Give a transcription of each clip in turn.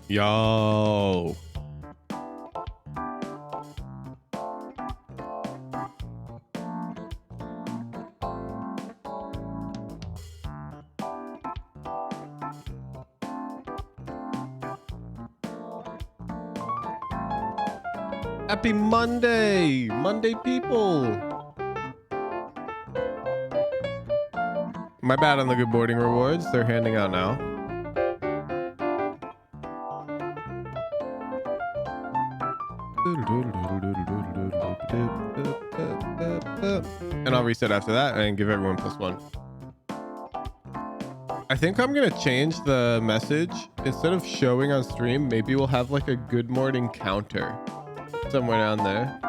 Yo. Happy Monday, people. My bad on the good boarding rewards. They're handing out now. And I'll reset after that and give everyone +1. I think I'm gonna change the message. Instead of showing on stream, maybe we'll have like a good morning counter somewhere down there.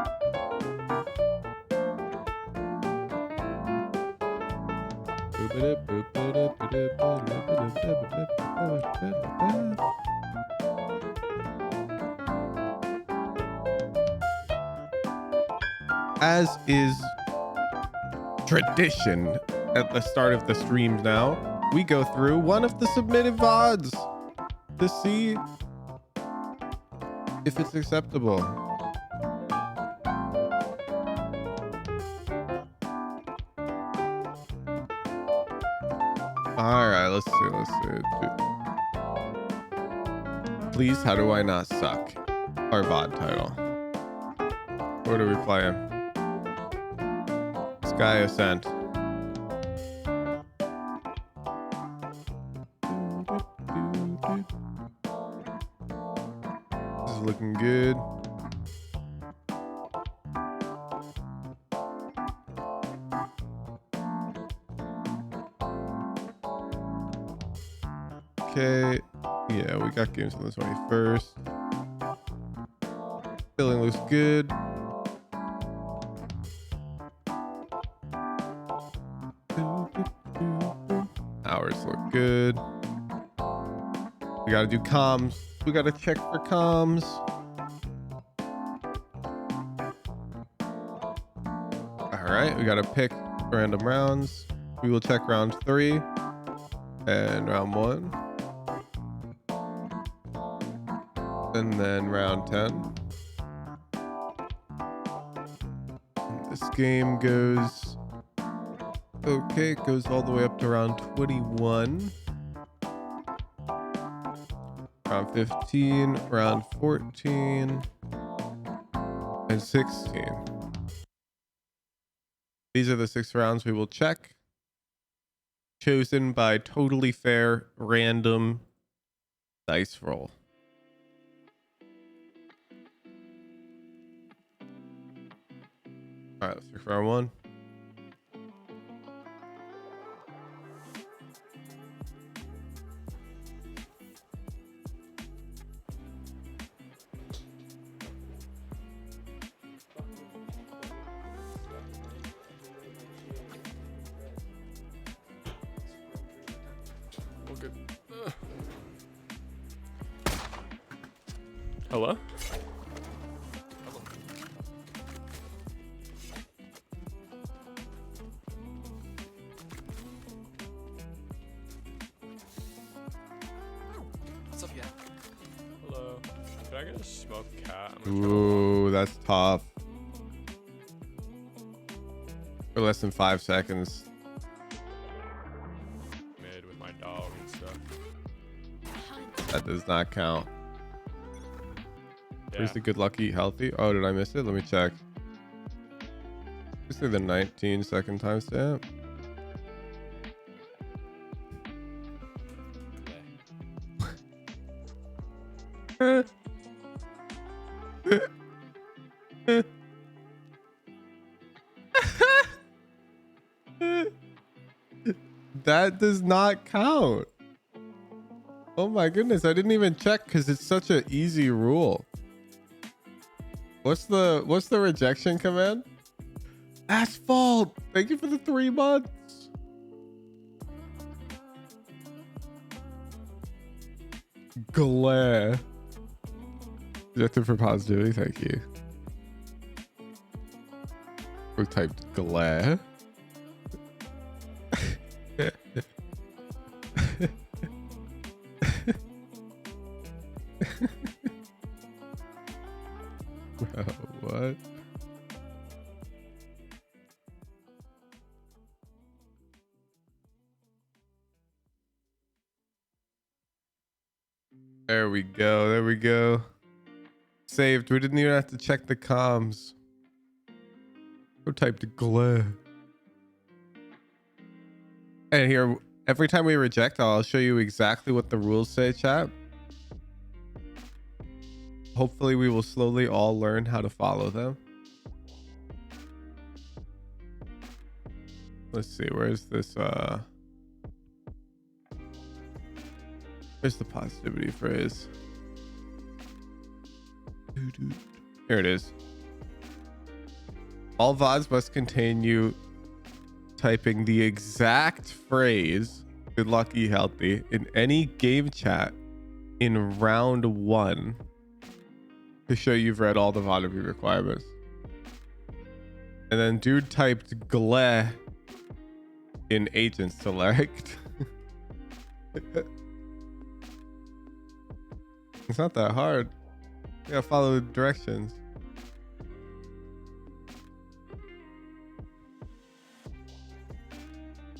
As is tradition at the start of the streams now, we go through one of the submitted VODs to see if it's acceptable. All right, let's see. Please, how do I not suck? Our VOD title. What are we playing? Sky Ascent. This is looking good. Okay, yeah, we got games on the 21st. Billing looks good. Hours look good. We gotta do comms. We gotta check for comms. All right, we gotta pick random rounds. We will check round 3 and round 1. And then round 10. This game goes okay, it goes all the way up to round 21. Round 15, round 14, and 16. These are the 6 rounds we will check. Chosen by totally fair, random dice roll. All right, let's check round 1. Good. Hello? What's up, yeah? Hello. Can I get a smoked cat? Ooh, that's tough. For less than 5 seconds. Mid with my dog and stuff. That does not count. Yeah. Where's the good luck eat healthy? Oh, did I miss it? Let me check. Let's say the 19-second timestamp. That does not count. Oh my goodness, I didn't even check because it's such an easy rule. What's the rejection command? Asphalt. Thank you for the 3 months. Glare. Rejected for positivity, thank you. We typed glare. What? There we go. There we go. Saved. We didn't even have to check the comms. Go type to glare. And here, every time we reject, I'll show you exactly what the rules say, chat. Hopefully we will slowly all learn how to follow them. Let's see, where's this where's the positivity phrase? Here it is. All VODs must contain you typing the exact phrase "good luck, eat healthy" in any game chat in round 1 to show you've read all the VOD requirements. And then dude typed "gleh" in agent select. It's not that hard. You gotta follow the directions.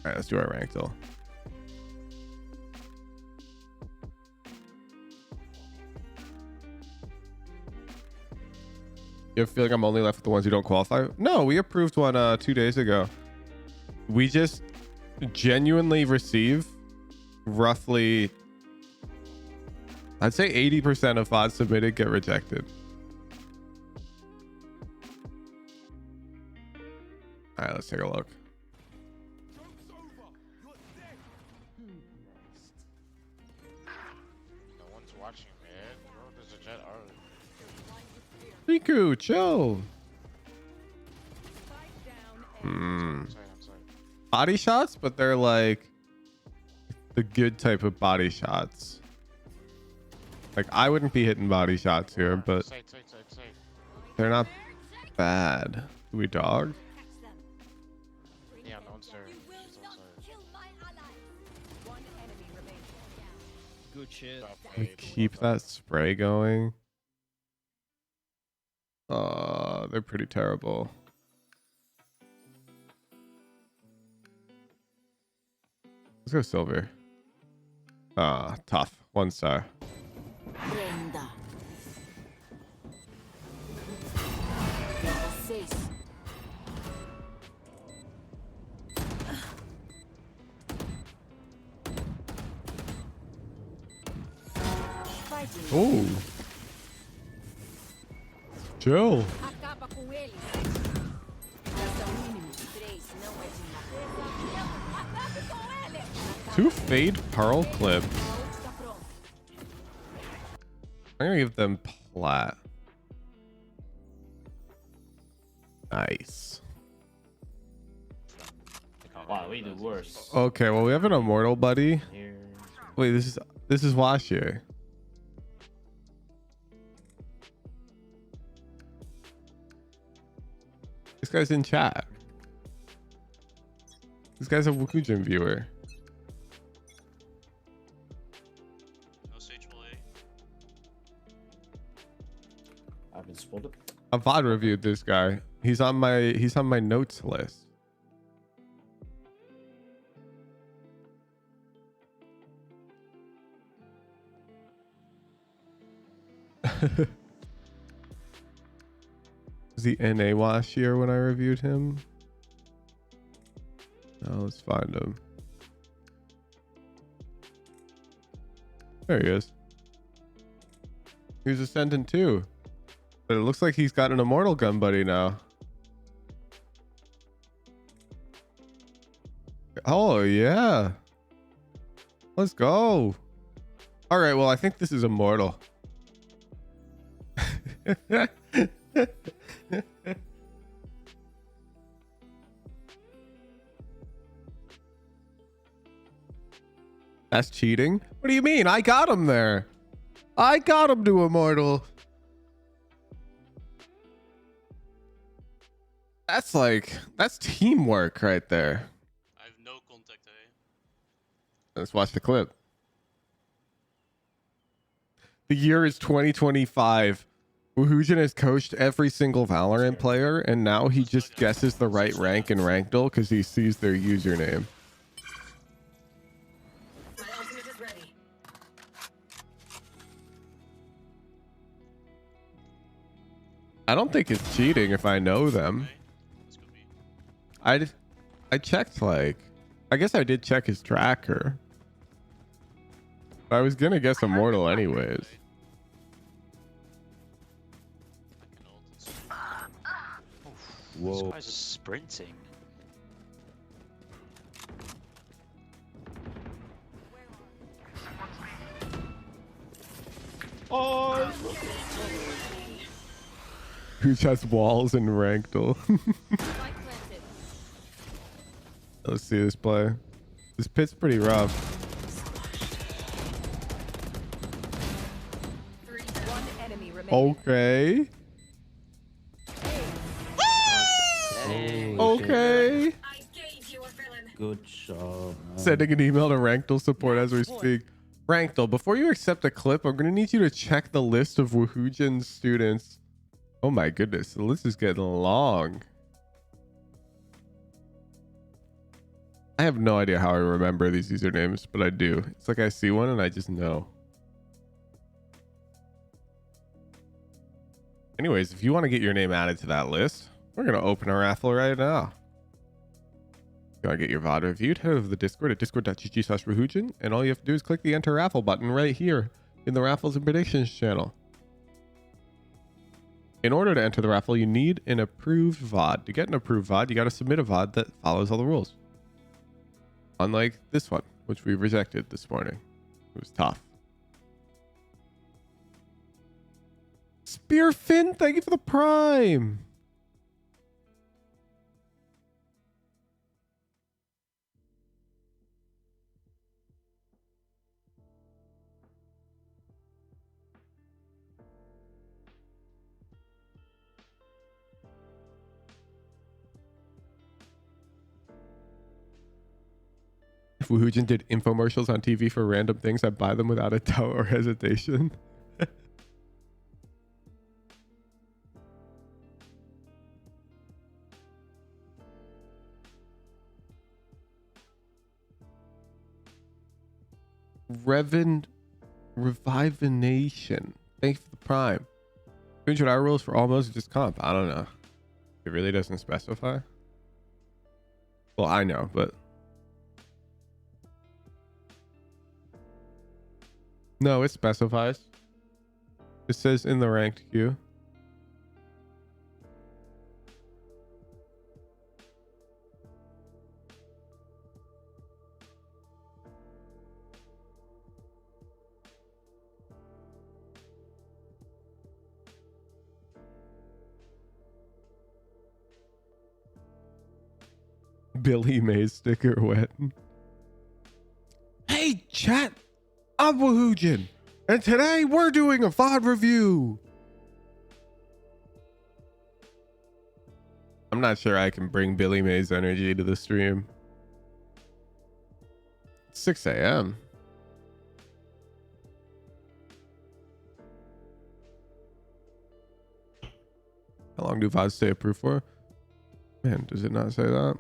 All right, let's do our Rankdle. You feel like I'm only left with the ones who don't qualify? No, we approved one 2 days ago. We just genuinely receive roughly, I'd say 80% of VODs submitted get rejected. All right, let's take a look. No one's watching, man. Bro, there's a Jett art. Riku, chill. I'm sorry. Body shots, but they're like the good type of body shots. Like I wouldn't be hitting body shots here, but Sight. they're not bad. Do we dog? Yeah, no one's there. She's on side. Good shit. We keep that spray going. They're pretty terrible. Let's go silver. Tough. 1 star. Prenda. 16. Fighting. Oh. Chill. Acaba com eles. Ação mínimo. 3 não é demais. Acabe com eles. 2 fade pearl clips. Está pronto. I'm gonna give them plat. Nice. Wow, we do worse. Okay, well we have an immortal buddy. Here. Wait, this is Washir. This guy's in chat. This guy's a Wukujin viewer. No Sage will A. I've been spotted. I VOD reviewed this guy. He's on my notes list. Was he NA last year when I reviewed him? No, let's find him. There he is. He was Ascendant too. But it looks like he's got an Immortal gun buddy now. Oh, yeah. Let's go. All right, well, I think this is Immortal. That's cheating? What do you mean? I got him there. I got him to Immortal. That's teamwork right there. I have no contact, eh? Let's watch the clip. The year is 2025. Wuhujin has coached every single Valorant player, and now he just guesses the right rank in Rankdle because he sees their username. My ultimate is ready. I don't think it's cheating if I know them. Okay. Let's go B. I checked, like, I guess I did check his tracker. I was gonna guess Immortal anyways. I can ult and stuff. Whoa. This guy's just sprinting. Oh, Who has walls in Rankdle? Spike planted. Let's see this play. This pit's pretty rough. One enemy remaining. Okay. shit. Okay. I gave you a villain. Good job, man. Sending an email to Rankdle support as we speak. Rankdle, before you accept a clip, I'm going to need you to check the list of Wuhujin's students. Oh my goodness, the list is getting long. I have no idea how I remember these usernames, but I do. It's like I see one and I just know. Anyways, if you want to get your name added to that list, we're going to open a raffle right now. You want to get your VOD reviewed, head over to the Discord at discord.gg/Wuhujin, and all you have to do is click the enter raffle button right here in the raffles and predictions channel. In order to enter the raffle, you need an approved VOD. To get an approved VOD, you got to submit a VOD that follows all the rules. Unlike this one, which we rejected this morning. It was tough. Spearfin, thank you for the prime. If Wuhujin did infomercials on TV for random things, I'd buy them without a doubt or hesitation. Revivination. Thank you for the prime. 200-hour rules for all modes of this comp. I don't know. It really doesn't specify. Well, I know, but no, it specifies. It says in the ranked queue. Billy Mays sticker wet. Hey, chat. I'm Wuhujin, and today we're doing a VOD review. I'm not sure I can bring Billy Mays energy to the stream. It's 6 a.m. How long do VODs stay approved for? Man, does it not say that?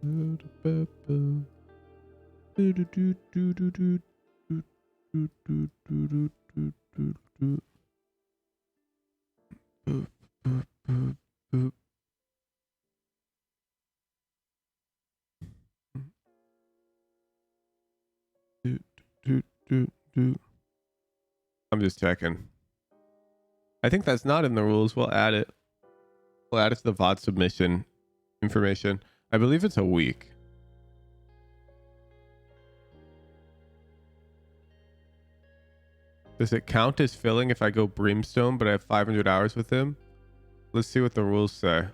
I'm just checking. I think that's not in the rules. We'll add it. We'll add it to the VOD submission information. I believe it's a week. Does it count as filling if I go Brimstone, but I have 500 hours with him? Let's see what the rules say.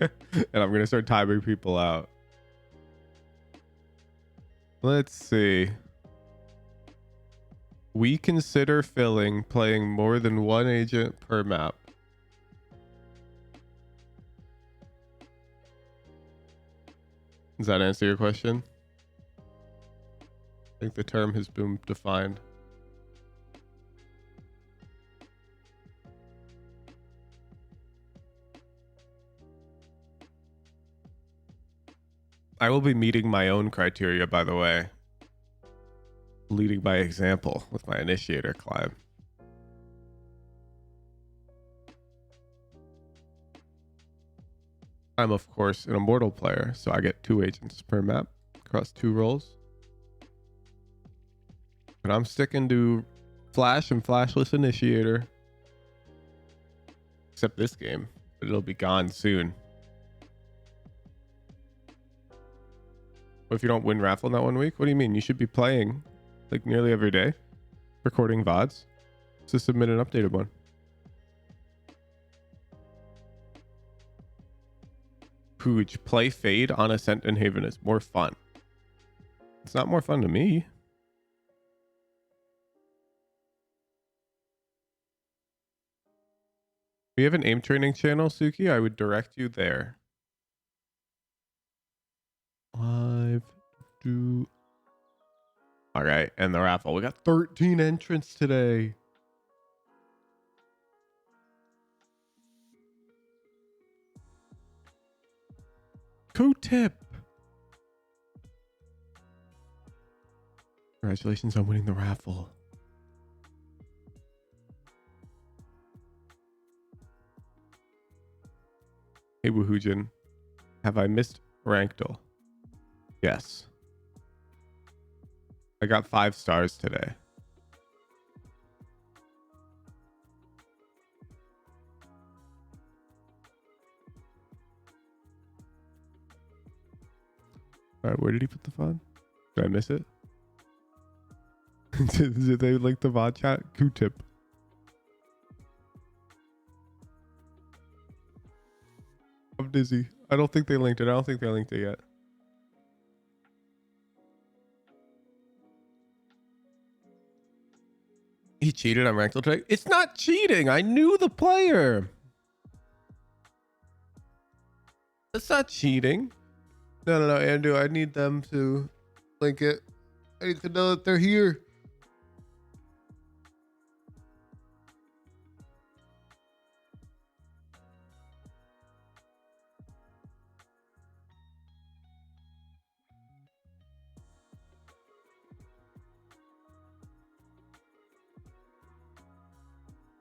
And I'm going to start timing people out. Let's see. We consider filling playing more than one agent per map. Does that answer your question? I think the term has been defined. I will be meeting my own criteria, by the way. Leading by example with my initiator climb. I'm, of course, an Immortal player, so I get 2 agents per map across 2 roles. But I'm sticking to Flash and Flashless Initiator. Except this game. But it'll be gone soon. What if you don't win raffle in that 1 week? What do you mean? You should be playing like nearly every day. Recording VODs. To submit an updated one. Pooch, play Fade on Ascent and Haven is more fun. It's not more fun to me. We have an aim training channel, Suki. I would direct you there. Live. All right, and the raffle. We got 13 entrants today. Q-tip. Congratulations on winning the raffle. Hey, Woohoojin. Have I missed Rankdle? Yes. I got 5 stars today. All right, where did he put the fun? Did I miss it? Did they like the VOD chat? Q-tip. I'm dizzy. I don't think they linked it. I don't think they linked it yet. He cheated on Rankdle today. It's not cheating. I knew the player. That's not cheating. No, Andrew. I need them to link it. I need to know that they're here.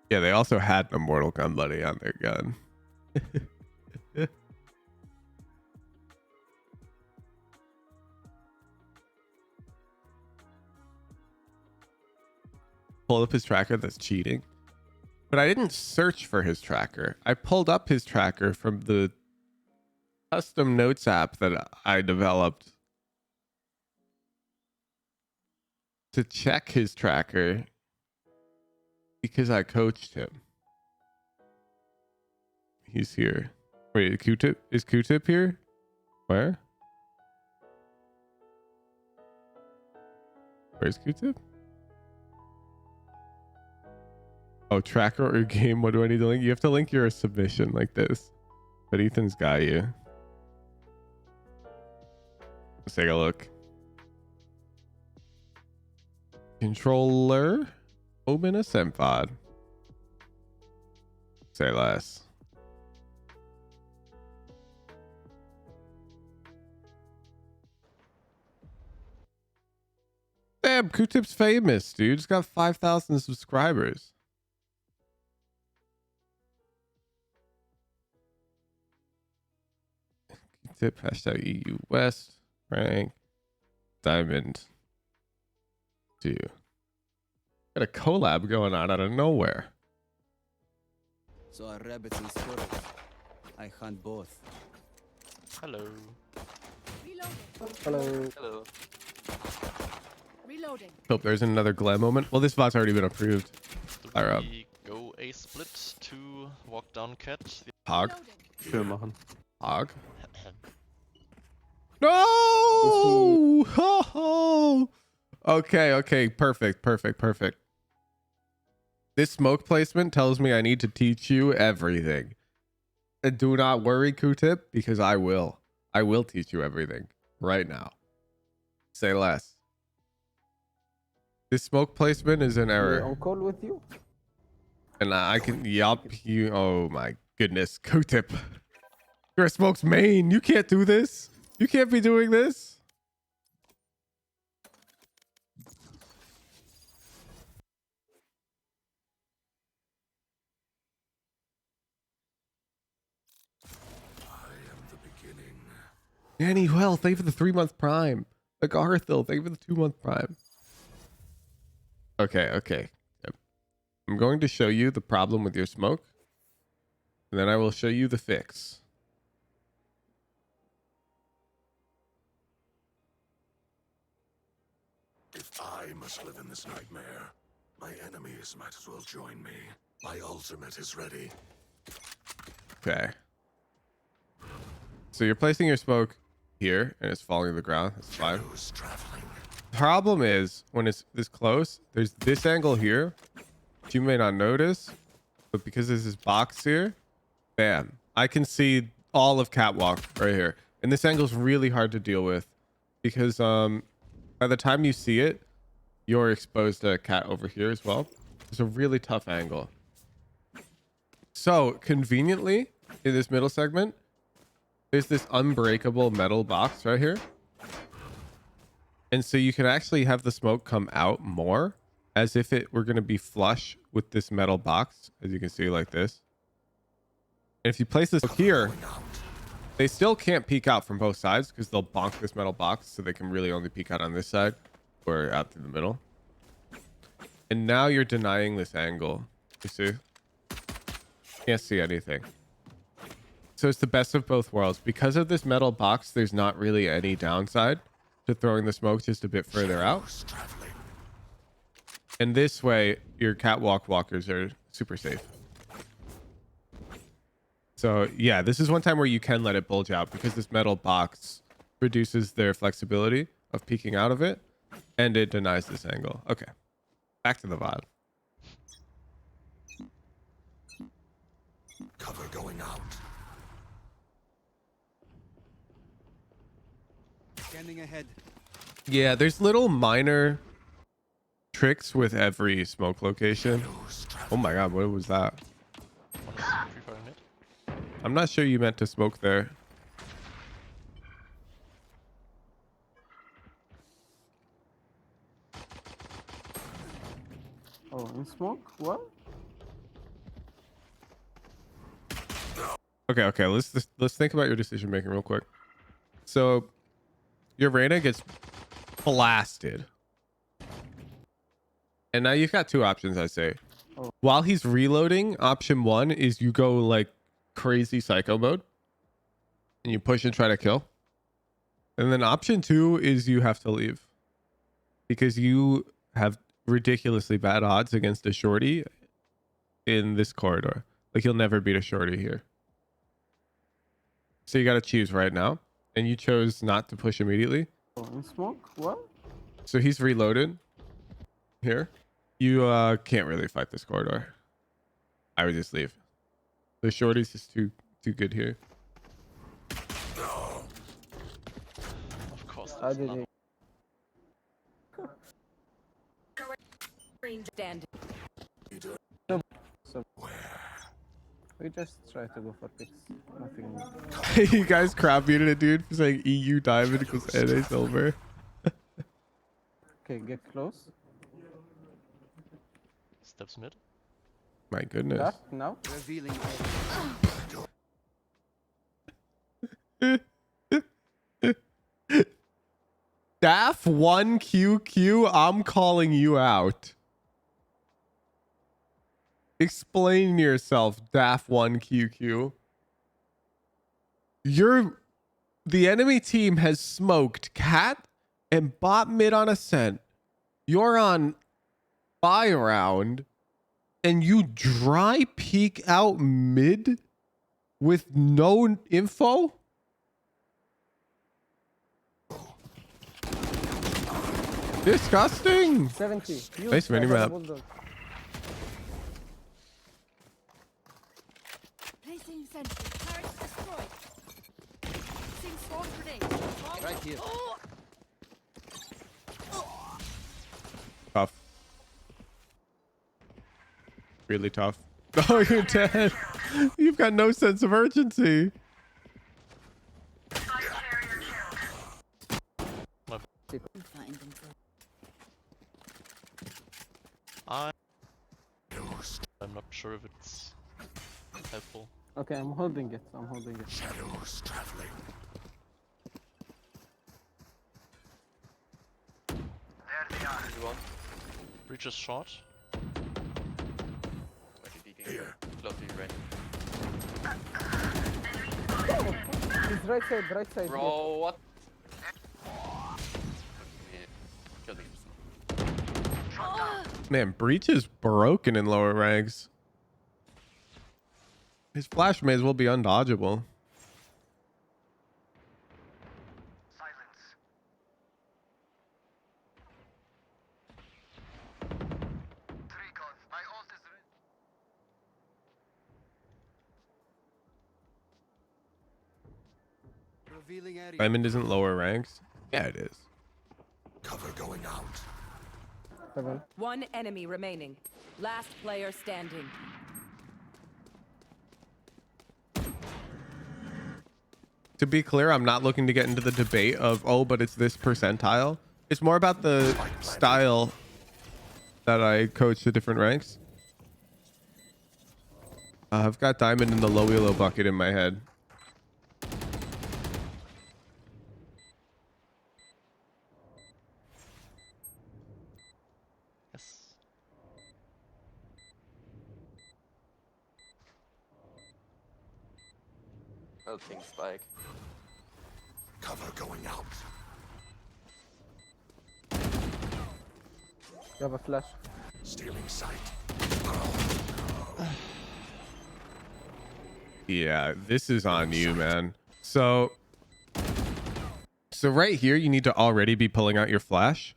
Yeah, they also had an Immortal gun buddy on their gun. Pulled up his tracker. That's cheating. But I didn't search for his tracker. I pulled up his tracker from the custom notes app that I developed to check his tracker because I coached him. He's here. Wait, Q-tip? Is Q-tip here? Where? Where's Q-tip? Oh, tracker or game. What do I need to link? You have to link your submission like this. But Ethan's got you. Let's take a look. Controller. Omen Ascent VOD. Say less. Damn, Q-tip's famous, dude. He's got 5,000 subscribers. Q-tip, hashtag EU West, rank, Diamond 2. Got a collab going on out of nowhere. So are rabbits and squirrels. I hunt both. Hello. Reloading. Hello. Reloading. Hope there isn't another Glam moment. Well, this VOD's already been approved. Do Fire up. we go a split to walk down cat? Hog. Schön machen. Hog. No! Ho-ho! Okay. Perfect. This smoke placement tells me I need to teach you everything. And do not worry, Q-tip, because I will. I will teach you everything right now. Say less. This smoke placement is an error. On call with you? And I can, yup, you, oh my goodness. Q-tip. You're a smoke's main. You can't do this. You can't be doing this. Danny, well, thank you for the 3-month prime. Agarthil, thank you for the 2-month prime. Okay, okay. Yep. I'm going to show you the problem with your smoke. And then I will show you the fix. If I must live in this nightmare, my enemies might as well join me. My ultimate is ready. Okay. So you're placing your smoke here and it's falling to the ground. That's fine. Shadows traveling. Problem is when it's this close, there's this angle here, which you may not notice, but because there's this box here, bam, I can see all of catwalk right here. And this angle is really hard to deal with because by the time you see it, you're exposed to a cat over here as well. It's a really tough angle. So conveniently in this middle segment, there's this unbreakable metal box right here. And so you can actually have the smoke come out more as if it were going to be flush with this metal box, as you can see like this. And if you place this here, they still can't peek out from both sides because they'll bonk this metal box. So they can really only peek out on this side or out through the middle. And now you're denying this angle. You see? Can't see anything. So it's the best of both worlds. Because of this metal box, there's not really any downside to throwing the smoke just a bit further out. And this way, your catwalk walkers are super safe. So yeah, this is one time where you can let it bulge out because this metal box reduces their flexibility of peeking out of it, and it denies this angle. Okay, back to the VOD. Cover going out. Scanning ahead. Yeah, there's little minor tricks with every smoke location. Oh my god, what was that? Pre-firing it. I'm not sure you meant to smoke there. Oh, in smoke? What? Okay, let's think about your decision making real quick. So your Reyna gets blasted. And now you've got two options, I say. Oh. While he's reloading, option one is you go like crazy psycho mode and you push and try to kill. And then option two is you have to leave because you have ridiculously bad odds against a shorty in this corridor. Like you'll never beat a shorty here. So you got to choose right now. And you chose not to push immediately. Oh, in smoke? What? So he's reloaded here. You can't really fight this corridor. I would just leave. The shorty's just too good here. Of course. How did he? Stand. So, we just try to go for picks. Nothing. You guys crap muted it, dude, for saying EU diamond equals NA silver. Okay, get close. Steps mid. My goodness. Dark now. Revealing. Daff 1QQ, I'm calling you out. Explain yourself, Daff 1QQ. The enemy team has smoked cat and bot mid on Ascent. You're on buy round and you dry peek out mid with no info? Disgusting. 70. Nice minimap. Placing sentry. Turret destroyed. Placing swarm grenade. Right here. Tough. Really tough. Oh, you're dead. You've got no sense of urgency. Find them for I'm not sure if it's helpful. Okay, I'm holding it. I'm holding it. Shadows traveling. Breach is short. Here. He's right side, right side. Bro, what? Man, Breach is broken in lower ranks. His flash may as well be undodgeable. Revealing area. Diamond isn't lower ranks. Yeah, it is. Cover going out. 7. one enemy remaining. Last player standing. To be clear, I'm not looking to get into the debate of, oh, but it's this percentile. It's more about the style that I coach the different ranks. I've got Diamond in the low elo bucket in my head. Yes. Melting spike. Cover going out. You have a flash. Stealing sight. Yeah, this is on you, man. So right here, you need to already be pulling out your flash.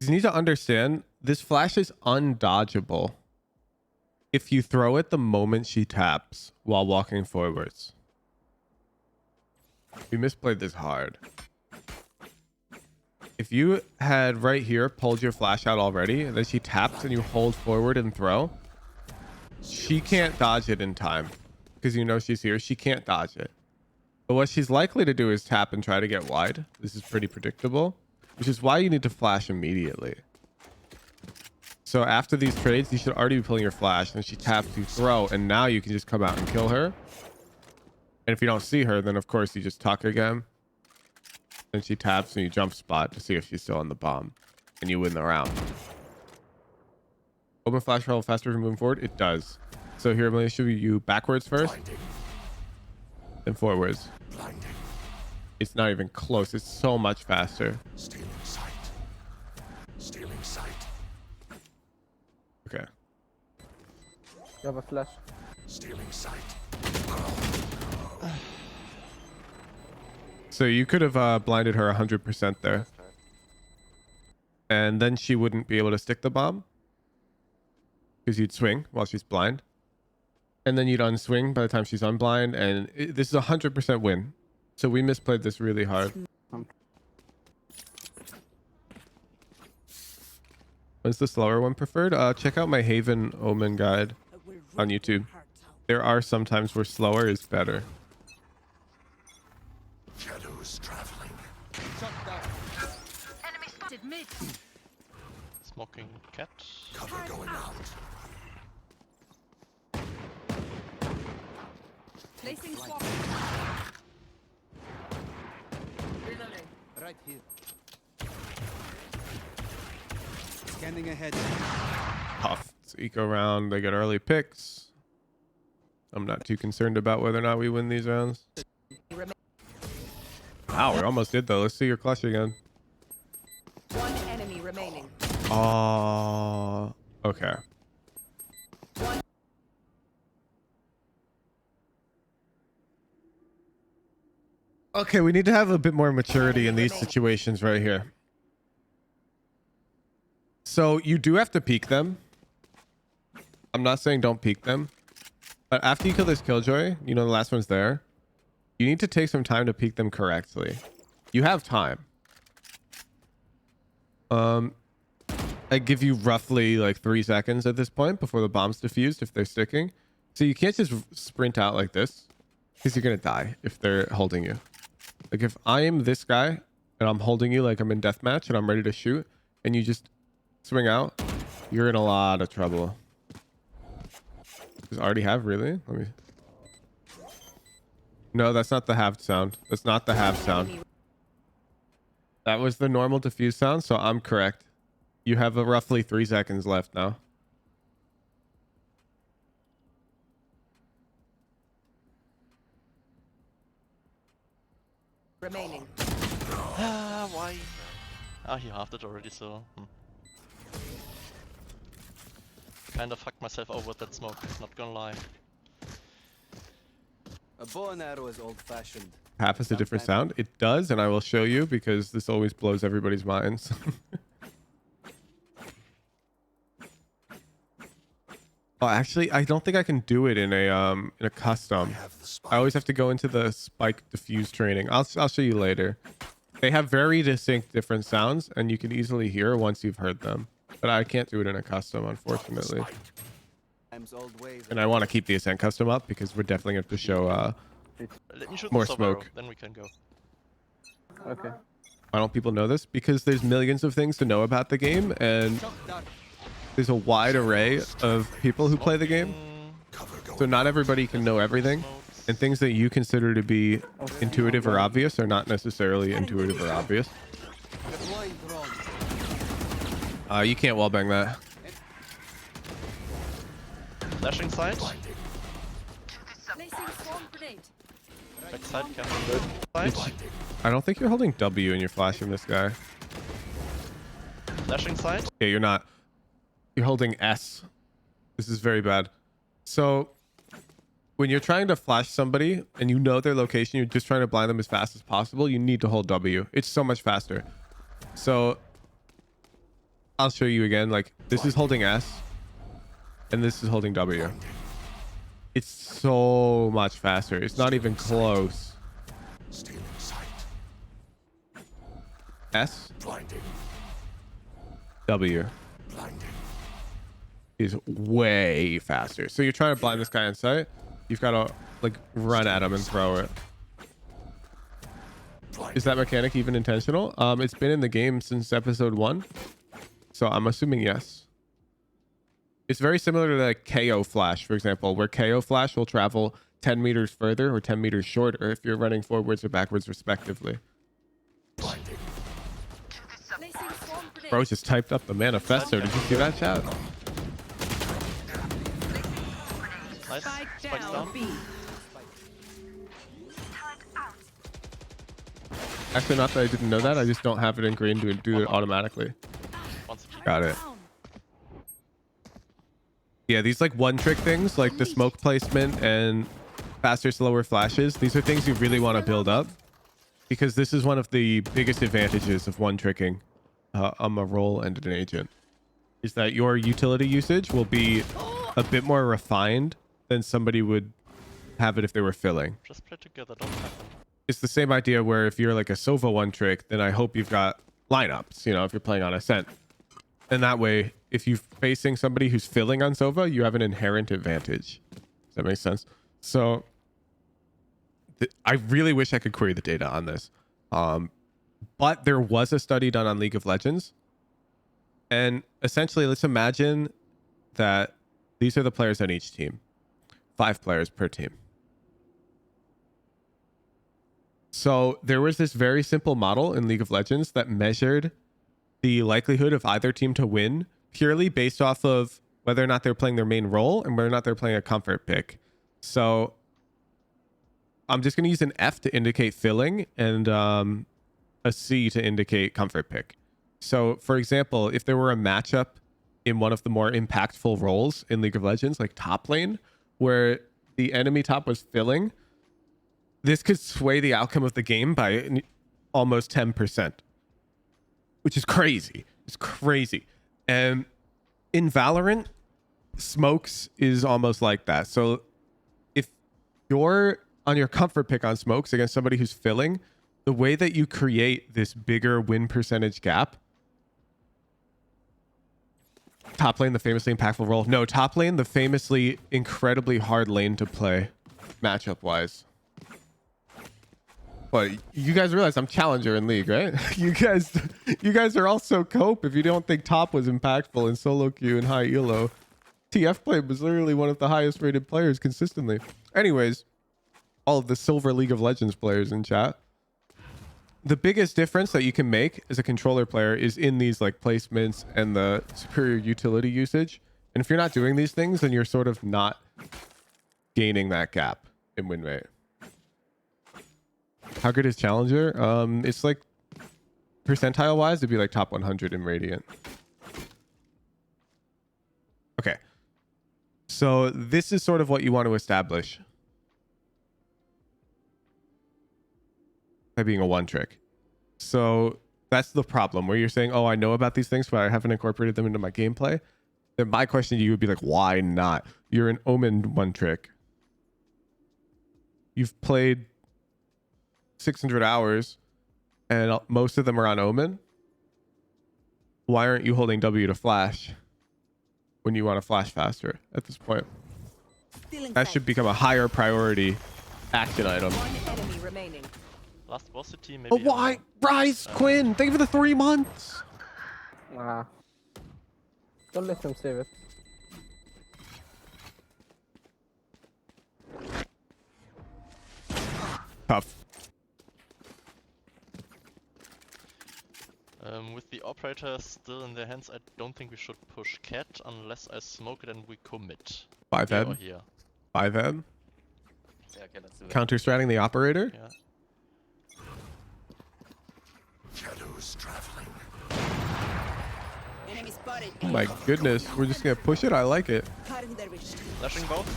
You need to understand this flash is undodgeable if you throw it the moment she taps while walking forwards. We misplayed this hard. If you had right here pulled your flash out already and then she taps and you hold forward and throw, she can't dodge it in time because you know she's here. She can't dodge it. But what she's likely to do is tap and try to get wide. This is pretty predictable, which is why you need to flash immediately. So after these trades, you should already be pulling your flash. And she taps, you throw, and now you can just come out and kill her. And if you don't see her, then of course you just tuck again. Then she taps and you jump spot to see if she's still on the bomb. And you win the round. Open flash roll faster from moving forward? It does. So here I'm going to show you backwards first. Blinding. Then forwards. Blinding. It's not even close. It's so much faster. Stealing sight. Stealing sight. Okay. You have a flash. Stealing sight. So you could have blinded her 100% there. And then she wouldn't be able to stick the bomb. Because you'd swing while she's blind. And then you'd unswing by the time she's unblind. And this is a 100% win. So we misplayed this really hard. What's the slower one preferred? Check out my Haven Omen guide on YouTube. There are some times where slower is better. Shadows traveling. Enemy spotted mid. Smoking cat. Cover going out. Placing swap. Right here. Scanning ahead. Tough. It's eco round. They get early picks. I'm not too concerned about whether or not we win these rounds. Wow, we almost did though. Let's see your clutch again. One enemy remaining. Oh, okay. Okay, we need to have a bit more maturity in these situations right here. So you do have to peek them. I'm not saying don't peek them. But after you kill this Killjoy, you know the last one's there. You need to take some time to peek them correctly. You have time. I give you roughly like 3 seconds at this point before the bomb's defused if they're sticking. So you can't just sprint out like this because you're going to die if they're holding you. Like if I am this guy and I'm holding you like I'm in deathmatch and I'm ready to shoot and you just swing out, you're in a lot of trouble. Does it already have really? Let me... No, that's not the halved sound. That's not the halved sound. That was the normal diffuse sound, so I'm correct. You have roughly 3 seconds left now. Remaining. Why? Ah, he halved it already, so... Kinda fucked myself over with that smoke, not gonna lie. A bow and arrow is old-fashioned. Half is a different sound. It does, and I will show you because this always blows everybody's minds. Oh, actually, I don't think I can do it in a custom. I always have to go into the spike diffuse training. I'll show you later. They have very distinct different sounds, and you can easily hear once you've heard them. But I can't do it in a custom, unfortunately. And I want to keep the Ascent custom up because we're definitely going to show Let me shoot more the sub arrow, smoke. then we can go. Okay. Why don't people know this? Because there's millions of things to know about the game, and there's a wide array of people who play the game. So not everybody can know everything. And things that you consider to be intuitive or obvious are not necessarily intuitive or obvious. You can't wallbang that. Flashing side. Placing swarm grenade. Backside camera. Side. I don't think you're holding W and you're flashing this guy. Flashing side. Yeah, you're not. You're holding S. This is very bad. So when you're trying to flash somebody and you know their location, you're just trying to blind them as fast as possible, you need to hold W. It's so much faster. So I'll show you again. Like this is holding S and this is holding W. It's so much faster. It's not even close. S. W. Is way faster. So you're trying to blind this guy in sight. You've got to like run at him and throw it. Is that mechanic even intentional? It's been in the game since episode 1. So I'm assuming yes. It's very similar to like KO flash, for example, where KO flash will travel 10 meters further or 10 meters shorter if you're running forwards or backwards respectively. Placing swarm grenade. Bro just typed up the manifesto. Did you see that, chat? Nice. Spike's down. Actually, not that I didn't know that. I just don't have it in green to do it automatically. Got it. Yeah, these like one trick things like the smoke placement and faster, slower flashes. These are things you really want to build up because this is one of the biggest advantages of one tricking on a role and an agent is that your utility usage will be a bit more refined than somebody would have it if they were filling. Just play together, don't fight them. It's the same idea where if you're like a Sova one trick, then I hope you've got lineups, you know, if you're playing on Ascent. And that way, if you're facing somebody who's filling on Sova, you have an inherent advantage. Does that make sense? So I really wish I could query the data on this. But there was a study done on League of Legends. And essentially, let's imagine that these are the players on each team. 5 players per team. So there was this very simple model in League of Legends that measured the likelihood of either team to win purely based off of whether or not they're playing their main role and whether or not they're playing a comfort pick. So I'm just going to use an F to indicate filling and a C to indicate comfort pick. So for example, if there were a matchup in one of the more impactful roles in League of Legends, like top lane, where the enemy top was filling, this could sway the outcome of the game by almost 10%, which is crazy. It's crazy. And in Valorant, smokes is almost like that. So if you're on your comfort pick on smokes against somebody who's filling, the way that you create this bigger win percentage gap Top lane, the famously impactful role. No, top lane, the famously incredibly hard lane to play, matchup wise. But you guys realize I'm challenger in league, right? you guys are also cope if you don't think top was impactful in solo queue and high elo. TF play was literally one of the highest rated players consistently. Anyways, all of the silver League of Legends players in chat. The biggest difference that you can make as a controller player is in these like placements and the superior utility usage. And if you're not doing these things, then you're sort of not gaining that gap in win rate. How good is Challenger? It's like percentile wise, it'd be like top 100 in Radiant. Okay. So this is sort of what you want to establish by being a one trick. So that's the problem where you're saying, oh, I know about these things, but I haven't incorporated them into my gameplay. Then my question to you would be like, why not? You're an Omen one trick. You've played 600 hours and most of them are on Omen. Why aren't you holding W to flash when you want to flash faster at this point? That should become a higher priority action item. One enemy remaining. Last velocity, maybe. Oh, why? Rise, Quinn! Thank you for the 3 months! Ah. Don't let them save it. Tough. With the operator still in their hands, I don't think we should push Cat unless I smoke it and we commit. 5 Here or head. here. 5 head. Yeah, okay, let's do it. Counter stratting the operator. Yeah. Shadows traveling. Enemy spotted. Oh my goodness. We're just going to push it. I like it. Flashing both.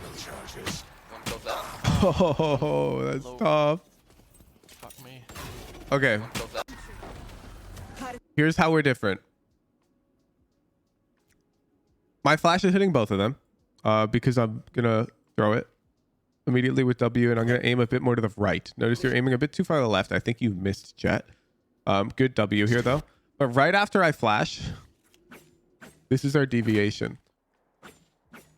No charges. One close left. Oh, that's Low. tough. Fuck me. Okay. One close left. Here's how we're different. My flash is hitting both of them because I'm going to throw it immediately with W, and I'm going to aim a bit more to the right. Notice you're aiming a bit too far to the left. I think you missed Jett. Good W here, though. But right after I flash, this is our deviation.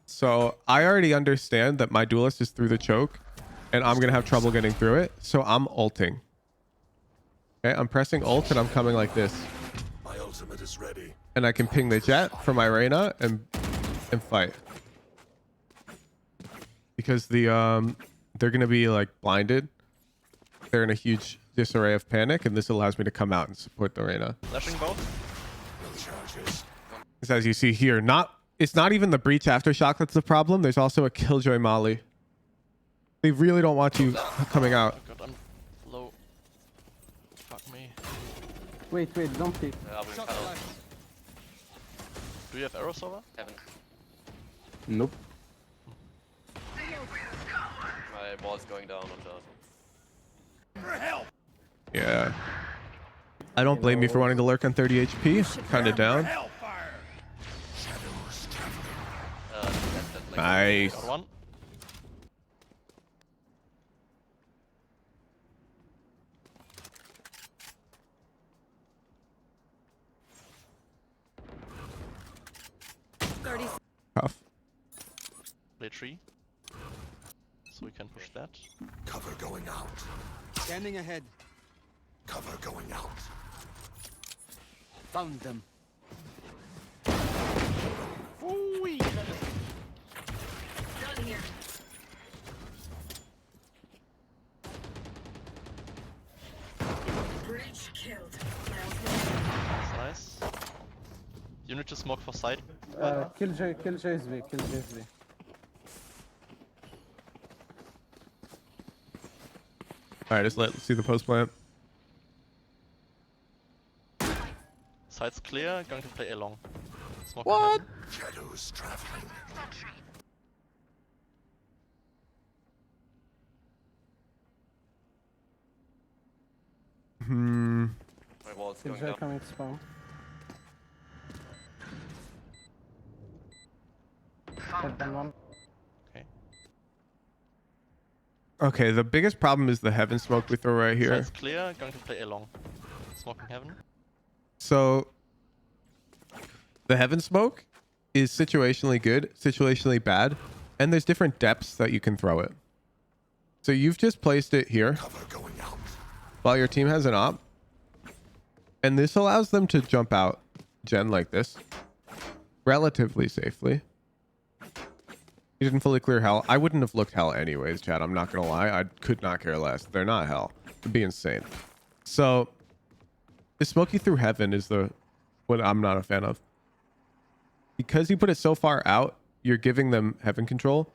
So I already understand that my duelist is through the choke, and I'm going to have trouble getting through it. So I'm ulting. Okay, I'm pressing ult, and I'm coming like this. My ultimate is ready. And I can ping the Jett for my Reyna and fight. Because the they're gonna be like blinded. They're in a huge disarray of panic, and this allows me to come out and support the Reyna. Flashing both. No charges. Because as you see here, it's not even the breach aftershock that's the problem. There's also a killjoy molly. They really don't want you coming out. Oh god, I'm low. Fuck me. Wait, don't peek. Do you have arrows over? Heaven. Nope. My ball's going down on the... Yeah. I don't blame you for wanting to lurk on 30 HP. Kind of down. Nice. Got one. Tough. Play tree. So we can push that. Cover going out. Standing ahead. Cover going out. Found them. That's nice. You need to smoke for side. Killjoy is B, Killjoy is B. Alright, let's see the post plant. Side's clear. Going to play along. Smoke What? ahead. Shadows traveling. Hmm. My wall's going Killjoy down. coming to spawn. Heaven one. Okay, the biggest problem is the heaven smoke we throw right here. Side's clear. Going to play along. Smoking heaven. So The heaven smoke is situationally good, situationally bad, and there's different depths that you can throw it. So you've just placed it here Cover going out. while your team has an op. And this allows them to jump out gen like this relatively safely. You didn't fully clear hell. I wouldn't have looked hell anyways, Chad. I'm not going to lie. I could not care less. They're not hell. It'd be insane. So the smoky through heaven is what I'm not a fan of. Because you put it so far out, you're giving them heaven control.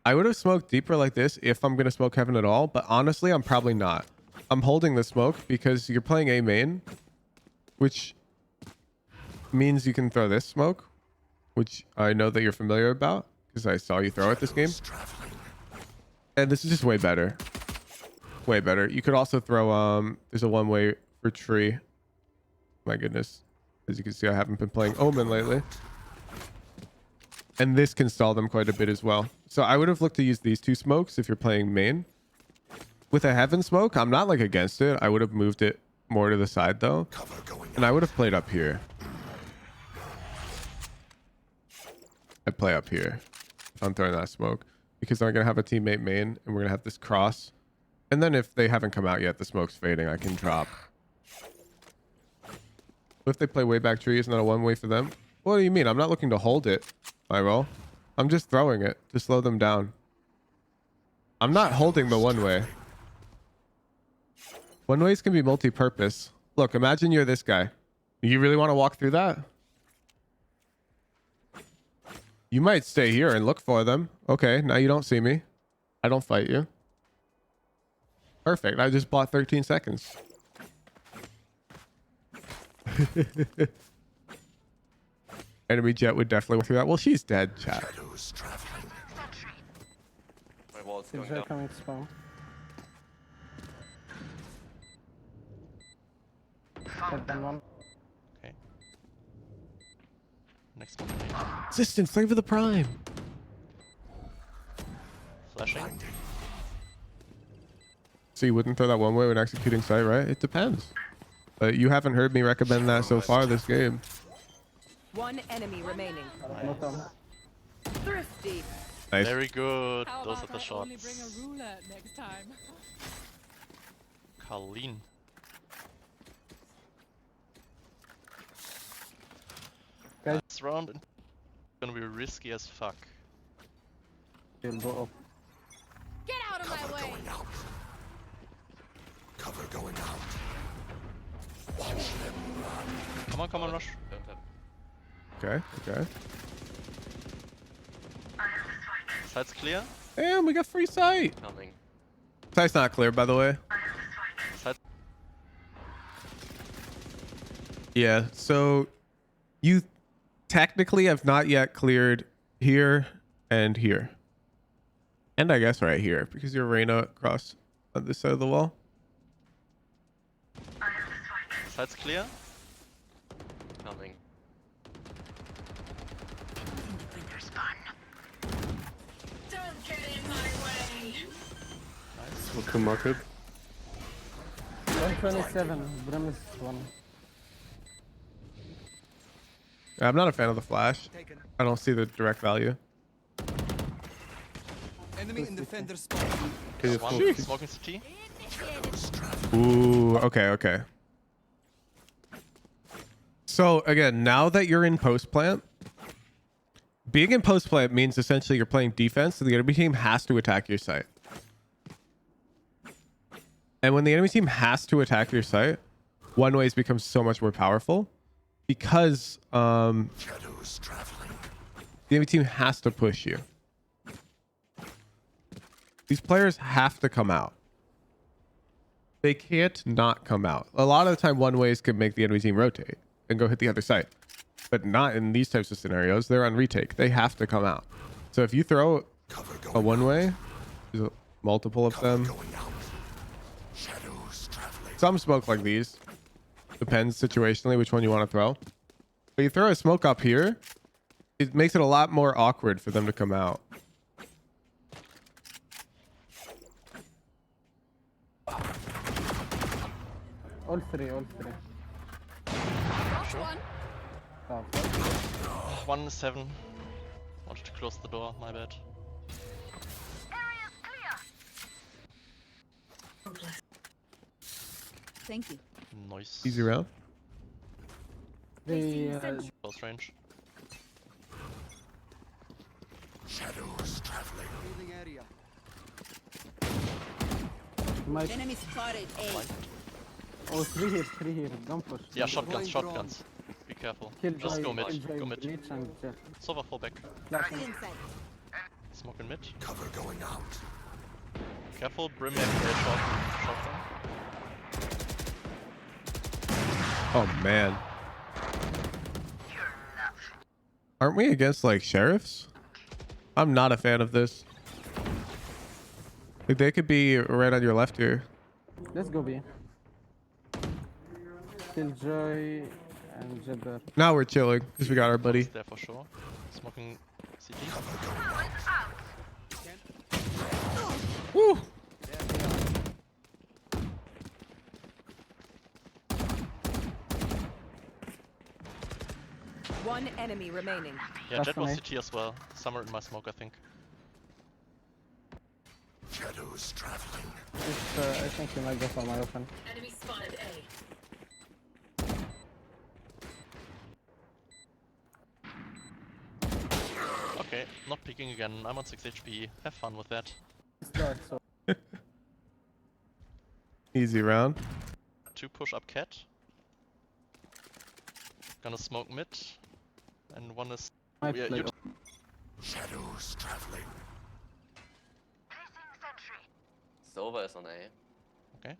I would have smoked deeper like this if I'm going to smoke heaven at all. But honestly, I'm probably not. I'm holding the smoke because you're playing A main, which means you can throw this smoke, which I know that you're familiar about because I saw you throw it this game. And this is just way better. Way better. You could also throw, there's a one-way for tree. My goodness. As you can see, I haven't been playing Omen lately. And this can stall them quite a bit as well. So I would have looked to use these two smokes if you're playing main. With a heaven smoke, I'm not like against it. I would have moved it more to the side though. And I would have played up here. I'd play up here if I'm throwing that smoke. Because they're going to have a teammate main and we're going to have this cross. And then if they haven't come out yet, the smoke's fading, I can drop. If they play way back tree, isn't that a one way for them? What do you mean? I'm not looking to hold it, my roll. I'm just throwing it to slow them down. I'm not holding the one way. One ways can be multi-purpose. Look, imagine you're this guy. You really want to walk through that? You might stay here and look for them. Okay, now you don't see me. I don't fight you. Perfect. I just bought 13 seconds. Enemy Jett would definitely walk through that. Well, she's dead, chat. My wall's going They're down. coming to spawn. Second one. Okay. Next one. Resistance, flavor the prime. Flashing. So you wouldn't throw that one way when executing sight, right? It depends. But you haven't heard me recommend that so far this game. One enemy remaining. No problem. Thrifty. Nice. Very good. Those are the shots. next time. Colleen. Guys. This round is gonna be risky as fuck. You'll go up. Get out of my Cover way. going out. Cover going out. Come on, rush. Don't have. Okay, okay. Side's clear. And we got free sight. Coming. Sight's not clear, by the way. Side. Yeah, so you technically have not yet cleared here and here. And I guess right here, because you're Reyna across on this side of the wall. Side's clear. Coming. Don't get in my way. Okay, market. 127. Brim is one. I'm not a fan of the flash. I don't see the direct value. Enemy in defender spawn. Can you One. smoke? Smoking CT. Ooh, okay, okay. So again, now that you're in post plant, being in post plant means essentially you're playing defense, so the enemy team has to attack your site. And when the enemy team has to attack your site, one ways becomes so much more powerful because Shadows traveling. the enemy team has to push you. These players have to come out. They can't not come out. A lot of the time, one ways can make the enemy team rotate and go hit the other side. But not in these types of scenarios. They're on retake. They have to come out. So if you throw Cover a going one way, there's multiple of them. going out. Shadows traveling. Some smoke like these. Depends situationally which one you want to throw. But you throw a smoke up here, it makes it a lot more awkward for them to come out. All three, all three. Got one. Top. 1-7. Wanted to close the door, my bad. Thank you. Nice. Easy round. The Close range. Shadows traveling. Healing area. might. Enemy spotted A. Blind. Oh, three here. Don't push. Yeah, Don't push. shotguns. Be careful. Kill Just Joy, go mid. kill Joy, Go mid. Breach and Jett. Sova, fall back. Flashing. Inside. Smoke in mid. Cover going out. Careful, Brim and shot them. Oh man. Aren't we against like sheriffs? I'm not a fan of this. Like, they could be right on your left here. Let's go B. Killjoy and Jabber. Now we're chilling because we got our buddy. There for sure. Smoking CT. Woo! One enemy remaining. Yeah, That's Jett was me. CT as well. Somewhere in my smoke, I think. Shadows traveling. I think he might go for my open. Enemy spotted A. Okay, not peeking again. I'm on 6 HP. Have fun with that. It's dark, so Easy round. 2 push up cat. Gonna smoke mid. And 1 is... might Yeah, play. you Shadows traveling. Sova is on A. Okay.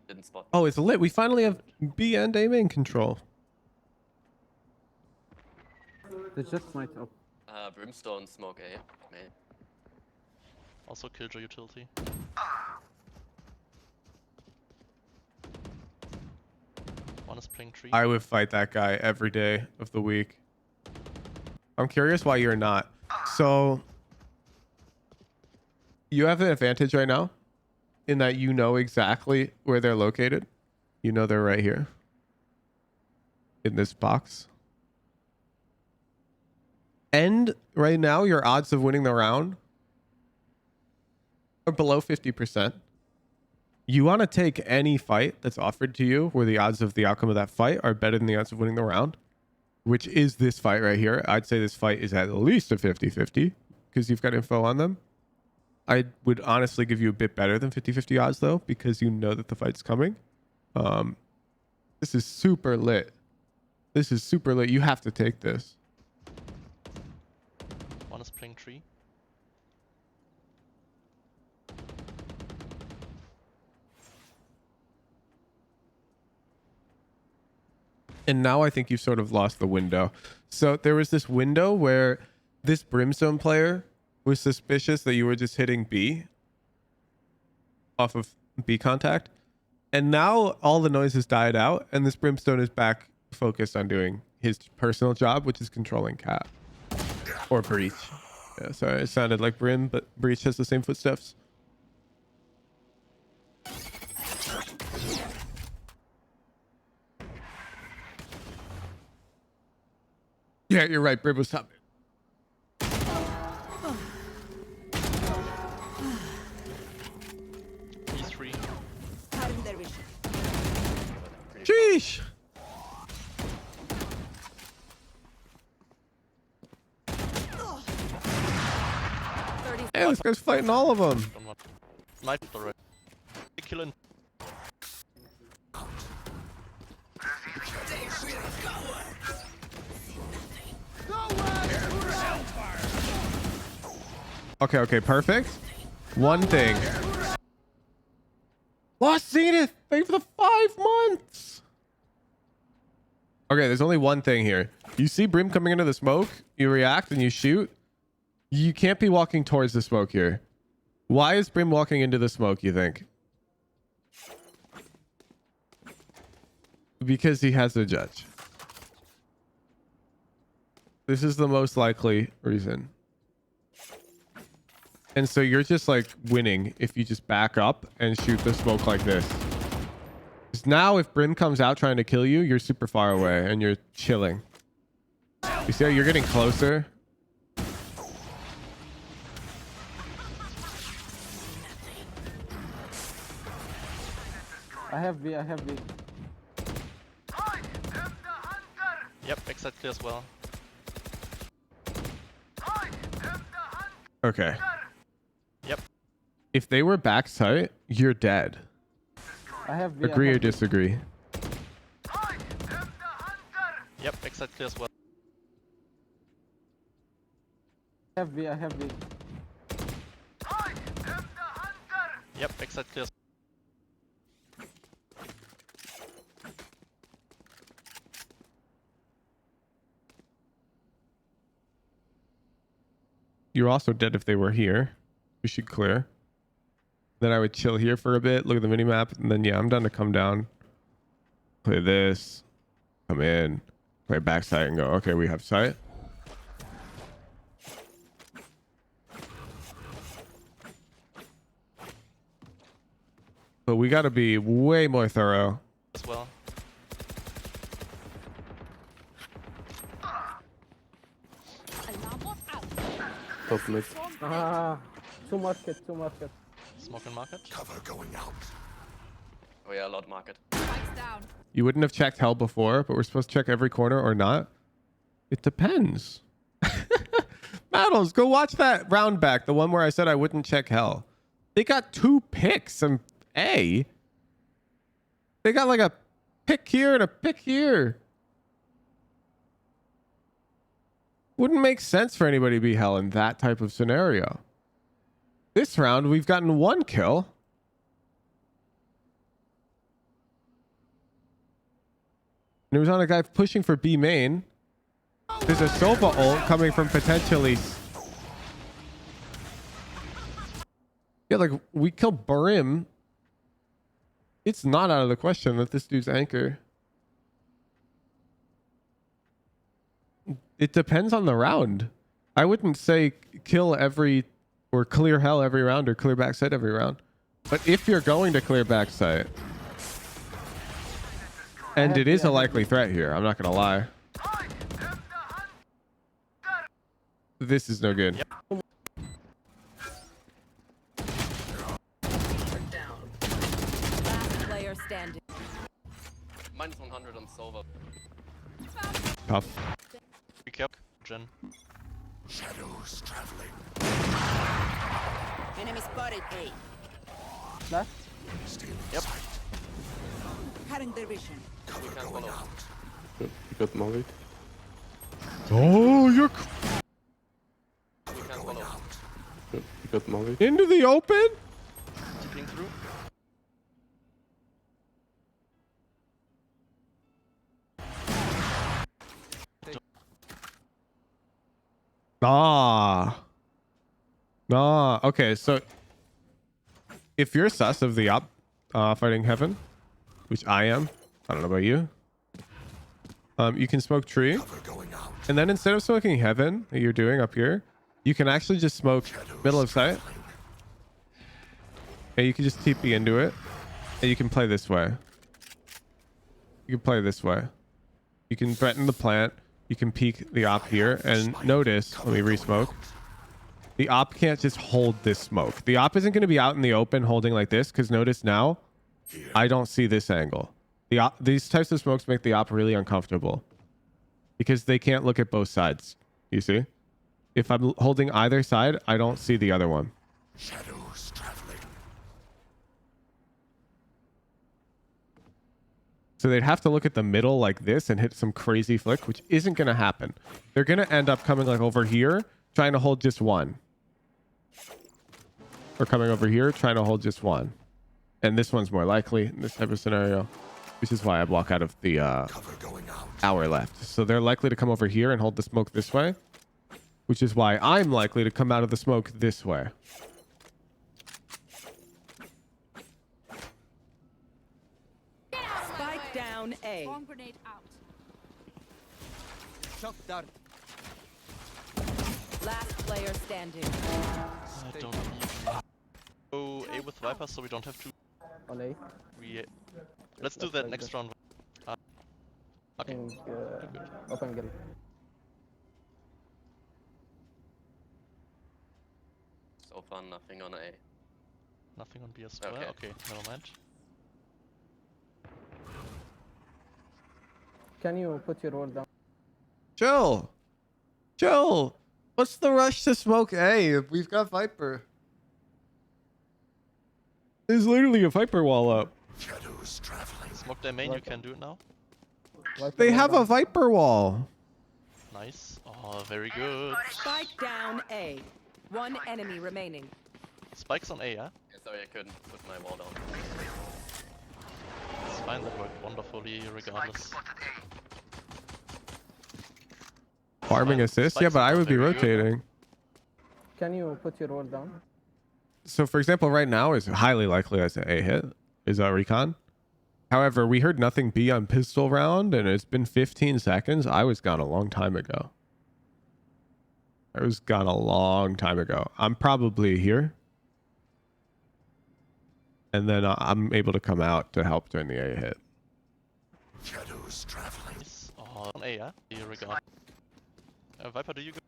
Didn't spot. Oh, it's lit. We finally have B and A main control. The Jett might up. Brimstone smoke A. Man. also Killjoy utility. One is playing tree. I would fight that guy every day of the week. I'm curious why you're not. So you have an advantage right now in that you know exactly where they're located. You know they're right here in this box. And right now, your odds of winning the round are below 50%. You want to take any fight that's offered to you where the odds of the outcome of that fight are better than the odds of winning the round, which is this fight right here. I'd say this fight is at least a 50-50 because you've got info on them. I would honestly give you a bit better than 50-50 odds though, because you know that the fight's coming. This is super lit. This is super lit. You have to take this. One is playing tree. And now I think you've sort of lost the window. So there was this window where this Brimstone player was suspicious that you were just hitting B off of B contact. And now all the noise has died out and this Brimstone is back focused on doing his personal job, which is controlling Cat. Or Breach. Yeah, sorry, it sounded like Brim, but Breach has the same footsteps. Yeah, you're right. Brim was top. He's free. Cutting their vision. Sheesh. Hey, this guy's fighting all of them. Don't want. Might already. Killing. Okay, perfect. One thing. Lost Zenith. Thank you for the 5 months. Okay, there's only one thing here. You see Brim coming into the smoke, you react and you shoot. You can't be walking towards the smoke here. Why is Brim walking into the smoke, you think? Because he has a judge. This is the most likely reason. And so you're just like winning if you just back up and shoot the smoke like this. 'Cause now if Brim comes out trying to kill you, you're super far away and you're chilling. You see how you're getting closer? I have B, I have B. Yep, exit clear as well. Okay. Yep. If they were backside, you're dead. I have B. Agree I or have B. disagree? Yep, exit clear as well. I have B, I have B. Yep, exit clear. You're also dead if they were here. We should clear. Then I would chill here for a bit, look at the minimap, and then yeah, I'm done to come down. Play this. Come in. Play backside and go, okay, we have sight. But we gotta be way more thorough. As well. Alarm bot out. Top mid. Ah, two market, two market. Smoke and market. Cover going out. Oh yeah, a lot market. Spikes down. You wouldn't have checked hell before, but we're supposed to check every corner or not? It depends. Battles, go watch that round back, the one where I said I wouldn't check hell. They got 2 picks and A. They got like a pick here and a pick here. Wouldn't make sense for anybody to be hell in that type of scenario. This round, we've gotten 1 kill. And it was on a guy pushing for B main. There's a Sova ult coming from potentially... Yeah, like, we killed Brim. It's not out of the question that this dude's anchor. It depends on the round. I wouldn't say kill every... or clear hell every round or clear backside every round. But if you're going to clear backside... And it is a likely threat here, I'm not gonna lie. This is no good. Yep. Last player standing. Minus 100 on Sova. Tough. Be careful, Jen. Shadows traveling. Enemy spotted A. Last. Stealing Yep. sight. Cutting their vision. Cover can't going follow. out. Good. You got mollied. Oh, you're Cover can't going follow. out. Good. You got mollied. into the open? Tipping through. Nah. Okay, so if you're sus of the op fighting heaven, which I am, I don't know about you. You can smoke tree, Cover going out. and then instead of smoking heaven that you're doing up here, you can actually just smoke middle of sight, and you can just TP into it, and you can play this way. You can play this way. You can threaten the plant. You can peek the op here, and notice, let me re-smoke. The op can't just hold this smoke. The op isn't going to be out in the open holding like this, because notice now, I don't see this angle. These types of smokes make the op really uncomfortable, because they can't look at both sides. You see? If I'm holding either side, I don't see the other one. Shadows traveling. So they'd have to look at the middle like this and hit some crazy flick, which isn't going to happen. They're going to end up coming like over here, trying to hold just one. Or coming over here, trying to hold just one. And this one's more likely in this type of scenario, which is why I block out of the Cover going out. hour left. So they're likely to come over here and hold the smoke this way, which is why I'm likely to come out of the smoke this way. Spike down A. Bomb grenade out. Shock dart. Last player standing. I don't even go A with Viper, so we don't have to. On A. Let's do that next round. Okay. Open gate. So far, nothing on A. Nothing on B as well. Okay. Okay, never mind. Can you put your wall down? Chill. Chill. What's the rush to smoke A? We've got Viper. There's literally a Viper wall up. Shadows traveling. Smoke their main, you can do it now. Wipe They your wall have a down. Viper wall. Nice. Oh, very good. Spike down A. One enemy remaining. Spikes on A, yeah? Yeah, sorry, I couldn't put my wall down. It's fine, that worked wonderfully regardless. Farming Fine. assist? Yeah, Spikes but I are would be very good. rotating. Can you put your wall down? So for example, right now is highly likely as an A hit is a recon. However, we heard nothing B on pistol round and it's been 15 seconds. I was gone a long time ago. I was gone a long time ago. I'm probably here. And then I'm able to come out to help during the A hit. Shadows traveling. Nice. Oh, on A, yeah? You regard. Viper, do you go?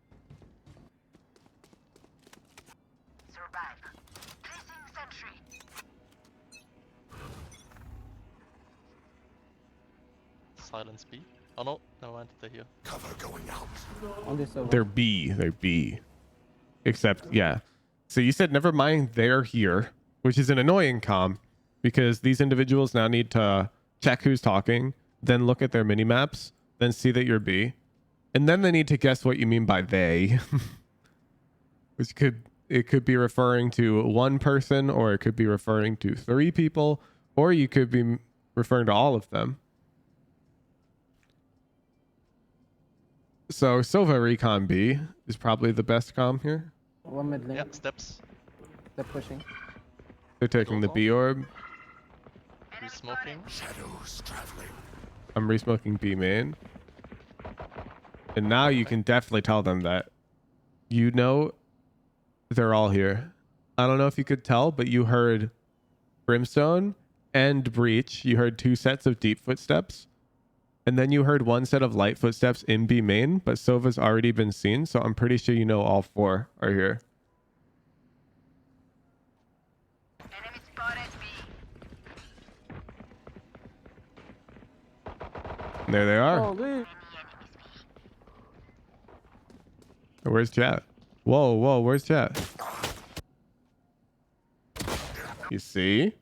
Silence B. Oh no, never mind, they're here. Cover going out. On this server. They're B. They're B. Except, yeah. So you said, never mind, they're here, which is an annoying comm because these individuals now need to check who's talking, then look at their mini maps, then see that you're B. And then they need to guess what you mean by they, which it could be referring to one person, or it could be referring to 3 people, or you could be referring to all of them. So Sova Recon B is probably the best comm here. One mid lane. Yeah, steps. They're pushing. They're taking the B orb. Re-smoking. Shadows traveling. I'm resmoking B main. And now you can definitely tell them that you know they're all here. I don't know if you could tell, but you heard Brimstone and Breach. You heard 2 sets of deep footsteps. And then you heard 1 set of light footsteps in B main, but Sova's already been seen, so I'm pretty sure you know all 4 are here. Enemy spotted B. And there they are. Holy. Where's Jett? Whoa, whoa, where's Jett? You see?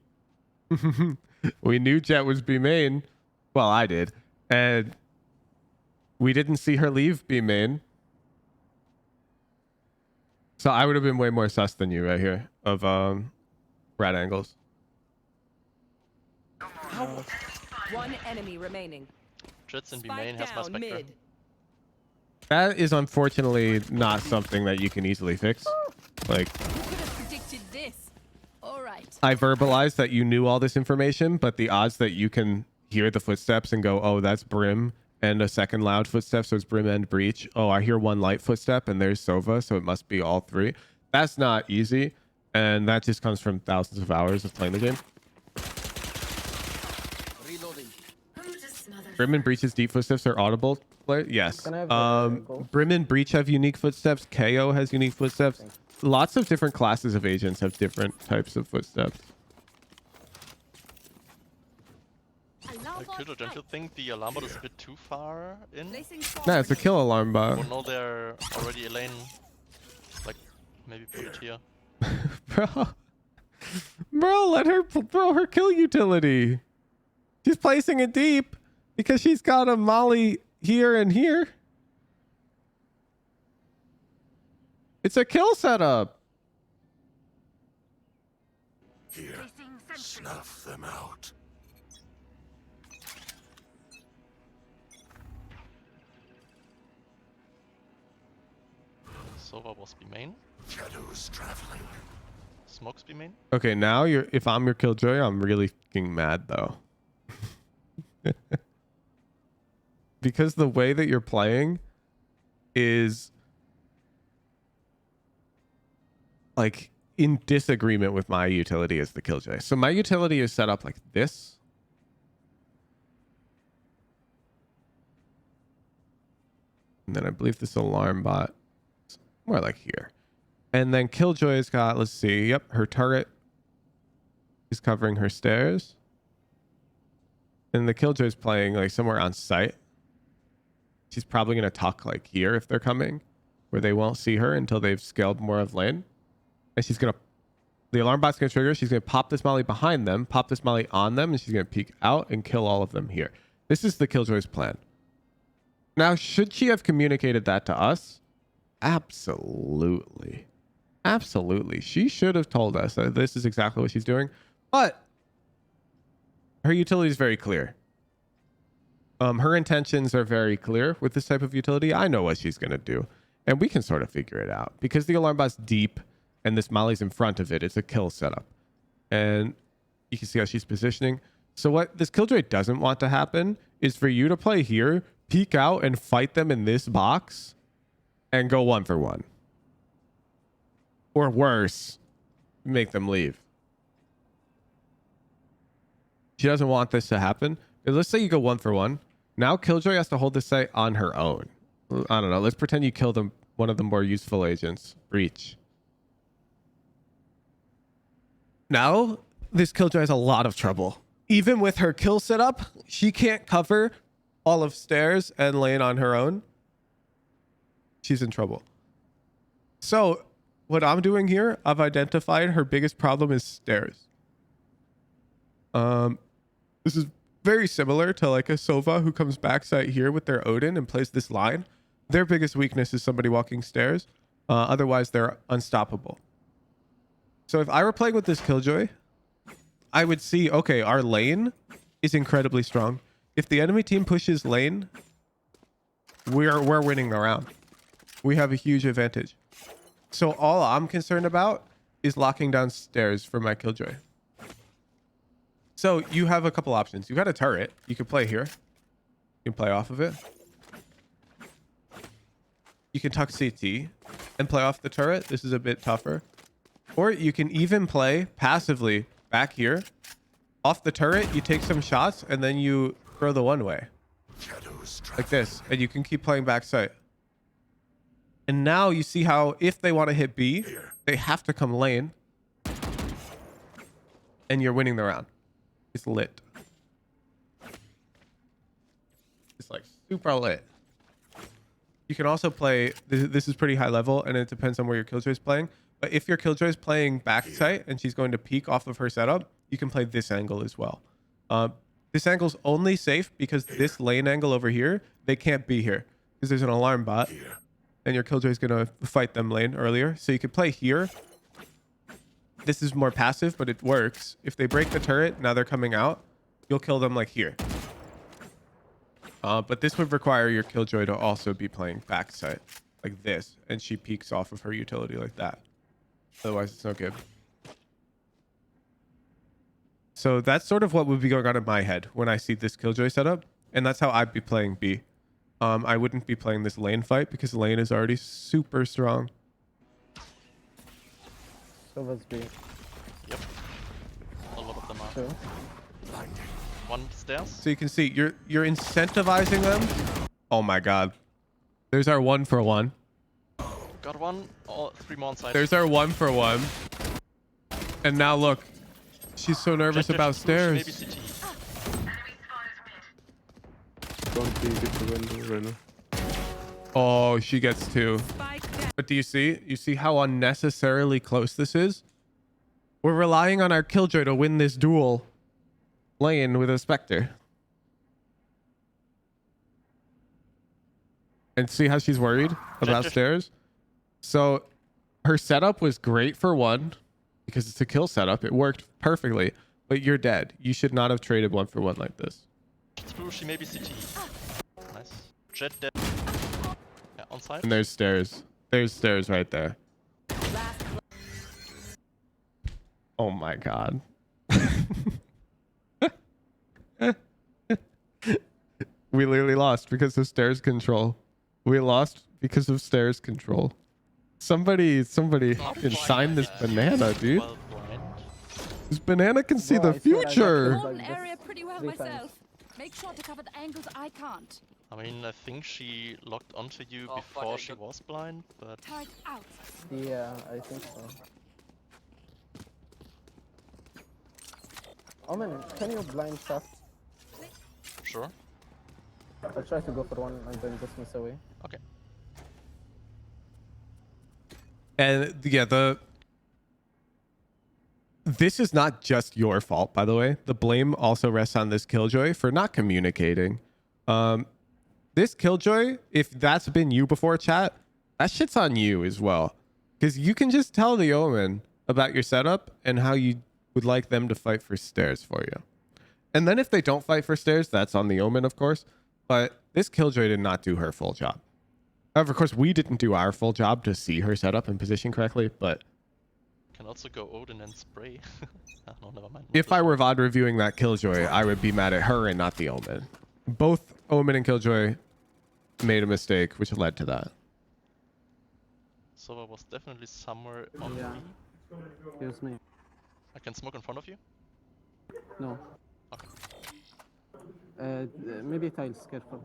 We knew Jett was B main. Well, I did. And we didn't see her leave B main. So I would have been way more sus than you right here of rat angles. One enemy remaining. Jett's in B Spike main, has my down Spectre. mid. That is unfortunately not something that you can easily fix. Like, You could have predicted this. All right. I verbalized that you knew all this information, but the odds that you can hear the footsteps and go, oh, that's Brim, and a second loud footstep, so it's Brim and Breach. Oh, I hear 1 light footstep, and there's Sova, so it must be all 3. That's not easy, and that just comes from thousands of hours of playing the game. Reloading. This mother. Brim and Breach's deep footsteps are audible. Yes. Can I have the gold? Brim and Breach have unique footsteps. KO has unique footsteps. Lots of different classes of agents have different types of footsteps. Killjoy, don't you think the alarm bot is a bit too far in? Nah, it's a kill alarm bot. Oh no, they're already a lane. Like, maybe put it here. Bro, let her throw her kill utility. She's placing it deep because she's got a molly here and here. It's a kill setup. Here, snuff them out. Sova was B main. Shadows traveling. Smokes B main. Okay, now if I'm your Killjoy, I'm really fucking mad though. Because the way that you're playing is like in disagreement with my utility as the Killjoy. So my utility is set up like this. And then I believe this alarm bot is more like here. And then Killjoy's got, let's see. Yep, her turret is covering her stairs. And the Killjoy's playing like somewhere on site. She's probably going to tuck like here if they're coming, where they won't see her until they've scaled more of lane. And she's going to, the alarm bot's going to trigger. She's going to pop this molly behind them, pop this molly on them, and she's going to peek out and kill all of them here. This is the Killjoy's plan. Now, should she have communicated that to us? Absolutely. Absolutely. She should have told us that this is exactly what she's doing. But her utility is very clear. Her intentions are very clear with this type of utility. I know what she's going to do. And we can sort of figure it out. Because the alarm bot's deep and this molly's in front of it. It's a kill setup. And you can see how she's positioning. So what this Killjoy doesn't want to happen is for you to play here, peek out and fight them in this box and go 1-for-1. Or worse, make them leave. She doesn't want this to happen. Let's say you go 1-for-1. Now Killjoy has to hold this site on her own. I don't know. Let's pretend you kill them, one of the more useful agents. Breach. Now, this Killjoy has a lot of trouble. Even with her kill setup, she can't cover all of stairs and lane on her own. She's in trouble. So, what I'm doing here, I've identified her biggest problem is stairs. This is very similar to like a Sova who comes backside here with their Odin and plays this line. Their biggest weakness is somebody walking stairs. Otherwise, they're unstoppable. So if I were playing with this Killjoy, I would see, okay, our lane is incredibly strong. If the enemy team pushes lane, we're winning the round. We have a huge advantage. So all I'm concerned about is locking down stairs for my Killjoy. So you have a couple options. You got a turret. You can play here. You can play off of it. You can tuck CT and play off the turret. This is a bit tougher. Or you can even play passively back here. Off the turret, you take some shots and then you throw the one way. Like this. And you can keep playing backside. And now you see how if they want to hit B, they have to come lane. And you're winning the round. It's lit. It's like super lit. You can also play, this is pretty high level and it depends on where your Killjoy is playing. But if your Killjoy is playing backside and she's going to peek off of her setup, you can play this angle as well. This angle's only safe because this lane angle over here, they can't be here because there's an alarm bot and your Killjoy is going to fight them lane earlier. So you could play here. This is more passive, but it works. If they break the turret, now they're coming out, you'll kill them like here. But this would require your Killjoy to also be playing backside like this. And she peeks off of her utility like that. Otherwise, it's no good. So that's sort of what would be going on in my head when I see this Killjoy setup. And that's how I'd be playing B. I wouldn't be playing this lane fight because lane is already super strong. So was B. Yep. A lot of them are. Two. One stairs. So you can see you're incentivizing them. Oh my god. There's our 1-for-1. Got one. All 3 more on side. There's our 1-for-1. And now look. She's so nervous Jett about push, stairs. maybe CT. Don't be get the window, Renner. Oh, she gets 2. But do you see? You see how unnecessarily close this is? We're relying on our Killjoy to win this duel lane with a Spectre. And see how she's worried about stairs? So her setup was great for 1 because it's a kill setup. It worked perfectly. But you're dead. You should not have traded 1-for-1 like this. Through, she maybe CT. Nice. Jett dead. Yeah, on side. And there's stairs. There's stairs right there. Oh my god. We literally lost because of stairs control. We lost because of stairs control. Somebody can sign this banana, dude. Well blind. This banana can see Bro, the I swear I got future. killed Hold like an area pretty well three times. myself. Make sure to cover the angles I can't. I mean, I think she locked onto you Oh, fuck, before I she got- was blind, but Turret out. Yeah, I think so. Omen, can you blind shot? sure. I'll try to go for one and then just miss away. Okay. And yeah, this is not just your fault, by the way. The blame also rests on this Killjoy for not communicating. This Killjoy, if that's been you before, chat, that shit's on you as well. Because you can just tell the Omen about your setup and how you would like them to fight for stairs for you. And then if they don't fight for stairs, that's on the Omen, of course. But this Killjoy did not do her full job. However, of course, we didn't do our full job to see her set up and position correctly, but Can also go Odin and spray. Ah, no, never mind. if I were VOD reviewing that Killjoy, I would be mad at her and not the Omen. Both Omen and Killjoy made a mistake, which led to that. Sova was definitely somewhere on Yeah. me. Excuse me. I can smoke in front of you. No. Okay. Maybe tiles, careful.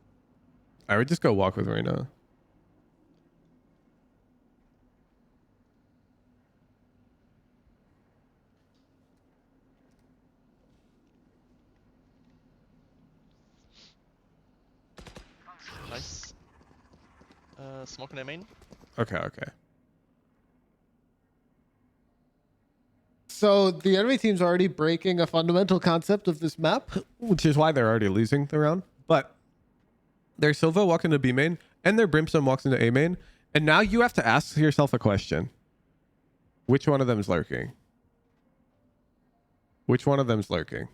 I would just go walk with Reyna. Nice. Smoke in their main. Okay, okay. So the enemy team's already breaking a fundamental concept of this map, which is why they're already losing the round. But their Silva walk into B main, and their Brimstone walks into A main. And now you have to ask yourself a question. Which one of them is lurking? Which one of them is lurking?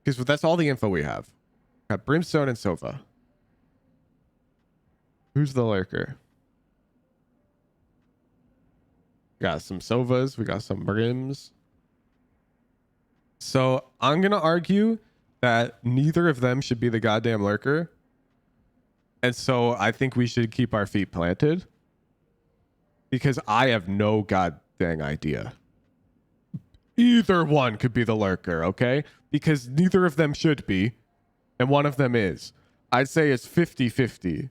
Because that's all the info we have. Got Brimstone and Sova. Who's the lurker? Got some Sovas. We got some Brims. So I'm going to argue that neither of them should be the goddamn lurker. And so I think we should keep our feet planted. Because I have no goddamn idea. Either one could be the lurker, okay? Because neither of them should be. And one of them is. I'd say it's 50-50.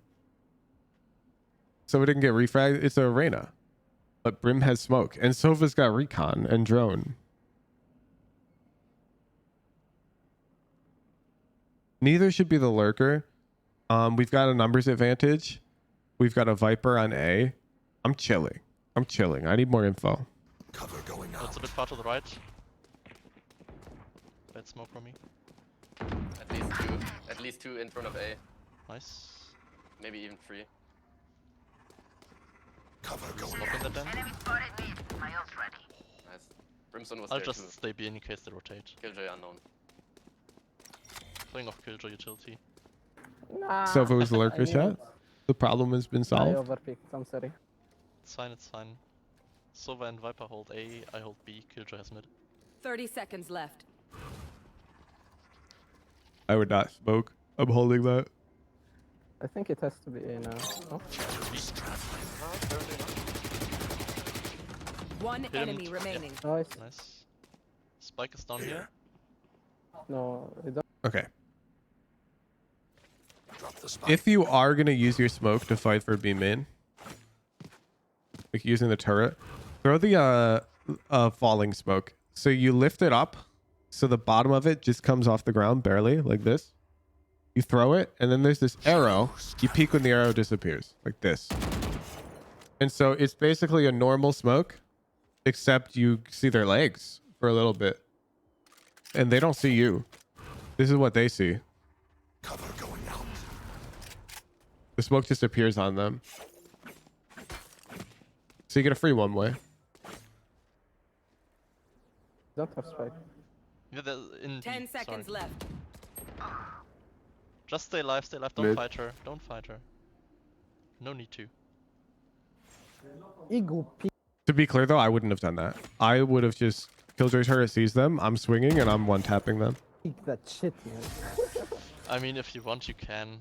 So we didn't get refragged. It's a Reyna. But Brim has smoke. And Sova's got recon and drone. Neither should be the lurker. We've got a numbers advantage. We've got a Viper on A. I'm chilling. I need more info. Cover going That's out. a bit far to the right. Bad smoke from me. At least two in front of A. Nice. Maybe even three. Cover going Smoke in out. the den. Nice. Brimstone was I'll there just too. stay B in case they rotate. Killjoy unknown. Playing off Killjoy utility. Nah. Sova was the I lurker, knew chat. it. The problem has been I solved. overpicked. I'm sorry. It's fine, it's fine. Sova and Viper hold A, I hold B, Killjoy has mid. 30 seconds left. I would not smoke. I'm holding that. I think it has to be A now. Oh. One him. enemy Yeah. remaining. Nice. Nice. Spike is down here. No, we don't. Okay. Drop the spike. If you are going to use your smoke to fight for B main, like using the turret, throw the falling smoke. So you lift it up so the bottom of it just comes off the ground barely, like this. You throw it, and then there's this arrow. You peek when the arrow disappears, like this. And so it's basically a normal smoke, except you see their legs for a little bit. And they don't see you. This is what they see. Cover going out. The smoke just appears on them. So you get a free one way. Don't have spike. Yeah, in 10 B, seconds sorry. left. Just stay alive, don't Mid. fight her, don't fight her. No need to. Ego peak. To be clear though, I wouldn't have done that. I would have just Killjoy's turret sees them, I'm swinging and I'm one tapping them. That shit, man. I mean, if you want, you can.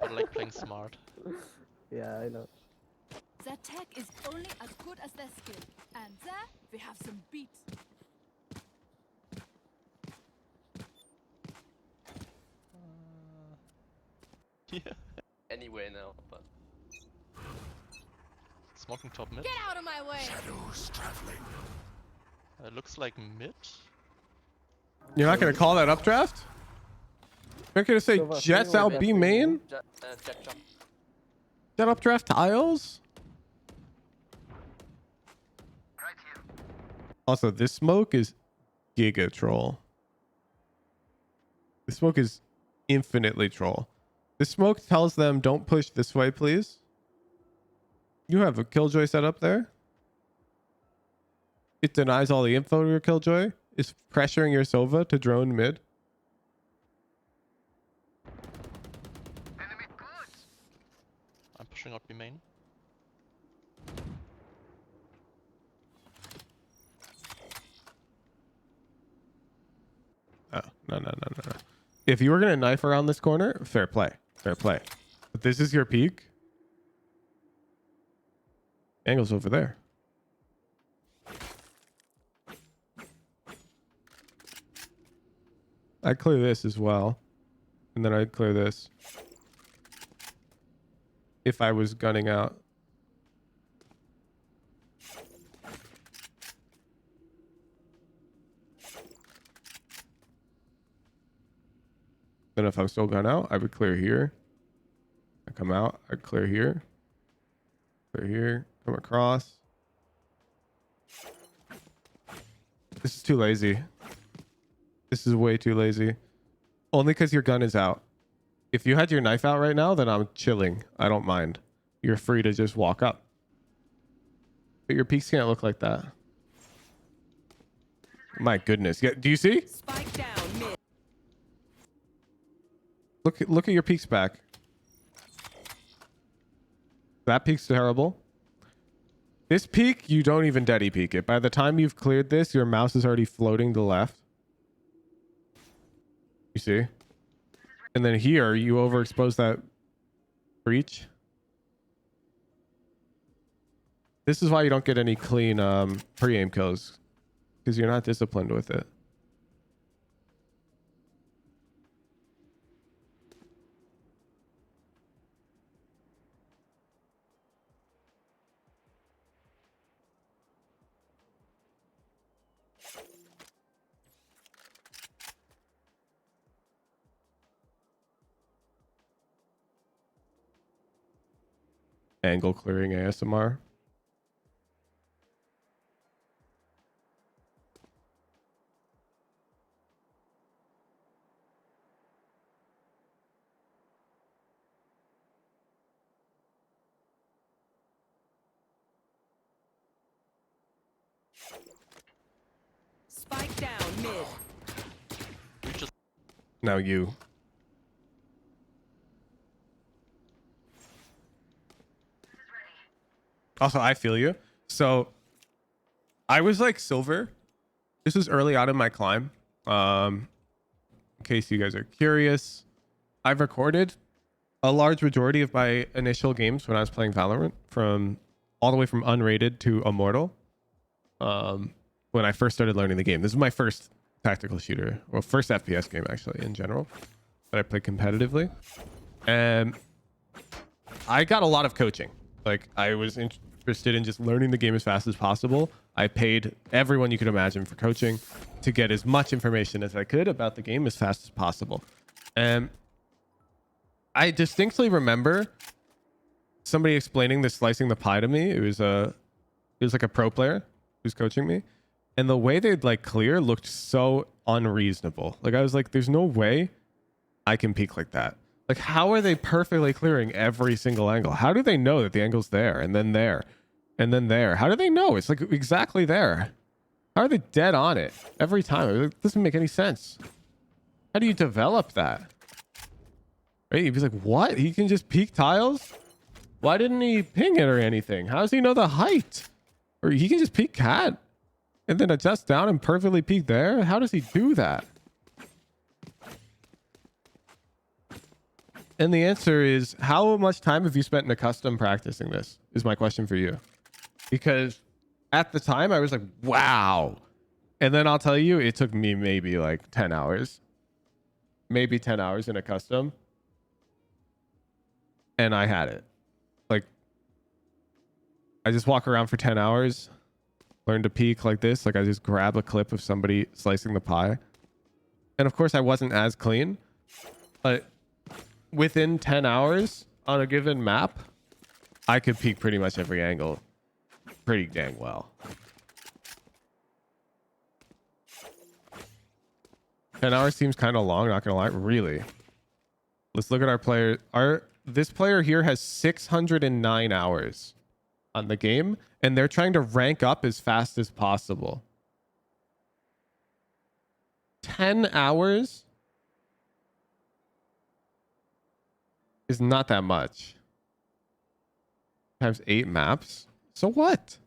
But I like playing smart. Yeah, I know. Their tech is only as good as their skill. And there we have some beats. Yeah. anyway now, but Smoking top mid. Get out of my way! Shadows traveling. Looks like mid. You're not gonna call that updraft? You're gonna say Silva, Jett's Silva, out B main? Jett jump. Jet updraft tiles? Also, this smoke is giga troll. This smoke is infinitely troll. This smoke tells them, don't push this way, please. You have a Killjoy set up there. It denies all the info to your Killjoy. It's pressuring your Sova to drone mid. I'm pushing out B main. Oh, no. If you were going to knife around this corner, fair play. Fair play. But this is your peak. Angle's over there. I'd clear this as well. And then I'd clear this. If I was gunning out. Then if I'm still gun out, I would clear here. I come out, I clear here. Clear here, come across. This is too lazy. This is way too lazy. Only because your gun is out. If you had your knife out right now, then I'm chilling. I don't mind. You're free to just walk up. But your peaks can't look like that. My goodness. Yeah, do you see? Spike down mid. Look at your peaks back. That peak's terrible. This peak, you don't even deady peak it. By the time you've cleared this, your mouse is already floating to the left. You see? And then here, you overexpose that breach. This is why you don't get any clean pre-aim kills. Because you're not disciplined with it. Angle clearing ASMR. Spike down mid. We just Now you. Also, I feel you. So I was like silver. This was early on in my climb. In case you guys are curious, I've recorded a large majority of my initial games when I was playing Valorant, from all the way from unrated to Immortal. When I first started learning the game. This is my first tactical shooter, or first FPS game actually in general that I played competitively. And I got a lot of coaching. Like, I was interested in just learning the game as fast as possible. I paid everyone you could imagine for coaching to get as much information as I could about the game as fast as possible. And I distinctly remember somebody explaining the slicing the pie to me. It was like a pro player who's coaching me. And the way they'd like clear looked so unreasonable. Like, I was like, there's no way I can peek like that. Like, how are they perfectly clearing every single angle? How do they know that the angle's there and then there and then there? How do they know? It's like exactly there. How are they dead on it every time? It doesn't make any sense. How do you develop that? Right? You'd be like, what? He can just peek tiles? Why didn't he ping it or anything? How does he know the height? Or he can just peek cat and then adjust down and perfectly peek there? How does he do that? And the answer is, how much time have you spent in a custom practicing this? Is my question for you. Because at the time I was like, wow. And then I'll tell you, it took me maybe like 10 hours. Maybe 10 hours in a custom. and I had it. Like, I just walk around for 10 hours, learn to peek like this. Like, I just grab a clip of somebody slicing the pie. And of course, I wasn't as clean, but within 10 hours on a given map, I could peek pretty much every angle pretty dang well. 10 hours seems kind of long, not gonna lie. Really? Let's look at our player. This player here has 609 hours on the game, and they're trying to rank up as fast as possible. 10 hours is not that much. Times 8 maps. So what?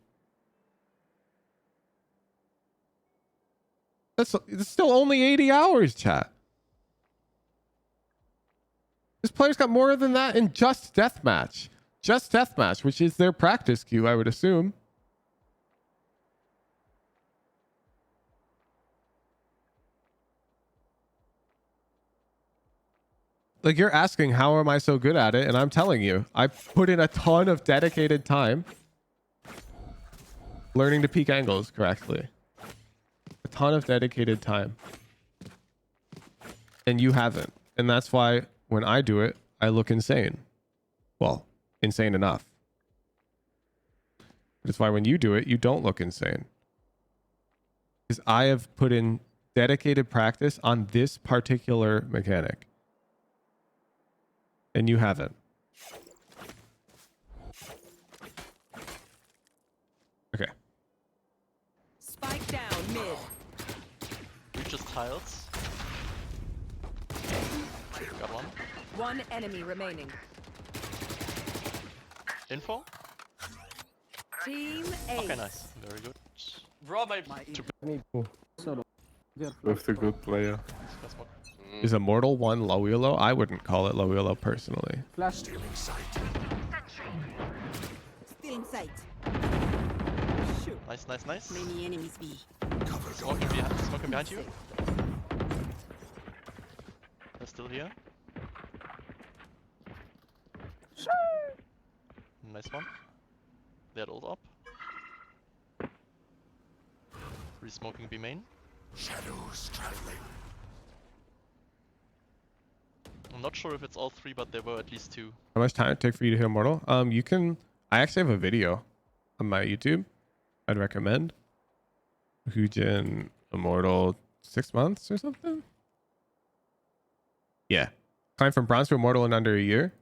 It's still only 80 hours, chat. This player's got more than that in Just Deathmatch. Just Deathmatch, which is their practice queue, I would assume. Like, you're asking, how am I so good at it? And I'm telling you, I put in a ton of dedicated time learning to peek angles correctly. A ton of dedicated time. And you haven't. And that's why when I do it, I look insane. Well, insane enough. That's why when you do it, you don't look insane. Because I have put in dedicated practice on this particular mechanic. And you haven't. Okay. Spike down mid. Reaches tiles. Got one. One enemy remaining. Info. Team A. Okay, nice. Very good. Bro, my Solo. With the good player. Let's smoke. Is Immortal 1 low elo? I wouldn't call it low elo personally. Flash. Stealing sight. Still in sight. Shoot. Nice, nice, nice. Many enemies B. Cover Smoking behind you. They're still here. Nice one. They had ult up. Re-smoking B main. Shadows traveling. I'm not sure if it's all three, but there were at least two. How much time it take for you to hit Immortal? You can. I actually have a video on my YouTube. I'd recommend. Hujin Immortal 6 months or something. Yeah, climb from bronze to Immortal in under a year.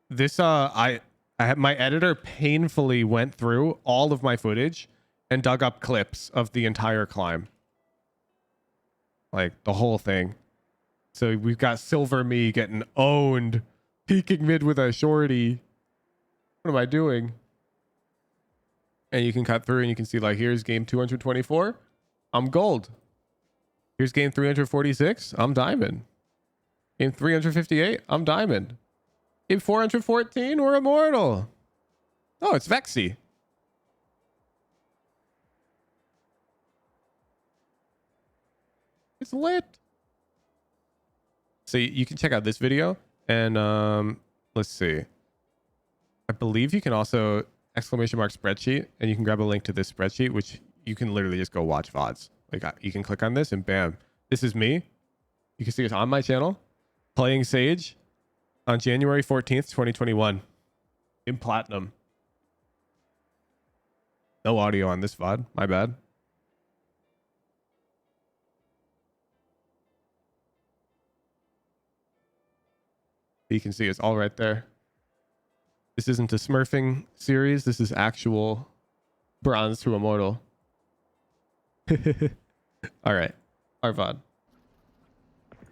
This I had my editor painfully went through all of my footage and dug up clips of the entire climb, like the whole thing. So we've got Silver Me getting owned, peeking mid with a shorty. What am I doing? And you can cut through and you can see, like, here's game 224. I'm gold. Here's game 346. I'm diamond. Game 358. I'm diamond. Game 414. We're Immortal. Oh, it's Vexy. It's lit. So you can check out this video, and let's see. I believe you can also exclamation mark spreadsheet, and you can grab a link to this spreadsheet, which you can literally just go watch VODs. Like, you can click on this and bam, this is me. You can see it's on my channel playing Sage on January 14th, 2021 in platinum. No audio on this VOD. My bad. You can see it's all right there. This isn't a smurfing series. This is actual bronze to Immortal. All right. Our VOD.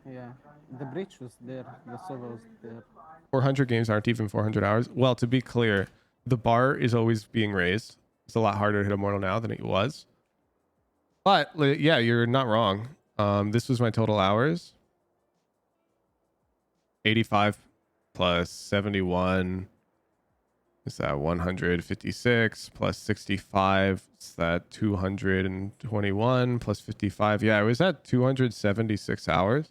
Yeah. The breach was there. The solo was there. 400 games aren't even 400 hours. Well, to be clear, the bar is always being raised. It's a lot harder to hit Immortal now than it was. But yeah, you're not wrong. This was my total hours. 85 plus 71 is that 156 plus 65 is that 221 plus 55. Yeah, it was at 276 hours.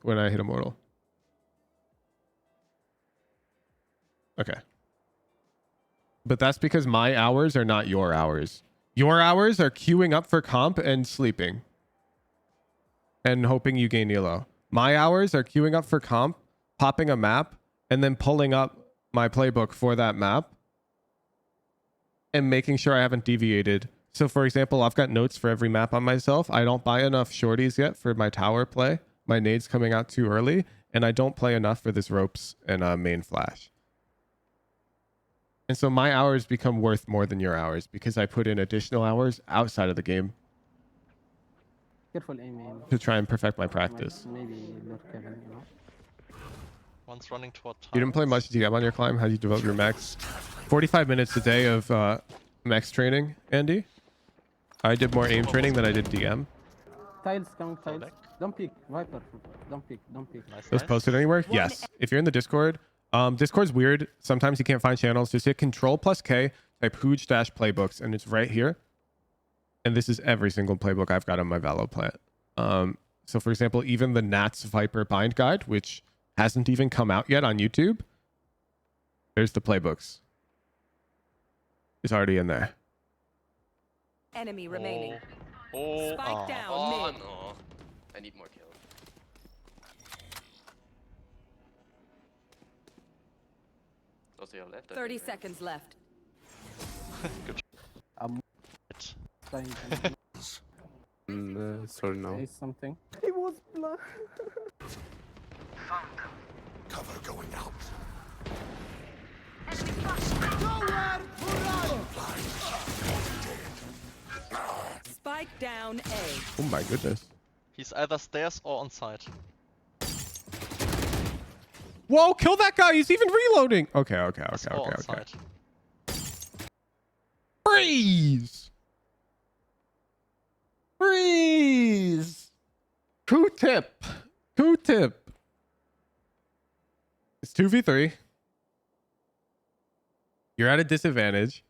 when I hit Immortal. Okay. But that's because my hours are not your hours. Your hours are queuing up for comp and sleeping. And hoping you gain elo. My hours are queuing up for comp, popping a map, and then pulling up my playbook for that map. And making sure I haven't deviated. So for example, I've got notes for every map on myself. I don't buy enough shorties yet for my tower play. My nades coming out too early. And I don't play enough for this ropes and main flash. And so my hours become worth more than your hours because I put in additional hours outside of the game Careful aiming. to try and perfect my practice. Maybe Lord Kevin, you know. One's running toward You didn't play much DM on your climb? How do you develop your max? 45 minutes a day of max training, Andy. I did more aim training than I did DM. Tiles coming, tiles. Don't peek, Viper. Don't peek, don't peek. Nice, Those posted anywhere? Yes. If you're in the Discord, Discord's weird. Sometimes you can't find channels. Just hit Control+K, type Hooge-playbooks, and it's right here. And this is every single playbook I've got on my Valo plant. So for example, even the Nats Viper bind guide, which hasn't even come out yet on YouTube. There's the playbooks. It's already in there. Enemy remaining. Oh, Spike down Oh mid. no. I need more kills. Also your left. 30 seconds left. I'm trying to Sorry, no. say something. He was blind. Cover going out. Spike down A. Oh my goodness. he's either stairs or on site. Whoa, kill that guy. He's even reloading. Okay, okay, He's okay, or okay, on okay. site. Freeze! Freeze! Q-tip. Q-tip. It's 2v3. You're at a disadvantage.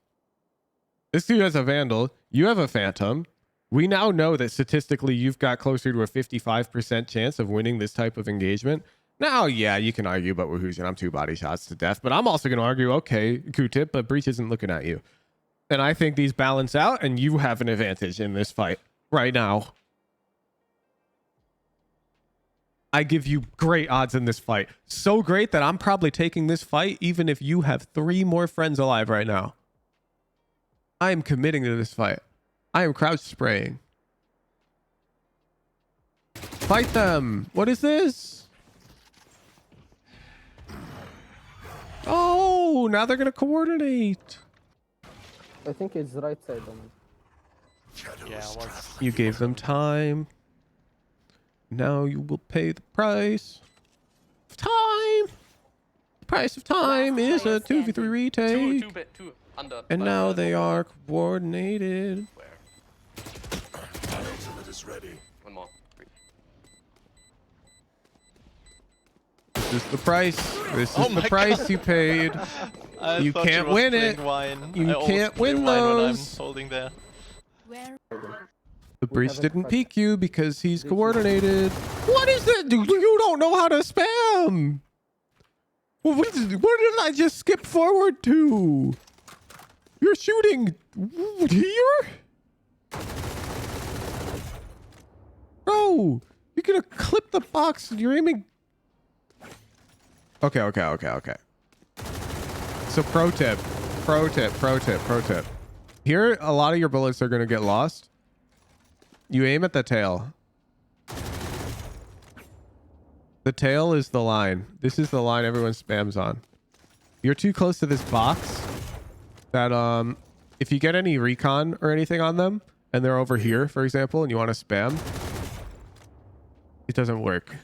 This dude has a Vandal. You have a Phantom. We now know that statistically you've got closer to a 55% chance of winning this type of engagement. Now, yeah, you can argue, but Wahoozian, I'm 2 body shots to death. But I'm also going to argue, okay, Q-tip, but Breach isn't looking at you. And I think these balance out, and you have an advantage in this fight right now. I give you great odds in this fight. So great that I'm probably taking this fight even if you have 3 more friends alive right now. I am committing to this fight. I am crouch spraying. Fight them. What is this? Oh, now they're going to coordinate. I think it's right side on Yeah, once. You gave them time. Now you will pay the price of time. The price of time is a 2v3 retake. Two under. And now they are coordinated. Where? My ultimate is ready. One more. 3. This is the price. This Oh is the my price God. you paid. I You thought can't was win playing it. Wine. You I always can't play win wine when I'm those. holding there. Where? The breach haven't didn't touched- peek you because he's coordinated. What is it? Dude, you don't know how to spam. What did I just skip forward to? You're shooting here? Bro, you're going to clip the box and you're aiming. Okay. So pro tip. Here, a lot of your bullets are going to get lost. You aim at the tail. The tail is the line. This is the line everyone spams on. You're too close to this box that if you get any recon or anything on them and they're over here, for example, and you want to spam, it doesn't work.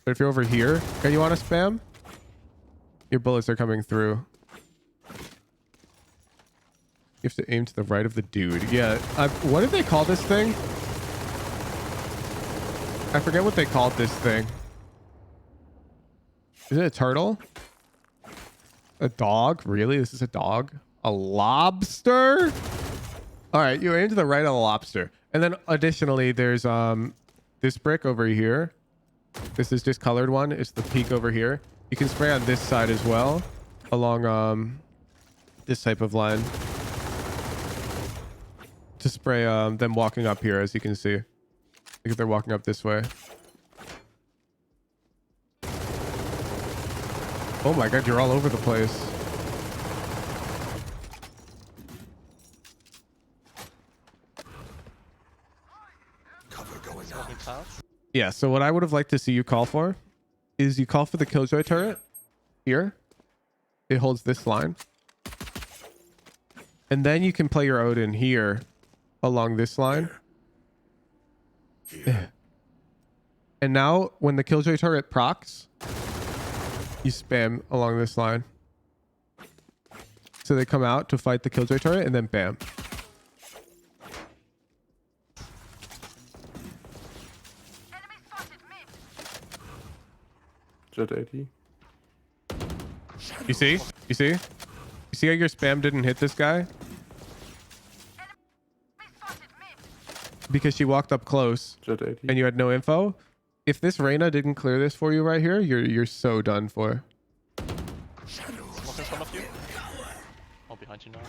But if you're over here and you want to spam, your bullets are coming through. You have to aim to the right of the dude. Yeah. What did they call this thing? I forget what they called this thing. Is it a turtle? A dog? Really? This is a dog? A lobster? All right. You aim to the right of the lobster. And then additionally, there's this brick over here. This is just colored one. It's the peak over here. You can spray on this side as well, along this type of line. To spray them walking up here, as you can see. Like if they're walking up this way. Oh my god, you're all over the place. Cover going Smoking out. clouds. Yeah, so what I would have liked to see you call for is you call for the Killjoy turret here. It holds this line. And then you can play your Odin here along this line. Here. And now when the Killjoy turret procs, you spam along this line. So they come out to fight the Killjoy turret and then bam. Jett 80. You see? You see? You see how your spam didn't hit this guy? Because she walked up close Jett 80. and you had no info. If this Reyna didn't clear this for you right here, you're so done for. Smoke in front of you. Oh, behind you now.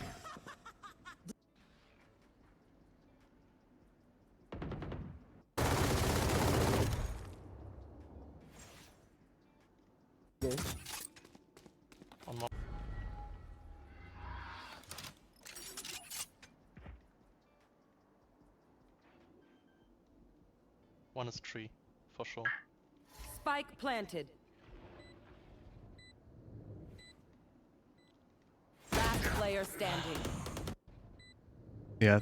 Okay. One more. One is tree, for sure. Spike planted. Last player standing. Yeah,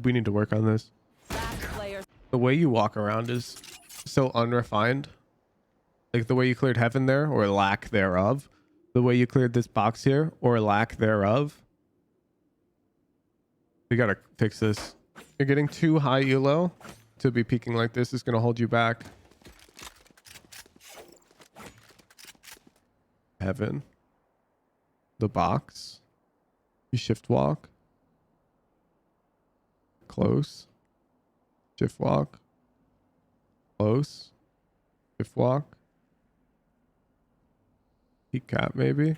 we need to work on this. Last player. The way you walk around is so unrefined. Like the way you cleared heaven there, or lack thereof. The way you cleared this box here, or lack thereof. We gotta fix this. You're getting too high elo to be peaking like this. Is gonna hold you back. Heaven. The box. You shift walk. Close. Shift walk. Close. Shift walk. Peak cap maybe.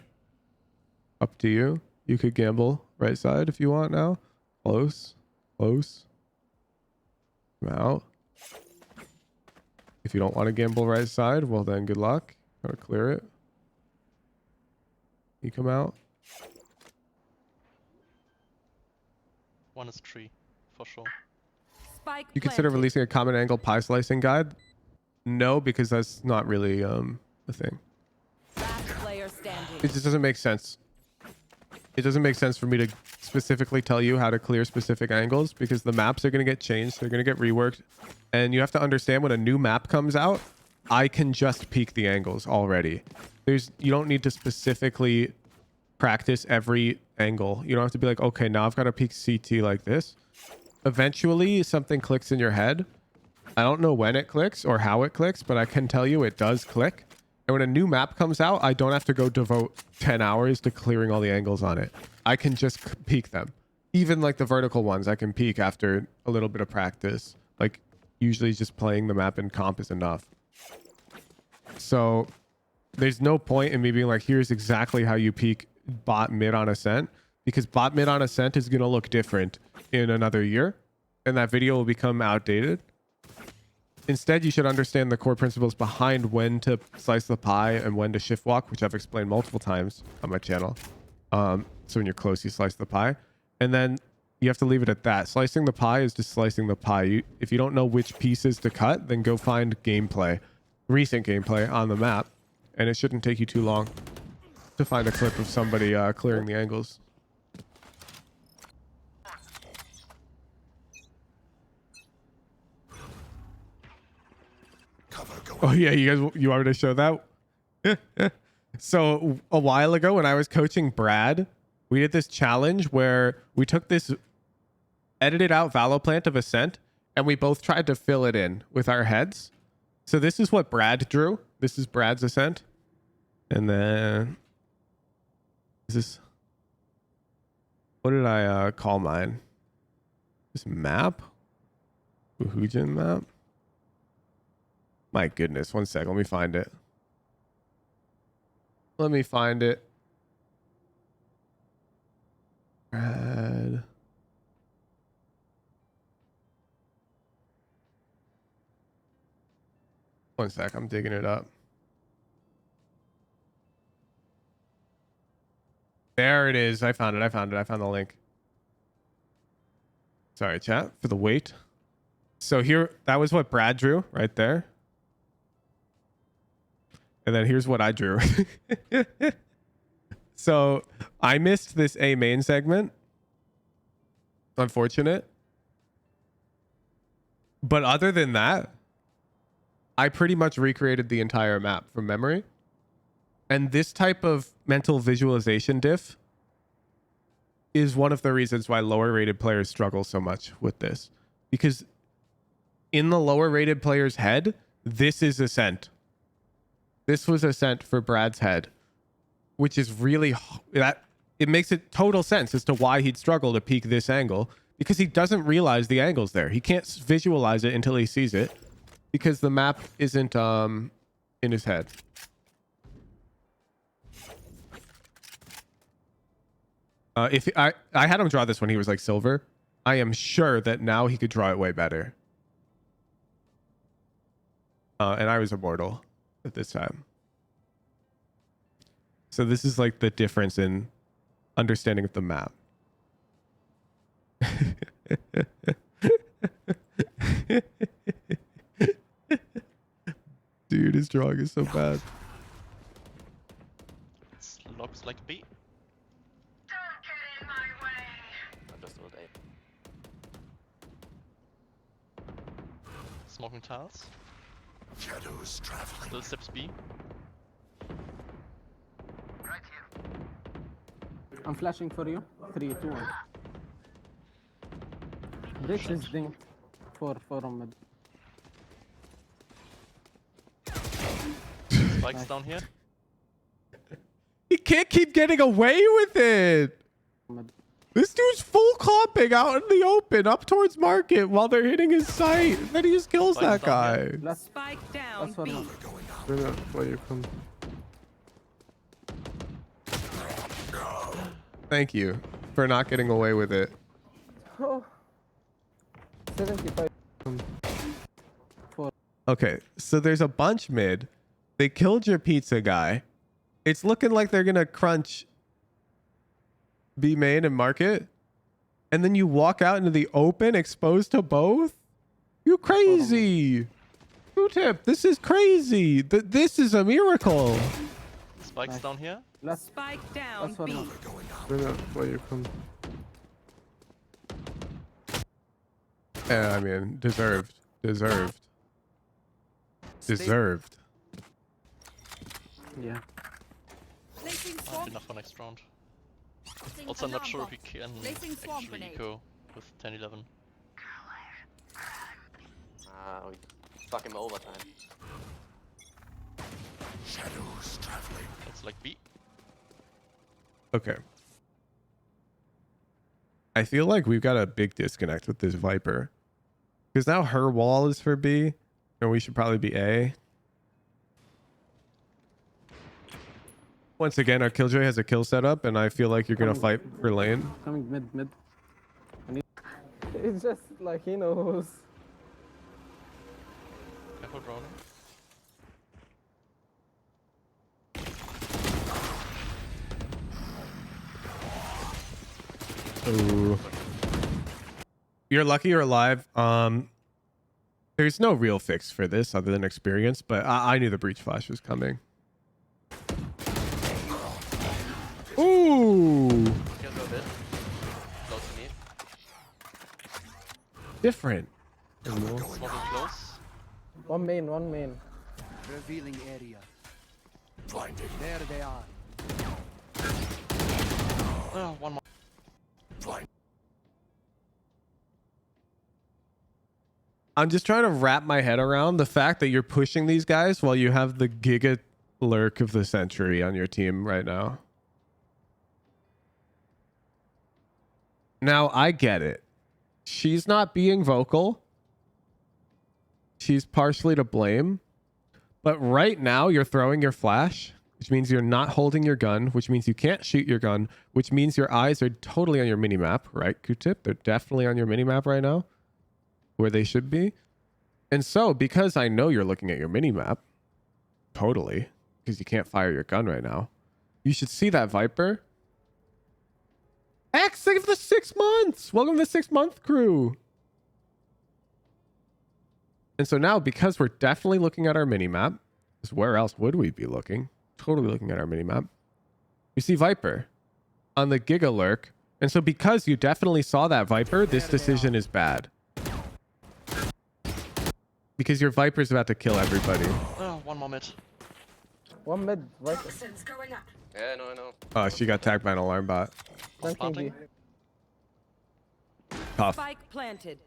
Up to you. You could gamble right side if you want now. Close. Close. Come out. If you don't want to gamble right side, well then good luck. Gotta clear it. You come out. One is tree, for sure. Spike You consider planted. releasing a common angle pie slicing guide? No, because that's not really a thing. Last player standing. It just doesn't make sense. It doesn't make sense for me to specifically tell you how to clear specific angles because the maps are going to get changed. They're going to get reworked. And you have to understand when a new map comes out, I can just peek the angles already. You don't need to specifically practice every angle. You don't have to be like, okay, now I've got to peek CT like this. Eventually something clicks in your head. I don't know when it clicks or how it clicks, but I can tell you it does click. And when a new map comes out, I don't have to go devote 10 hours to clearing all the angles on it. I can just peek them. Even like the vertical ones, I can peek after a little bit of practice. Like usually just playing the map in comp is enough. So there's no point in me being like, here's exactly how you peek bot mid on Ascent, because bot mid on Ascent is going to look different in another year and that video will become outdated. Instead, you should understand the core principles behind when to slice the pie and when to shift walk, which I've explained multiple times on my channel. So when you're close, you slice the pie. And then you have to leave it at that. Slicing the pie is just slicing the pie. If you don't know which pieces to cut, then go find gameplay, recent gameplay on the map. And it shouldn't take you too long to find a clip of somebody clearing the angles. Oh yeah, you already showed that. So a while ago when I was coaching Brad, we did this challenge where we took this edited out Valo plant of Ascent and we both tried to fill it in with our heads. So this is what Brad drew. This is Brad's Ascent. And then what did I call mine? This map? Uhujin map? My goodness. One sec. Let me find it. Let me find it. Brad. One sec. I'm digging it up. There it is. I found it. I found it. I found the link. Sorry, chat, for the wait. So here, that was what Brad drew right there. And then here's what I drew. So I missed this A main segment. Unfortunate. But other than that, I pretty much recreated the entire map from memory. And this type of mental visualization diff is one of the reasons why lower rated players struggle so much with this. Because in the lower rated player's head, this is Ascent. This was Ascent for Brad's head, which is really that it makes it total sense as to why he'd struggle to peek this angle, because he doesn't realize the angle's there. He can't visualize it until he sees it because the map isn't in his head. If I had him draw this when he was like silver, I am sure that now he could draw it way better. And I was Immortal at this time. So this is like the difference in understanding of the map. Dude, his drawing is so bad. It looks like B. I just ult A. Smoking tiles. Shadows traveling. Still steps B. I'm flashing for you. 3, 2, 1. Bridge is dinked. 4 on mid. Spikes down here. He can't keep getting away with it. This dude's full comping out in the open up towards market while they're hitting his sight. Then he just kills that guy. Last Spike down one. B. Where you come? Thank you for not getting away with it. Oh. 75. Okay, so there's a bunch mid. They killed your pizza guy. It's looking like they're gonna crunch B main and market. And then you walk out into the open exposed to both? You crazy. Q-tip, this is crazy. This is a miracle. Spikes down here. Last Spike down one. B. Where you come? Yeah, I mean, deserved. Deserved. Deserved. Yeah. Placing swamp. Enough for next round. Placing Also, I'm not alarm sure if box. we can Placing swamp actually grenade. eco with 10-11. We fuck him overtime. Shadows traveling. That's like B. Okay. I feel like we've got a big disconnect with this Viper. Because now her wall is for B, and we should probably be A. Once again, our Killjoy has a kill setup, and I feel like you're going to fight for lane. Coming mid. It's just like he knows. Careful, drone. Ooh. You're lucky you're alive. There's no real fix for this other than experience, but I knew the breach flash was coming. Ooh. Kill go a bit. Close to me. Different. Smoking close. One main. Revealing area. Blinding. There they are. One more. Blind. I'm just trying to wrap my head around the fact that you're pushing these guys while you have the Giga Lurk of the century on your team right now. Now, I get it. She's not being vocal. She's partially to blame. But right now you're throwing your flash, which means you're not holding your gun, which means you can't shoot your gun, which means your eyes are totally on your minimap, right, Q-Tip? They're definitely on your minimap right now, where they should be. And so, because I know you're looking at your minimap, totally, because you can't fire your gun right now, you should see that Viper. X, thank you for the 6 months! Welcome to the 6-month crew! And so now, because we're definitely looking at our minimap, because where else would we be looking? Totally looking at our minimap. You see Viper on the Giga Lurk. And so because you definitely saw that Viper, this decision is bad. Because your Viper's about to kill everybody. Oh, one more mid. One mid, right? Yeah, no, I know. Oh, she got tagged by an alarm bot. Planting B. Tough. Spike planted.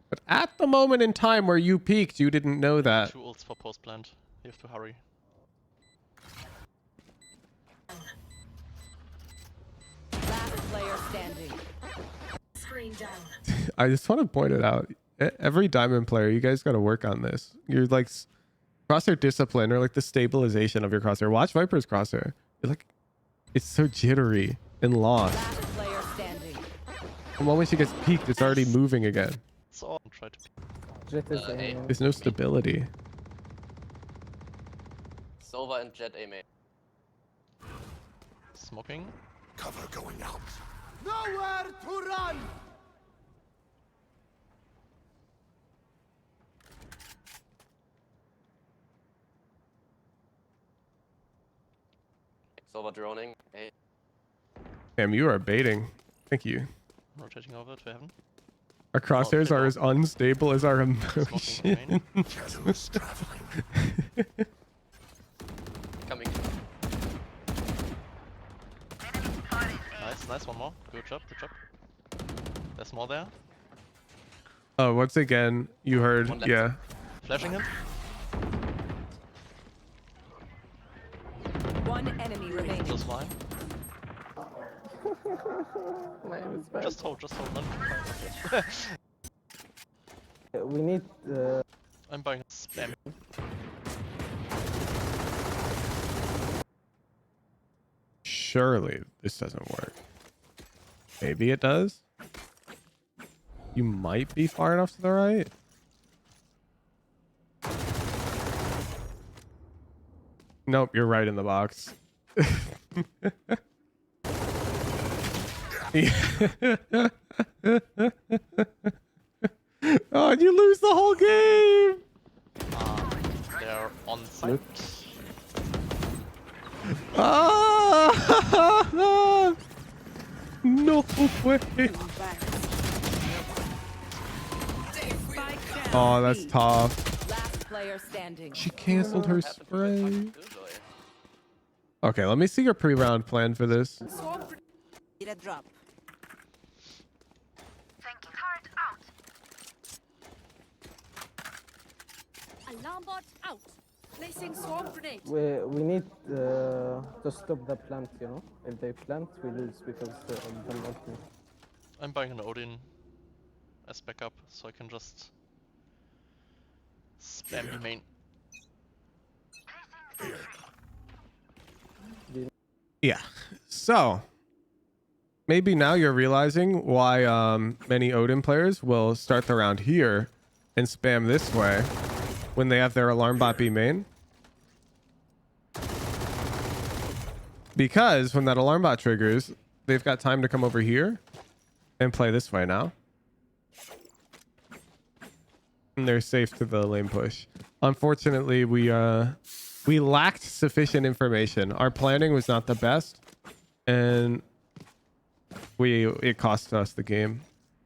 But at the moment in time where you peaked, you didn't know that. 2 ults for post plant. You have to hurry. Last player standing. I just want to point it out. Every diamond player, you guys got to work on this. You're like crosshair discipline or like the stabilization of your crosshair. Watch Viper's crosshair. You're like, it's so jittery and lost. Last player standing. The moment she gets peaked, it's already moving again. So try to. Jett is A. There's no stability. Sova and Jett A main. Smoking. Cover going out. Nowhere to run! Sova droning. A. Damn, you are baiting. Thank you. Rotating over to heaven. Our crosshairs are as unstable as our Smoking emotion. main. Shadows traveling. Coming. Nice, nice, one more. Good job, good job. There's more there. Oh, once again, you heard. One left. Yeah. Flashing him. One enemy remaining. Just fine. My aim is bad. Just hold, none. We need. I'm buying spam. Surely this doesn't work. Maybe it does. You might be far enough to the right. Nope, you're right in the box. Oh, and you lose the whole game. They're on site. Ah! No way. Oh, that's tough. Last player standing. She canceled her spray. Killjoy. Okay, let me see your pre-round plan for this. Need a drop. Alarm bot out. Placing swarm grenade. We need to stop the plant, you know? If they plant, we lose because they'll not me. I'm buying an Odin as backup, so I can just spam the main. Yeah. So maybe now you're realizing why many Odin players will start the round here and spam this way when they have their alarm bot B main. Because when that alarm bot triggers, they've got time to come over here and play this way now. And they're safe to the lane push. Unfortunately, we lacked sufficient information. Our planning was not the best, and it cost us the game.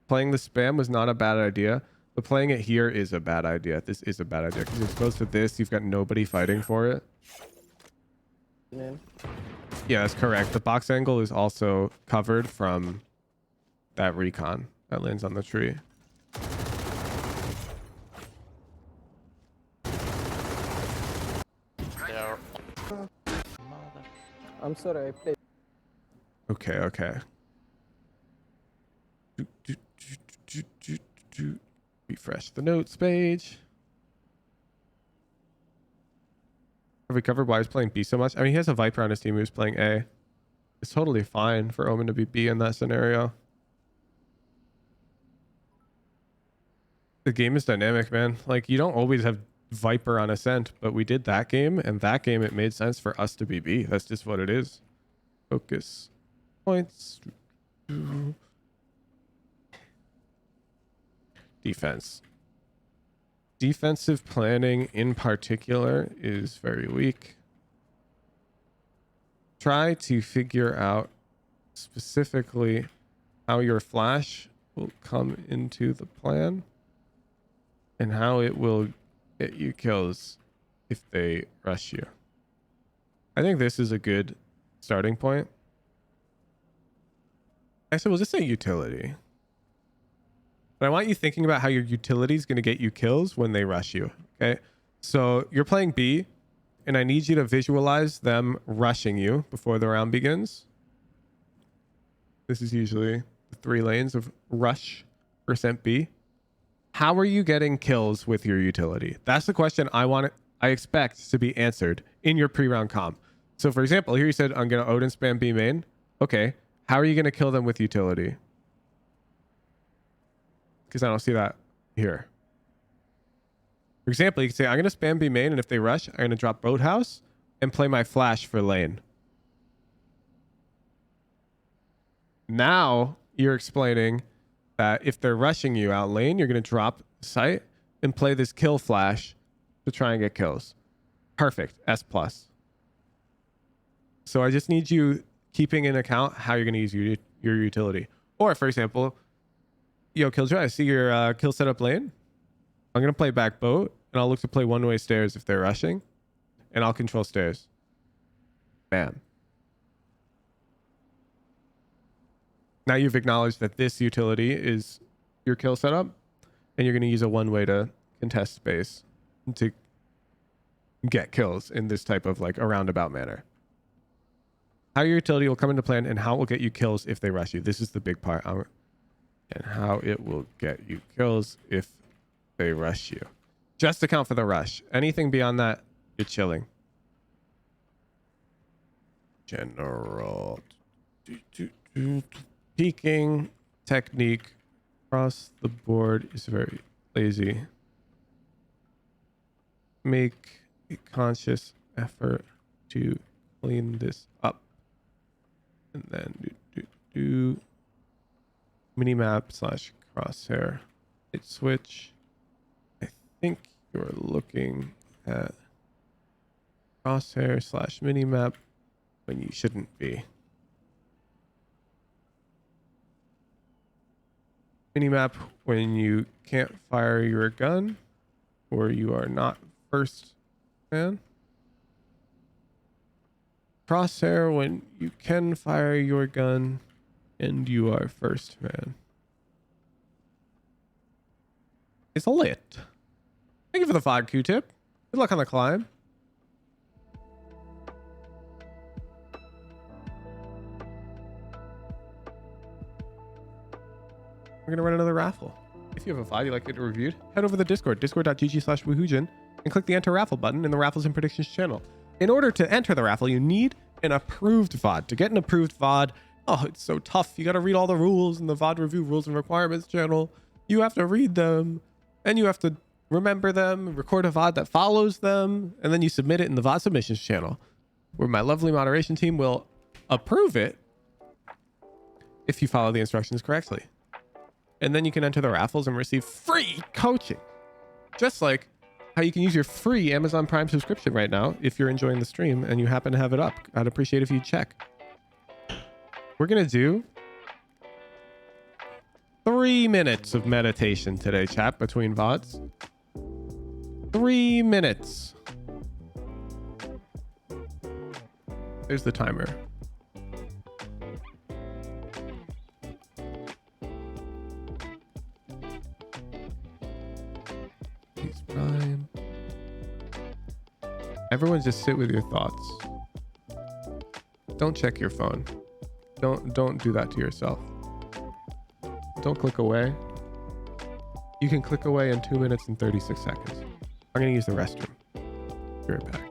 Playing the spam was not a bad idea, but playing it here is a bad idea. This is a bad idea because you're exposed to this. You've got nobody fighting for it. Man. Yeah, that's correct. The box angle is also covered from that recon that lands on the tree. They're I'm sorry, I played. Okay, okay. Refresh the notes page. Have we covered why he's playing B so much? I mean, he has a Viper on his team who's playing A. It's totally fine for Omen to be B in that scenario. The game is dynamic, man. Like, you don't always have Viper on Ascent, but we did that game, and that game it made sense for us to be B. That's just what it is. Focus points. Defense. Defensive planning in particular is very weak. Try to figure out specifically how your flash will come into the plan and how it will get you kills if they rush you. I think this is a good starting point. Actually, we'll just say utility. But I want you thinking about how your utility is going to get you kills when they rush you. Okay. So you're playing B, and I need you to visualize them rushing you before the round begins. This is usually the 3 lanes of rush percent B. How are you getting kills with your utility? That's the question I expect to be answered in your pre-round comm. So for example, here you said, I'm going to Odin spam B main. Okay. How are you going to kill them with utility? Because I don't see that here. For example, you can say, I'm going to spam B main, and if they rush, I'm going to drop Boathouse and play my flash for lane. Now you're explaining that if they're rushing you out lane, you're going to drop sight and play this kill flash to try and get kills. Perfect. S+. So I just need you keeping in account how you're going to use your utility. Or, for example, yo, Killjoy, I see your kill setup lane. I'm going to play back boat, and I'll look to play one-way stairs if they're rushing, and I'll control stairs. Bam. Now you've acknowledged that this utility is your kill setup, and you're going to use a one-way to contest space to get kills in this type of like a roundabout manner. How your utility will come into plan and how it will get you kills if they rush you. This is the big part. And how it will get you kills if they rush you. Just account for the rush. Anything beyond that, you're chilling. General. Peeking technique across the board is very lazy. Make a conscious effort to clean this up. And then do minimap / crosshair. Hit switch. I think you're looking at crosshair / minimap when you shouldn't be. Minimap when you can't fire your gun or you are not first man. Crosshair when you can fire your gun and you are first man. It's lit. Thank you for the VOD Q-tip. Good luck on the climb. We're going to run another raffle. If you have a VOD you'd like it reviewed, head over to the Discord, discord.gg/woohoojin, and click the enter raffle button in the raffles and predictions channel. In order to enter the raffle, you need an approved VOD. To get an approved VOD, oh, it's so tough. You got to read all the rules in the VOD review rules and requirements channel. You have to read them, and you have to remember them, record a VOD that follows them, and then you submit it in the VOD submissions channel, where my lovely moderation team will approve it if you follow the instructions correctly. And then you can enter the raffles and receive free coaching. Just like how you can use your free Amazon Prime subscription right now if you're enjoying the stream and you happen to have it up. I'd appreciate if you check. We're going to do 3 minutes of meditation today, chat, between VODs. 3 minutes. There's the timer. Prime. Everyone just sit with your thoughts. Don't check your phone. Don't do that to yourself. Don't click away. You can click away in 2 minutes and 36 seconds. I'm gonna use the restroom. Be right back.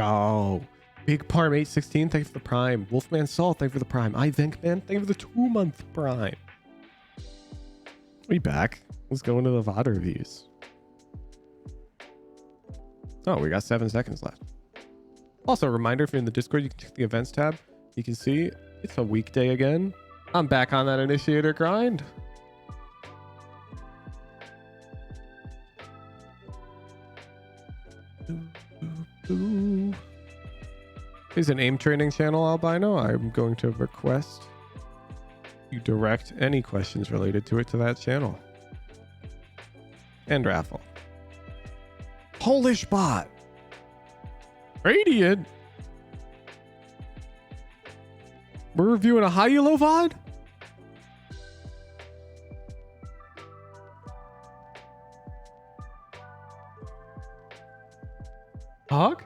Oh, Big Parm 816, thank you for the prime. Wolfman Saul, thank you for the prime. I think man, thank you for the 2-month prime. We back. Let's go into the VOD reviews. Oh, we got 7 seconds left. Also, a reminder, if you're in the Discord, you can check the events tab. You can see it's a weekday again. I'm back on that initiator grind. Is an aim training channel, albino. I'm going to request you direct any questions related to it to that channel. And raffle. Polish bot. Radiant. We're reviewing a high elo VOD? Hog?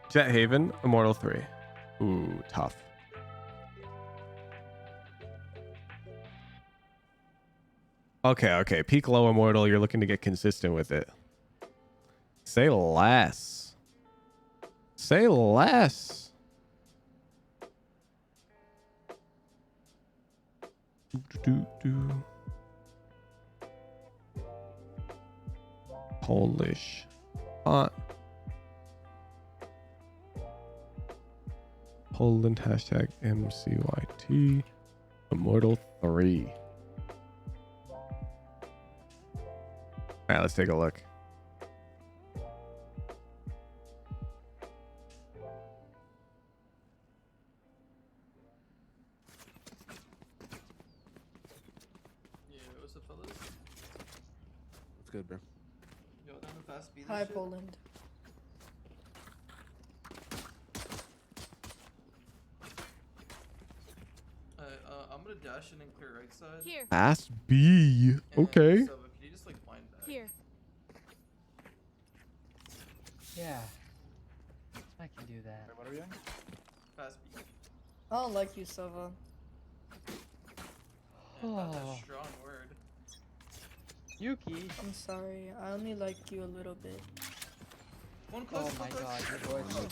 Jet Haven, Immortal 3. Ooh, tough. Okay. Peak low Immortal, you're looking to get consistent with it. Say less. Say less. Polish. Poland hashtag MCYT. Immortal 3. All right, let's take a look. Yeah, what's up, fellas? What's good, bro? Yo, down to fast speed. Hi, Poland. I'm gonna dash in and clear right side. Here. Fast B. Okay. So, can you just like blind back? Here. Yeah. I can do that. What are we doing? Fast speed. I don't like you, Sova. That's a strong word. Yuki. I'm sorry. I only like you a little bit. One close. Oh my god, your voice is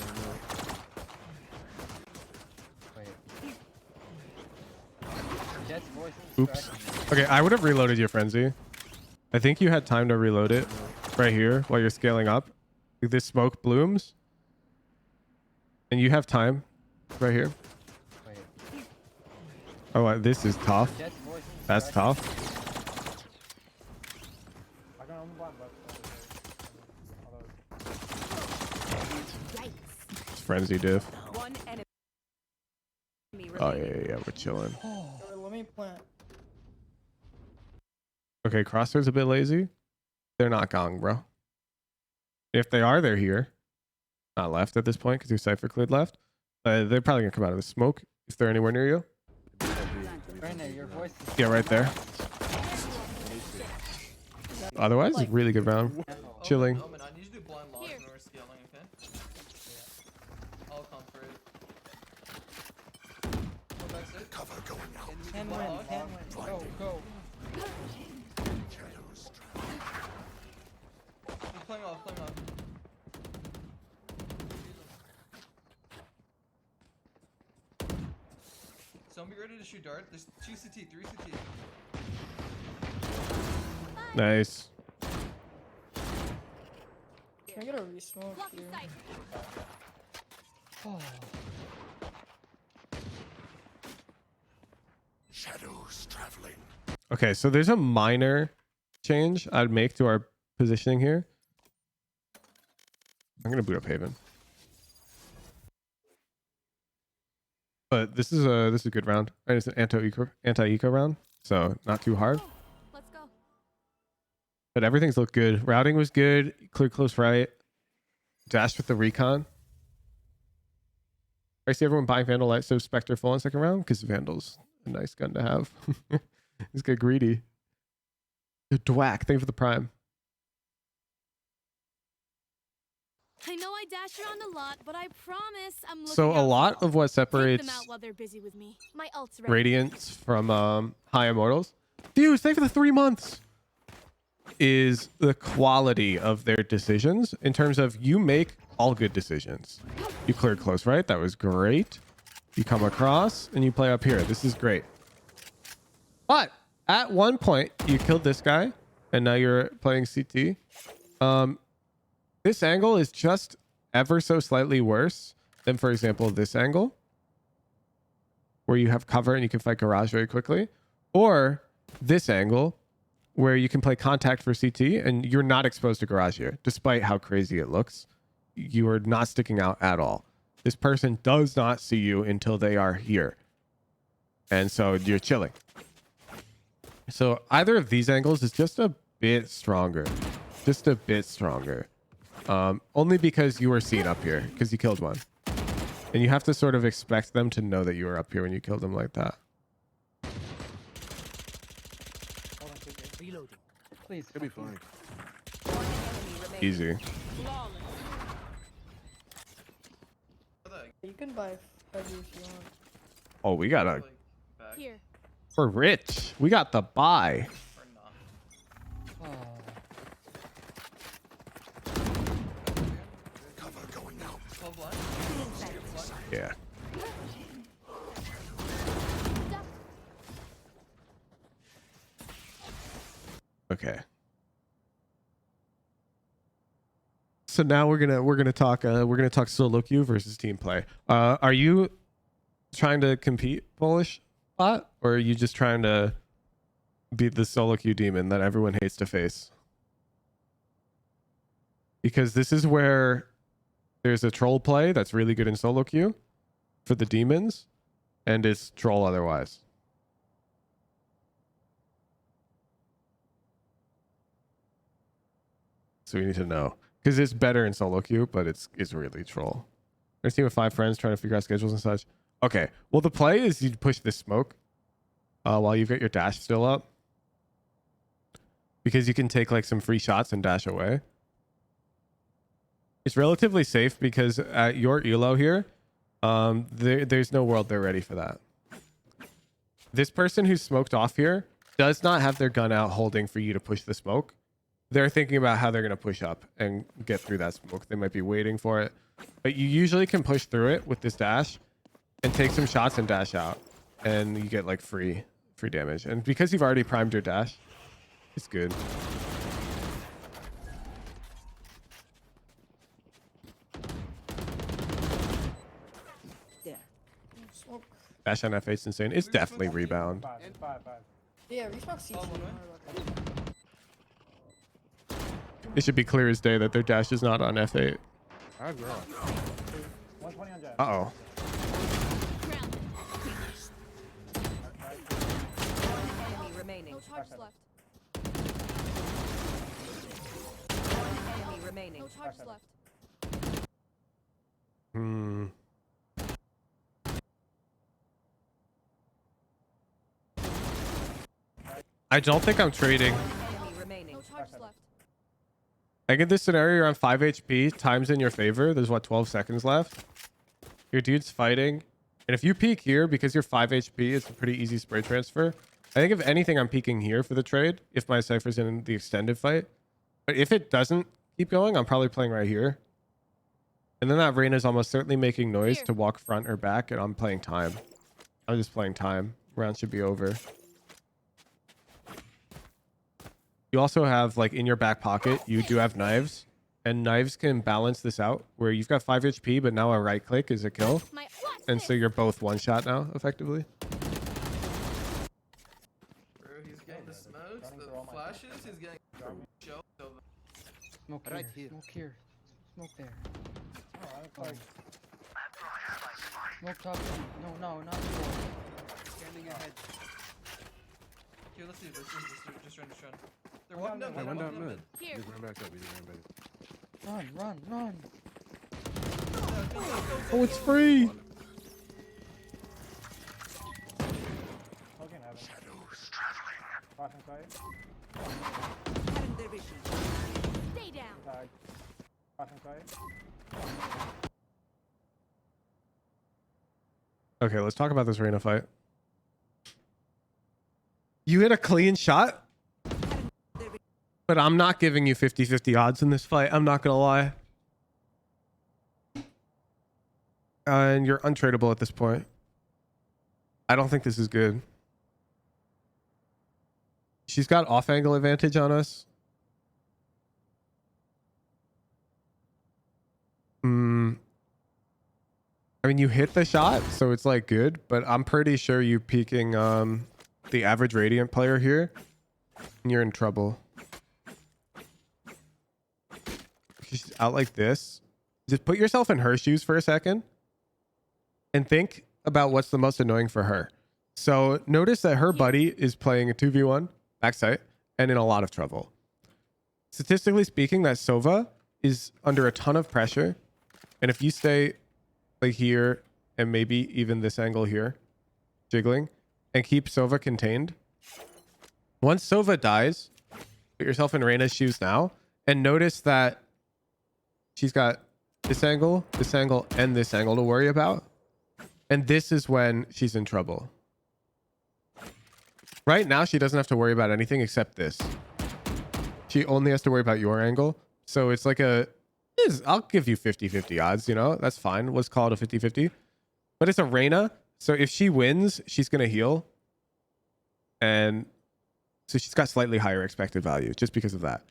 Wait. Jett's voice is Oops. distracting me. Okay, I would have reloaded your frenzy. I think you had time to reload it right here while you're scaling up. This smoke blooms. And you have time right here. Wait. Oh, this is tough. Jett's voice is That's distracting tough. It's frenzy div. One enemy Oh yeah, we're chilling. Let me plant. Okay, Crosshair's a bit lazy. They're not gong, bro. If they are, they're here. Not left at this point because your Cypher cleared left. They're probably gonna come out of the smoke if they're anywhere near you. Brandon, your voice is Yeah, right there. Otherwise, it's a really good round. Chilling. Omen, I need you to do blind lock when we're scaling, okay? Yeah. I'll come for it. Oh, that's it? Cover going out. Can win, can win. Go, go. Shadows. He's playing off, playing off. Zombie ready to shoot dart. There's 2 CT, 3 CT. Nice. Can I get a resmoke here? Oh. Shadows traveling. Okay, so there's a minor change I'd make to our positioning here. I'm gonna boot up Haven. But this is a good round. Right, it's an anti-eco round, so not too hard. Let's go. But everything's looked good. Routing was good. Clear close right. Dash with the recon. I see everyone buying Vandal Light, so Spectre full on second round because Vandal's a nice gun to have. He's get greedy. Dwack, thank you for the prime. I know I dash around a lot, but I promise I'm looking So a out lot for of what Take them separates out while they're busy with me. My ult's ready. Radiance from high Immortals Dude, stay for the 3 months. Is the quality of their decisions in terms of you make all good decisions. You cleared close, right? That was great. You come across and you play up here. This is great. But at one point, you killed this guy and now you're playing CT. This angle is just ever so slightly worse than, for example, this angle where you have cover and you can fight garage very quickly, or this angle where you can play contact for CT and you're not exposed to garage here, despite how crazy it looks. You are not sticking out at all. This person does not see you until they are here. And so you're chilling. So either of these angles is just a bit stronger. Just a bit stronger. Only because you were seen up here, because you killed one. And you have to sort of expect them to know that you were up here when you killed them like that. Please. It'll be fine. Easy. You can buy heavy if you want. Oh, we got a... Here. We're rich. We got the buy. Or not. Oh. Cover going out. 12 blind. Yeah. Okay. So now we're gonna talk solo queue versus team play. Are you trying to compete, Polish bot, or are you just trying to beat the solo queue demon that everyone hates to face? Because this is where there's a troll play that's really good in solo queue for the demons, and it's troll otherwise. So we need to know, because it's better in solo queue, but it's really troll. There's a team of 5 friends trying to figure out schedules and such. Okay, well the play is you push this smoke while you've got your dash still up, because you can take like some free shots and dash away. It's relatively safe because at your elo here, there's no world they're ready for that. This person who's smoked off here does not have their gun out holding for you to push the smoke. They're thinking about how they're going to push up and get through that smoke. They might be waiting for it, but you usually can push through it with this dash and take some shots and dash out, and you get like free damage. And because you've already primed your dash, it's good. Smoke. Dash on F8 is insane. It's definitely rebound. Yeah, resmoke CT. It should be clear as day that their dash is not on F8. I agree. Uh-oh. Enemy remaining. No charges left. Enemy remaining. No charges left. Hmm. I don't think I'm trading. Enemy remaining. No charges left. I get this scenario, you're on 5 HP, time's in your favor. There's what, 12 seconds left? Your dude's fighting. And if you peek here, because you're 5 HP, it's a pretty easy spray transfer. I think if anything, I'm peeking here for the trade, if my Cypher's in the extended fight. But if it doesn't keep going, I'm probably playing right here. And then that Reyna's almost certainly making noise to walk front or back, and I'm playing time. I'm just playing time. Round should be over. You also have, like, in your back pocket, you do have knives. And knives can balance this out, where you've got 5 HP, but now a right click is a kill. And so you're both one shot now, effectively. Bro, he's getting the smokes, the flashes, he's getting show. Smoke Right here. here. Smoke here. Smoke there. Smoke top. No, not you. Standing ahead. Here, let's do this. Just run. They're walking down. Run down mid. Here. Just run back up. You just run back up. Run. Oh, it's free! Stay down. Okay, let's talk about this Reyna fight. You hit a clean shot? But I'm not giving you 50-50 odds in this fight. I'm not going to lie. And you're untradeable at this point. I don't think this is good. She's got off angle advantage on us. I mean, you hit the shot, so it's like good, but I'm pretty sure you peeking the average Radiant player here, and you're in trouble. She's out like this. Just put yourself in her shoes for a second and think about what's the most annoying for her. So notice that her buddy is playing a 2v1 backside and in a lot of trouble. Statistically speaking, that Sova is under a ton of pressure. And if you stay like here and maybe even this angle here, jiggling, and keep Sova contained, once Sova dies, put yourself in Reyna's shoes now and notice that she's got this angle, and this angle to worry about. And this is when she's in trouble. Right now, she doesn't have to worry about anything except this. She only has to worry about your angle. So it's like I'll give you 50-50 odds, you know? That's fine. Let's call it a 50-50. But it's a Reyna. So if she wins, she's going to heal. And so she's got slightly higher expected value just because of that.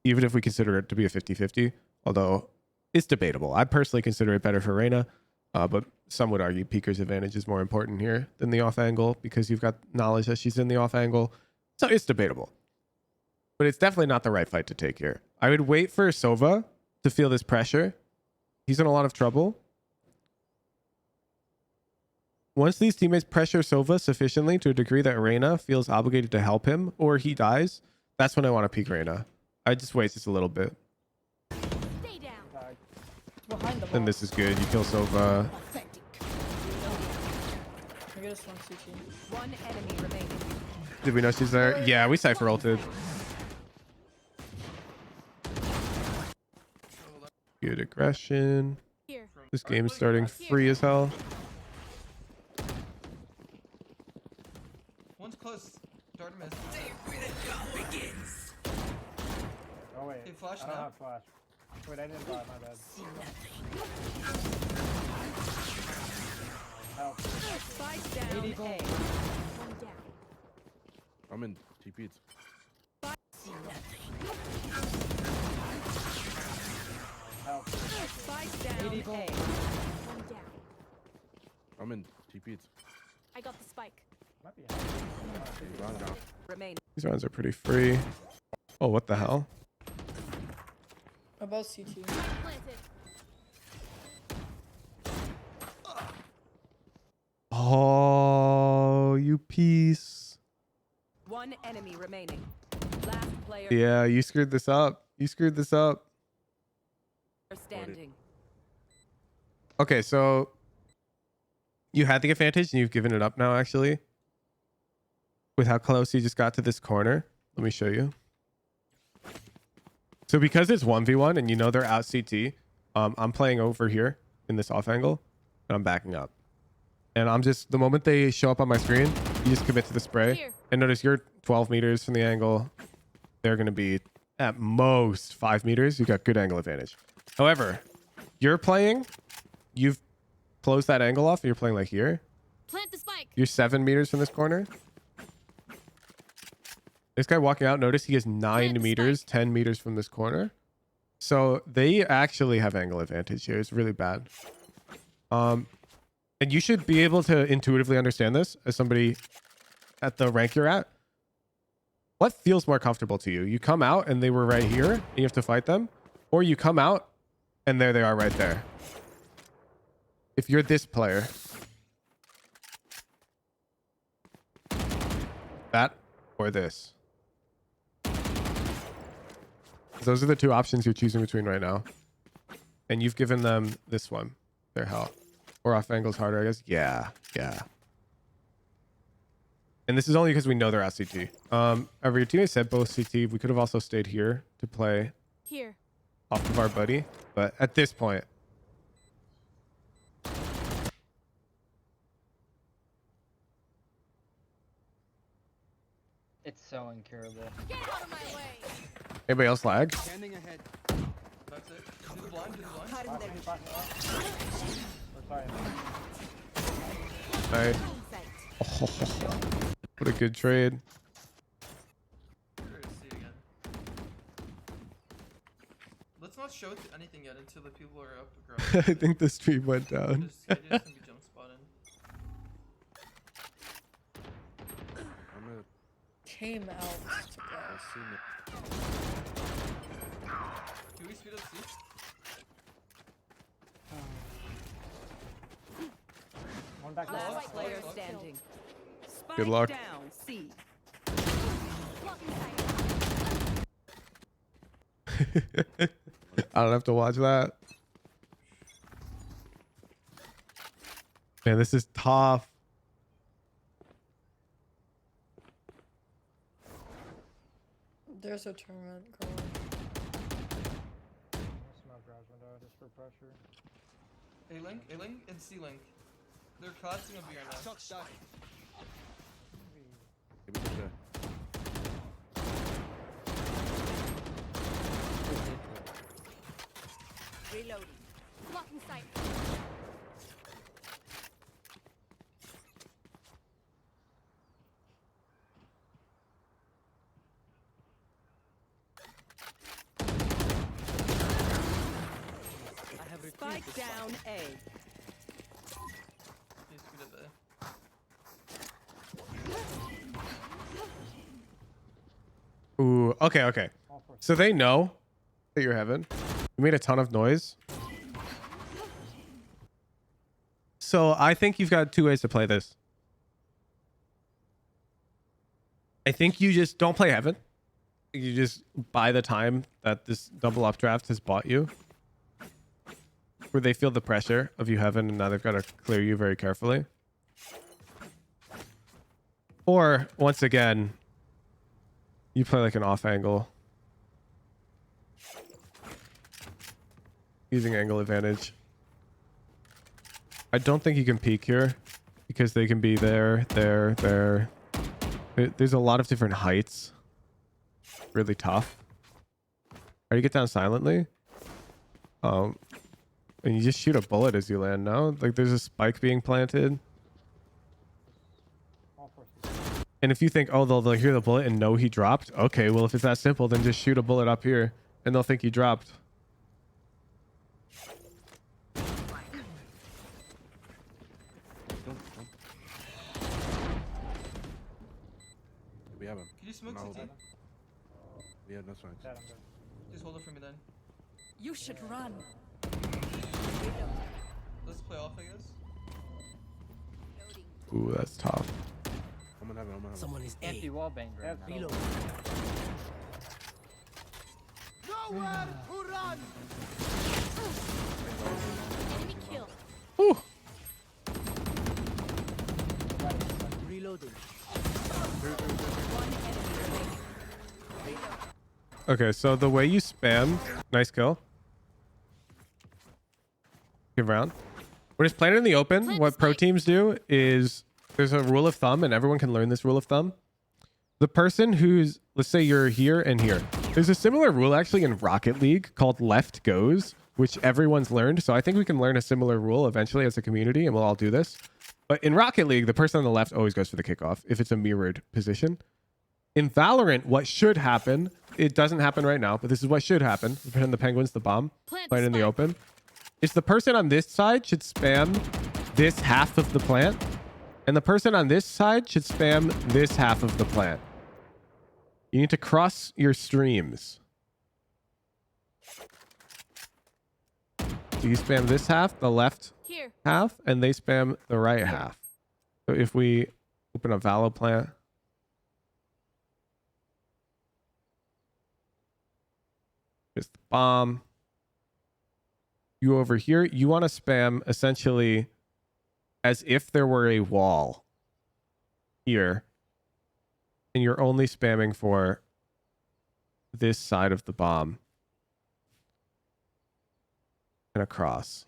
Even if we consider it to be a 50-50. Although it's debatable. I personally consider it better for Reyna. But some would argue Peeker's advantage is more important here than the off angle because you've got knowledge that she's in the off angle. So it's debatable. But it's definitely not the right fight to take here. I would wait for Sova to feel this pressure. He's in a lot of trouble. Once these teammates pressure Sova sufficiently to a degree that Reyna feels obligated to help him or he dies, that's when I want to peek Reyna. I just wait just a little bit. And this is good. You kill Sova. One enemy remaining. Did we know she's there? Yeah, we Cypher ulted. Good aggression. This game's starting free as hell. One's close. Dart miss. Oh wait. He flashed I don't now. have flash. Wait, I didn't buy my bad. Help. Spike down. A. One down. I'm in TPs. Help. Spike down. A. One down. I'm in TPs. I got the spike. Might be Round down. Remain. These rounds are pretty free. Oh, what the hell? About CT. Planted. Oh, you piece. One enemy remaining. Last player Yeah, you screwed this up. You screwed this up. standing. Okay, so you had the advantage and you've given it up now, actually. With how close you just got to this corner. Let me show you. So because it's 1v1 and you know they're out CT, I'm playing over here in this off angle and I'm backing up. And I'm just, the moment they show up on my screen, you just commit to the spray. Here. And notice you're 12 meters from the angle. They're going to be at most 5 meters. You got good angle advantage. However, you're playing, you've closed that angle off and you're playing like here. Plant the spike. You're 7 meters from this corner. This guy walking out, notice he is 9 meters, 10 meters from this corner. So they actually have angle advantage here. It's really bad. And you should be able to intuitively understand this as somebody at the rank you're at. What feels more comfortable to you? You come out and they were right here and you have to fight them, or you come out and there they are right there. If you're this player, that or this. Those are the two options you're choosing between right now. And you've given them this one, their hell. Or off angle's harder, I guess. Yeah, yeah. And this is only because we know they're at CT. Your teammate said both CT. We could have also stayed here to play Here. off of our buddy. But at this point, so incurable. Get out of my way. Anybody else lag? Standing ahead. That's it. Do the blind, do the blind. Alright. Oh, what a good trade. Curious to see it again. Let's not show anything yet until the people are up across. I think the stream went down. This guy just gonna be jump spotting. I'm gonna Came out to go. see me. Can we speed up C? One back. Last player standing. Good luck. Down, C. I don't have to watch that. Man, this is tough. There's a tournament going. Smoke garage window just for pressure. A-Link, A-Link, and C-Link. They're collapsing a beer now. Give me the shot. Reloading. Blocking sight. Spike down A. Please speed up A. Ooh, okay. So they know that you're heaven. You made a ton of noise. So I think you've got two ways to play this. I think you just don't play heaven. You just buy the time that this double updraft has bought you, where they feel the pressure of you heaven and now they've got to clear you very carefully. Or once again, you play like an off angle, using angle advantage. I don't think you can peek here because they can be there. There's a lot of different heights. Really tough. Or you get down silently. And you just shoot a bullet as you land. No, like there's a spike being planted. And if you think, oh, they'll hear the bullet and know he dropped. Okay, well, if it's that simple, then just shoot a bullet up here and they'll think you dropped. We have him. Can you smoke No, CT? Yeah, that's fine. Just hold it for me then. You should run. Let's play off, I guess. Ooh, that's tough. I'm gonna have it. Someone is empty wall banged right now. Reload. Nowhere to run. Enemy kill. Ooh. Reloading. Okay, so the way you spam, nice kill. Good round. We're just playing in the open. What pro teams do is there's a rule of thumb, and everyone can learn this rule of thumb. The person who's, let's say you're here and here. There's a similar rule actually in Rocket League called left goes, which everyone's learned. So I think we can learn a similar rule eventually as a community, and we'll all do this. But in Rocket League, the person on the left always goes for the kickoff if it's a mirrored position. In Valorant, what should happen, it doesn't happen right now, but this is what should happen. Pretend the Penguin's the bomb, playing in the open. Is the person on this side should spam this half of the plant, and the person on this side should spam this half of the plant. You need to cross your streams. So you spam this half, the left half, and they spam the right half. So if we open a Valo plant, here's the bomb. You over here, you want to spam essentially as if there were a wall here, and you're only spamming for this side of the bomb and across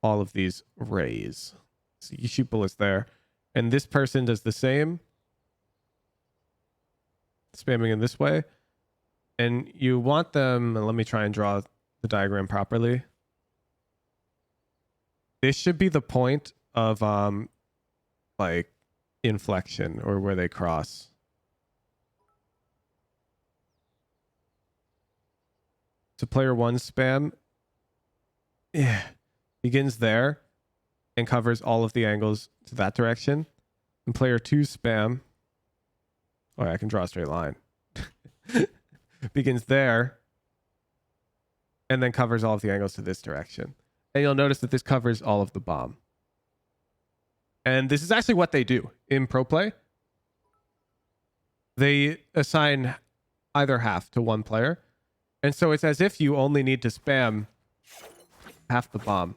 all of these rays. So you shoot bullets there, and this person does the same. spamming in this way. And you want them, let me try and draw the diagram properly. This should be the point of like inflection or where they cross. So player 1 spam begins there and covers all of the angles to that direction. And player 2 spam, I can draw a straight line. Begins there and then covers all of the angles to this direction. And you'll notice that this covers all of the bomb. And this is actually what they do in pro play. They assign either half to one player. And so it's as if you only need to spam half the bomb.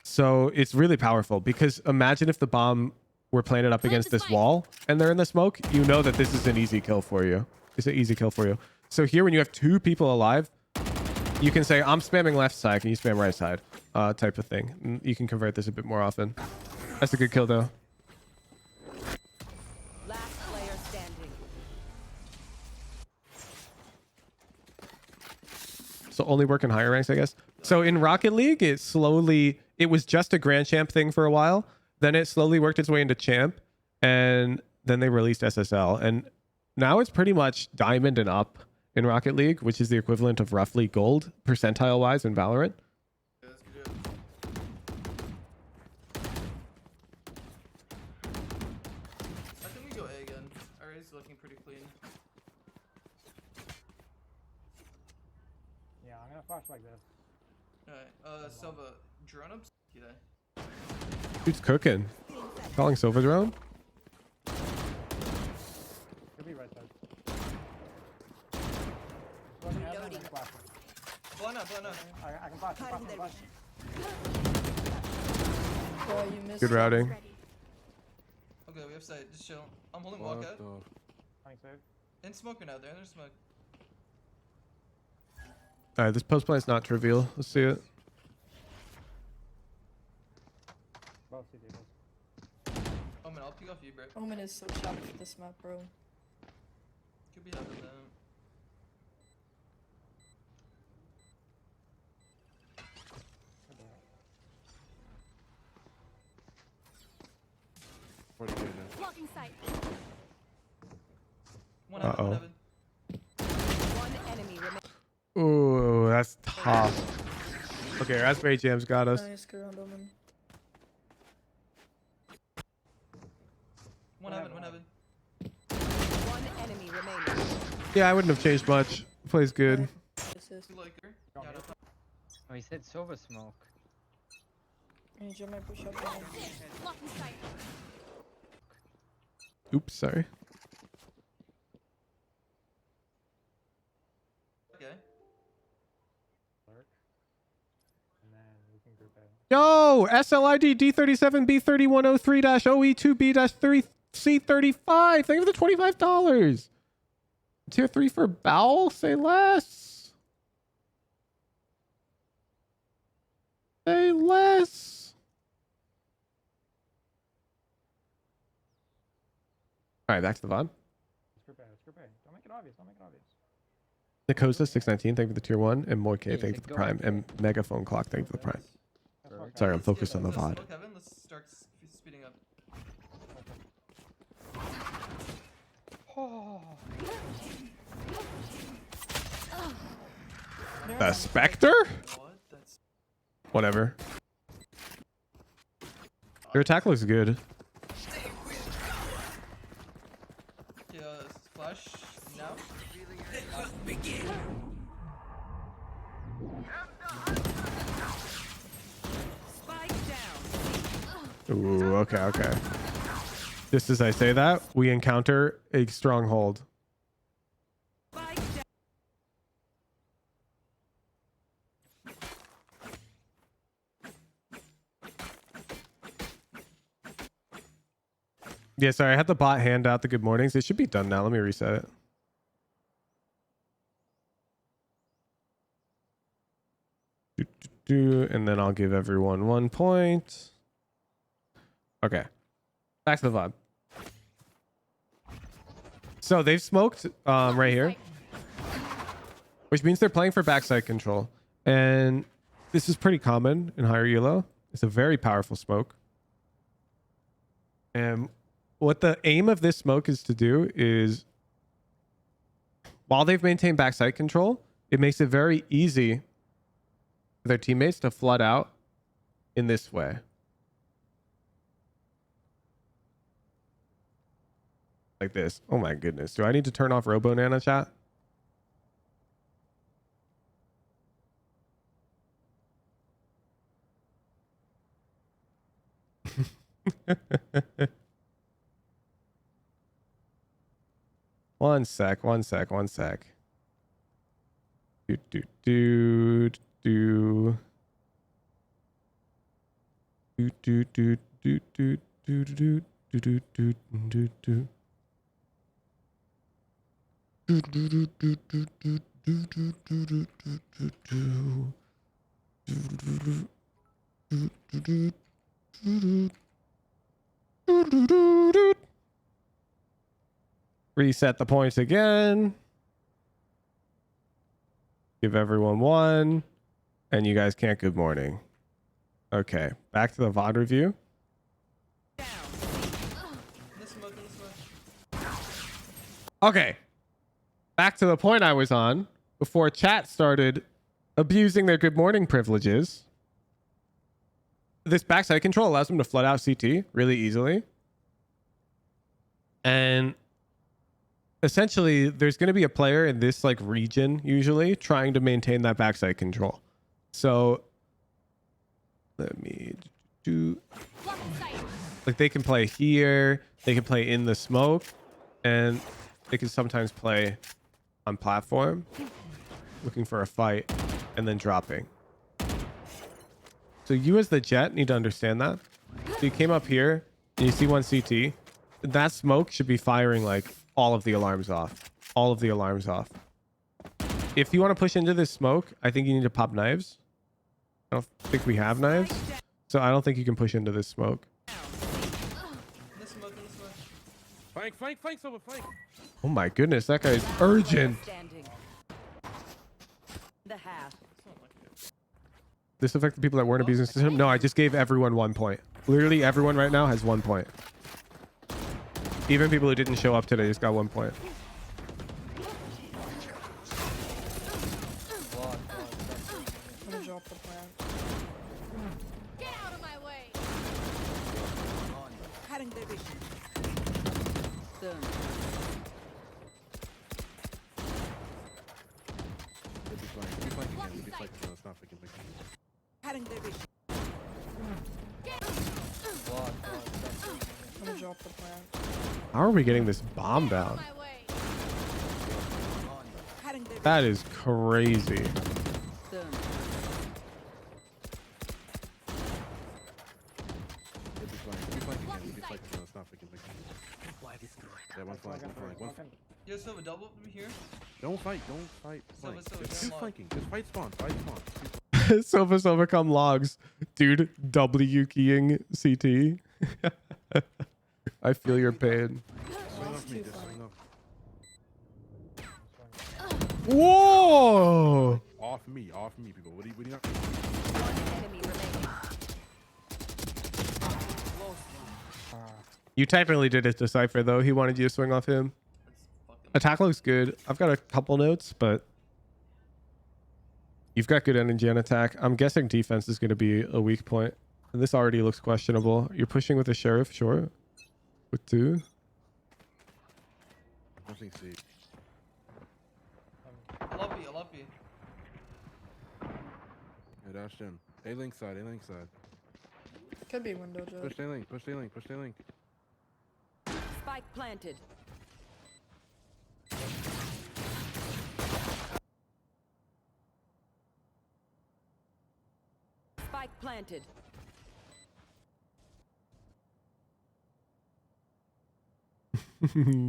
So it's really powerful because imagine if the bomb were planted up against this wall and they're in the smoke, you know that this is an easy kill for you. It's an easy kill for you. So here, when you have 2 people alive, you can say, I'm spamming left side. Can you spam right side? Type of thing. You can convert this a bit more often. That's a good kill, though. Last player standing. So only work in higher ranks, I guess. So in Rocket League, it was just a Grand Champ thing for a while. Then it slowly worked its way into Champ. And then they released SSL. And now it's pretty much Diamond and up in Rocket League, which is the equivalent of roughly Gold, percentile-wise, in Valorant. I think we go A again. Our A's looking pretty clean. Yeah, I'm gonna flash like this. Alright, Silva, drone up today. Dude's cooking. Calling Silva drone? Could be right side. One heaven and then flash. Blown up. I can flash. I can flash. Oh, you missed. Good routing. Okay, we have sight. Just chill. I'm holding walkout. Thanks, Dave. In smoke right now. They're in their smoke. Alright, this post play is not trivial. Let's see it. Both CT, both. Omen, I'll pick off you, bro. Omen is so sharp for this map, bro. Could be having them. Blocking sight. One heaven, one Uh-oh. heaven. One enemy remains. Ooh, that's tough. Okay, Raspberry Jam's got us. Nice, good round, Omen. One heaven. One enemy remaining. Yeah, I wouldn't have changed much. Plays good. Assist. You like her? Yeah, no. Oh, he said silver smoke. And you might push up Omen. Blocking sight. Oops, sorry. Okay. And then we can group A. Yo, SLID D37B3103-OE2B-3C35. Thank you for the $25. Tier 3 for Bowel? Say less. Say less. All right, back to the VOD. Let's group A. Don't make it obvious. Nicosa 619, thank you for the tier 1. And Moike, thank you for the prime. And Megaphone Clock, thank you for the prime. Sorry, I'm focused on the VOD. Smoke heaven. Let's start speeding up. The Spectre? What? That's Whatever. Your attack looks good. okay. Flash now. Spike down. Ooh, okay. Just as I say that, we encounter a stronghold. Spike down. Yeah, sorry, I had the bot hand out the good mornings. It should be done now. Let me reset it. And then I'll give everyone 1 point. Okay. Back to the VOD. So they've smoked right here, which means they're playing for backside control. And this is pretty common in higher elo. It's a very powerful smoke. And what the aim of this smoke is to do is, while they've maintained backside control, it makes it very easy for their teammates to flood out in this way. Like this. Oh my goodness. Do I need to turn off Robo Nano chat? One sec. Do do do do do do do do do do do do do do do. Reset the points again. Give everyone one. And you guys can't good morning. Okay, back to the VOD review. Okay. Back to the point I was on before chat started abusing their good morning privileges. This backside control allows them to flood out CT really easily. And essentially, there's going to be a player in this like region usually trying to maintain that backside control. So let me do, like, they can play here, they can play in the smoke, and they can sometimes play on platform looking for a fight and then dropping. So you as the Jett need to understand that. So you came up here and you see one CT. That smoke should be firing like all of the alarms off. All of the alarms off. If you want to push into this smoke, I think you need to pop knives. I don't think we have knives. So I don't think you can push into this smoke. Flank, Silver, flank. Oh my goodness, that guy's urgent. This affect the people that weren't abusing the system? No, I just gave everyone 1 point. Literally everyone right now has 1 point. Even people who didn't show up today just got 1 point. I'm gonna drop the plant. Get out of my way! Cutting their vision. Cutting their vision. I'm gonna drop the plant. How are we getting this bomb down? That is crazy. Yo, Silva, double here. Don't fight. Silva, Just don't flanking. Just fight spawn. Silva come logs. Dude, W keying CT. I feel your pain. Swing off me. Just swing off. Whoa! Off me, people. What do you not? You technically did it to Cypher though. He wanted you to swing off him. Attack looks good. I've got a couple notes, but you've got good energy on attack. I'm guessing defense is going to be a weak point. And this already looks questionable. You're pushing with a sheriff, sure. With 2. Nothing C. I love you. Yeah, dashed in. A-link side. Could be window Jett. Push A-link. Spike planted. Spike planted.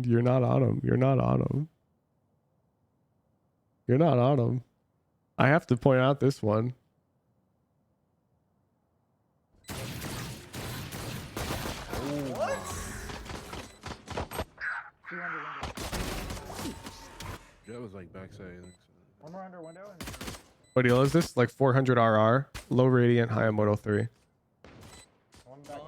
You're not on him. I have to point out this one. Jett was like backside. I think, so. One more under window. And... What deal is this? Like 400 RR, low radiant, high Immortal 3. One back.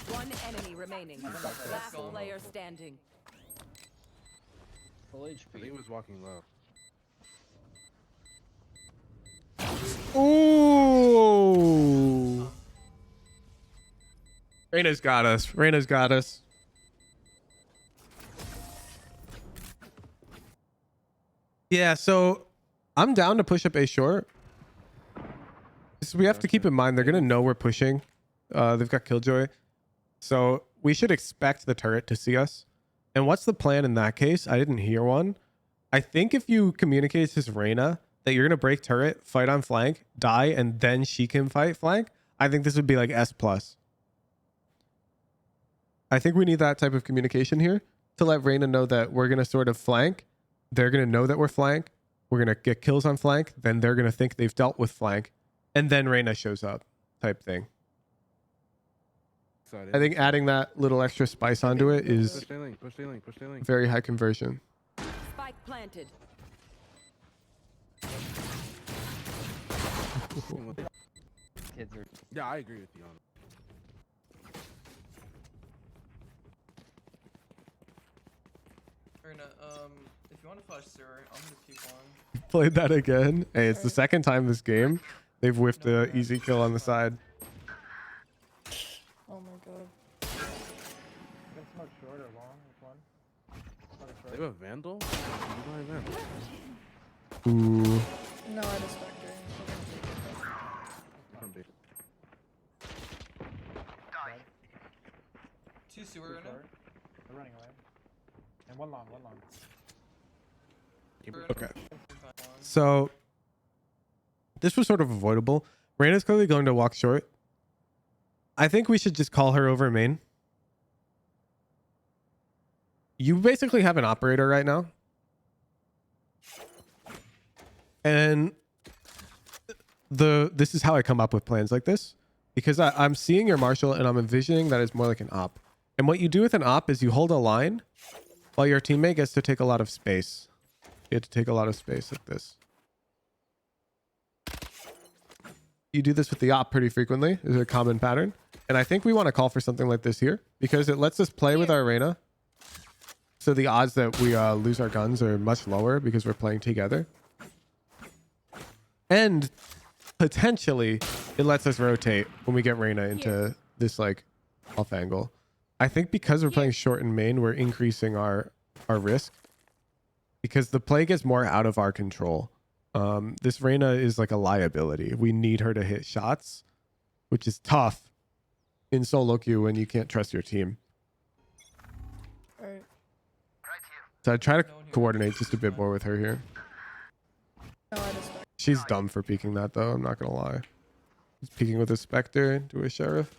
One enemy remaining. Last player standing. Full I think HP. he was walking low. Ooh. Reyna's got us. Reyna's got us. Yeah, so I'm down to push up A short. So we have to keep in mind they're gonna know we're pushing. They've got Killjoy, so we should expect the turret to see us. And what's the plan in that case? I didn't hear one. I think if you communicate to Reyna that you're gonna break turret, fight on flank, die, and then she can fight flank, I think this would be like S+. I think we need that type of communication here to let Reyna know that we're gonna sort of flank. They're gonna know that we're flank. We're gonna get kills on flank. Then they're gonna think they've dealt with flank, and then Reyna shows up, type thing. I think adding that little extra spice onto it is Push link, push link, push link. very high conversion. Spike planted. Kids are. Yeah, I agree with you on Erna, if you want to flash sewer, I'm gonna peek one. Played that again. Hey, it's the second time this game they've whiffed a easy kill on the side. Oh my god. You can smoke short or long. Which one? Smoke They short. have a Vandal? You buy a Vandal? Ooh. No, I just Spectre. Don't be. Two sewer, Too Erna. short. They're running away. And one long, one long. Okay. So this was sort of avoidable. Reyna's clearly going to walk short. I think we should just call her over main. You basically have an operator right now. And this is how I come up with plans like this. Because I'm seeing your Marshall and I'm envisioning that it's more like an op. And what you do with an op is you hold a line while your teammate gets to take a lot of space. You have to take a lot of space like this. You do this with the op pretty frequently. It's a common pattern. And I think we want to call for something like this here because it lets us play with our Reyna. So the odds that we lose our guns are much lower because we're playing together. And potentially it lets us rotate when we get Reyna into this like off angle. I think because we're playing short and main, we're increasing our risk because the play gets more out of our control. This Reyna is like a liability. We need her to hit shots, which is tough in solo queue when you can't trust your team. Alright. So I try to coordinate just a bit more with her here. No, I just Spectre. She's dumb for peeking that though, I'm not gonna lie. She's peeking with a Spectre into a Sheriff.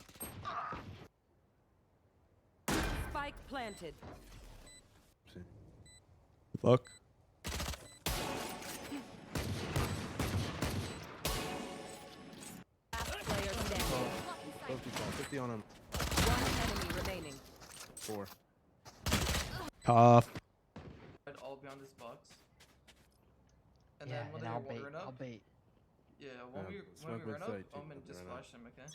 Spike planted. Good luck. Last player standing. 50 on him. One enemy remaining. 4. Tough. I'd all be on this box. And Yeah, then when and they I'll run bait. up, I'll bait. yeah, when we smoke run with up, sight, Omen keep just it right flash them, okay?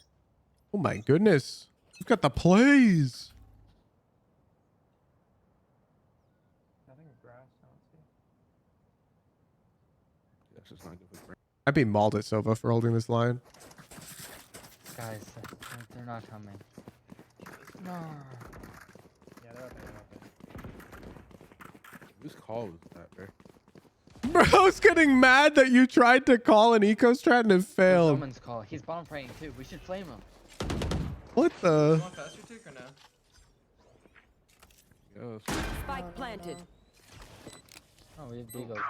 Oh my goodness. You've got the plays. Nothing grass. I don't see. That's just not good for I'd be mauled at Sova for holding this line. Guys, they're not coming. No. Yeah, they're okay. They're okay. Whose call was that, bro? Bro's getting mad that you tried to call an eco strat and it It's failed. Omen's call. He's bottom praying too. We should flame him. What You the? want faster tick or no? Yes. Spike planted. Oh, we have Deagles.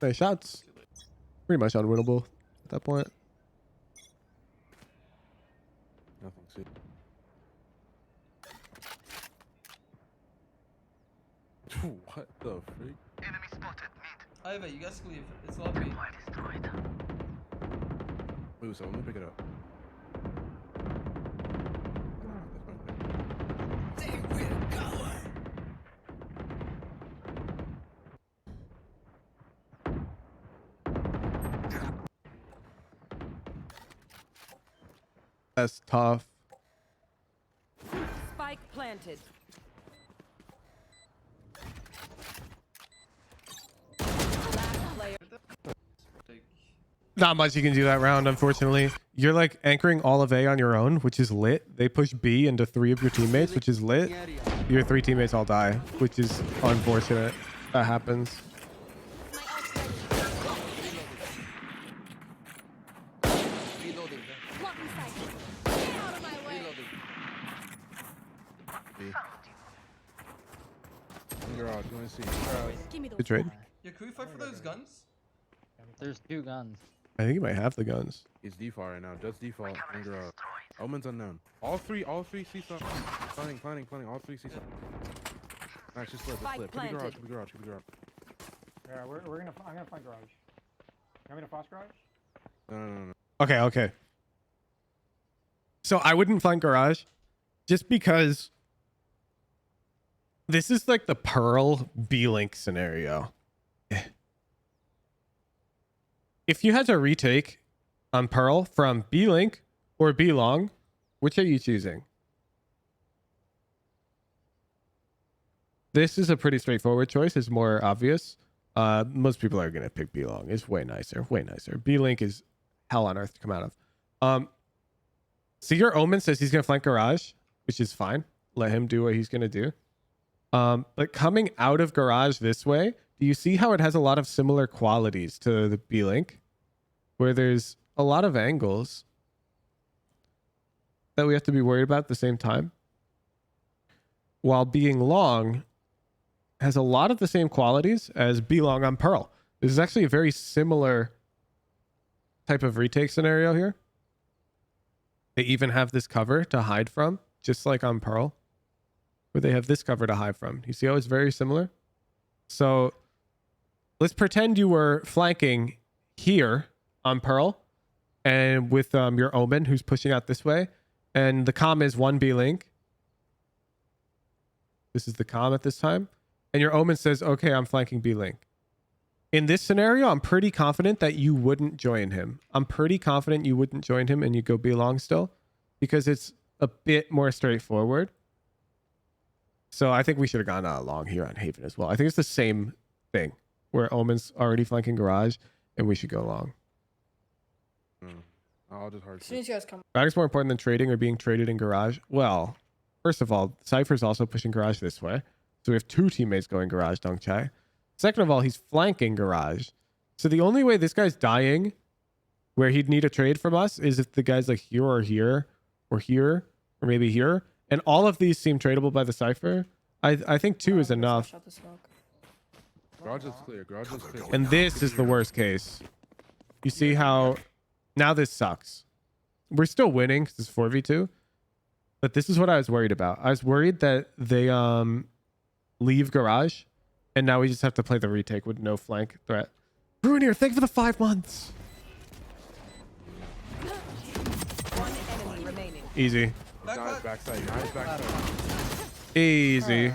Nice shots. Pretty much unwinnable at that point. Nothing. See. What the freak? I Ivy, you guys can leave. It's lobby. Move, so let me pick it up. That's tough. Spike planted. Last player. Not much you can do that round, unfortunately. You're like anchoring all of A on your own, which is lit. They push B into 3 of your teammates, which is lit. Your 3 teammates all die, which is unfortunate. That happens. Reloading. Blocking sight. Get out of my way. Reloading. Garage, you want to see? Give me those. Good trade. Yeah, can we fight for those guns? There's 2 guns. I think he might have the guns. He's default right now. Just default. And garage. Omen's unknown. All three see something. Planning. All 3 see something. Nice, just flip. Keep the garage. Yeah, I'm gonna find garage. You want me to fast garage? No. Okay. So I wouldn't flank garage just because this is like the Pearl B-Link scenario. If you had to retake on Pearl from B-Link or B-Long, which are you choosing? This is a pretty straightforward choice. It's more obvious. Most people are going to pick B-Long. It's way nicer. B-Link is hell on earth to come out of. So your Omen says he's going to flank garage, which is fine. Let him do what he's going to do. But coming out of garage this way, do you see how it has a lot of similar qualities to the B-Link? Where there's a lot of angles that we have to be worried about at the same time. While being long has a lot of the same qualities as B-Long on Pearl. This is actually a very similar type of retake scenario here. They even have this cover to hide from, just like on Pearl, where they have this cover to hide from. You see how it's very similar? So let's pretend you were flanking here on Pearl and with your Omen who's pushing out this way. And the comm is 1 B-Link. This is the comm at this time. And your Omen says, okay, I'm flanking B-Link. In this scenario, I'm pretty confident that you wouldn't join him. I'm pretty confident you wouldn't join him and you go B-Long still because it's a bit more straightforward. So I think we should have gone long here on Haven as well. I think it's the same thing where Omen's already flanking garage and we should go long. I'll just hard. As soon as you guys come. Is more important than trading or being traded in garage? Well, first of all, Cypher's also pushing garage this way. So we have 2 teammates going garage, Dong Chai. Second of all, he's flanking garage. So the only way this guy's dying where he'd need a trade from us is if the guy's like here or here or here or maybe here. And all of these seem tradable by the Cypher. I think 2 is enough. Garage is clear. And this is the worst case. You see how now this sucks. We're still winning because it's 4v2. But this is what I was worried about. I was worried that they leave garage and now we just have to play the retake with no flank threat. Ruinier, thank you for the 5 months. One enemy remaining. Easy. Nice backside. Easy.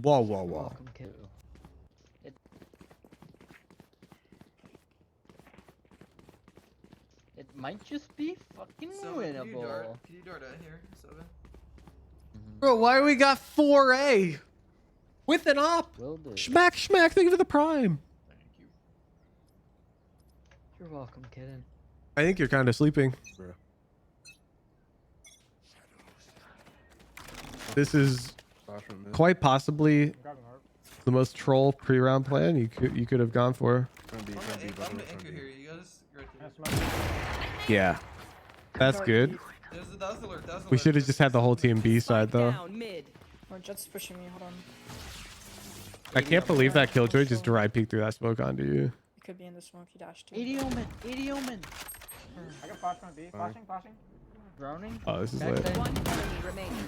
Whoa. It might just be fucking winnable. Can you dart out here, Sova? Bro, why we got 4A? With an op. Will do. Schmack. Thank you for the prime. Thank you. You're welcome, kitten. I think you're kind of sleeping. Bro. This is quite possibly the most troll pre-round plan you could have gone for. I'm gonna anchor here. You guys right there. Yeah, that's good. That was the alert. We should have just had the whole team B side though. Down mid. Or Jett's pushing me. Hold on. I can't believe that Killjoy just dry peeked through that smoke onto you. It could be in the smoke. He dashed too. 80 Omen. I got flash from B. Flashing. Droning? Oh, this is Back lit. there. One enemy remaining.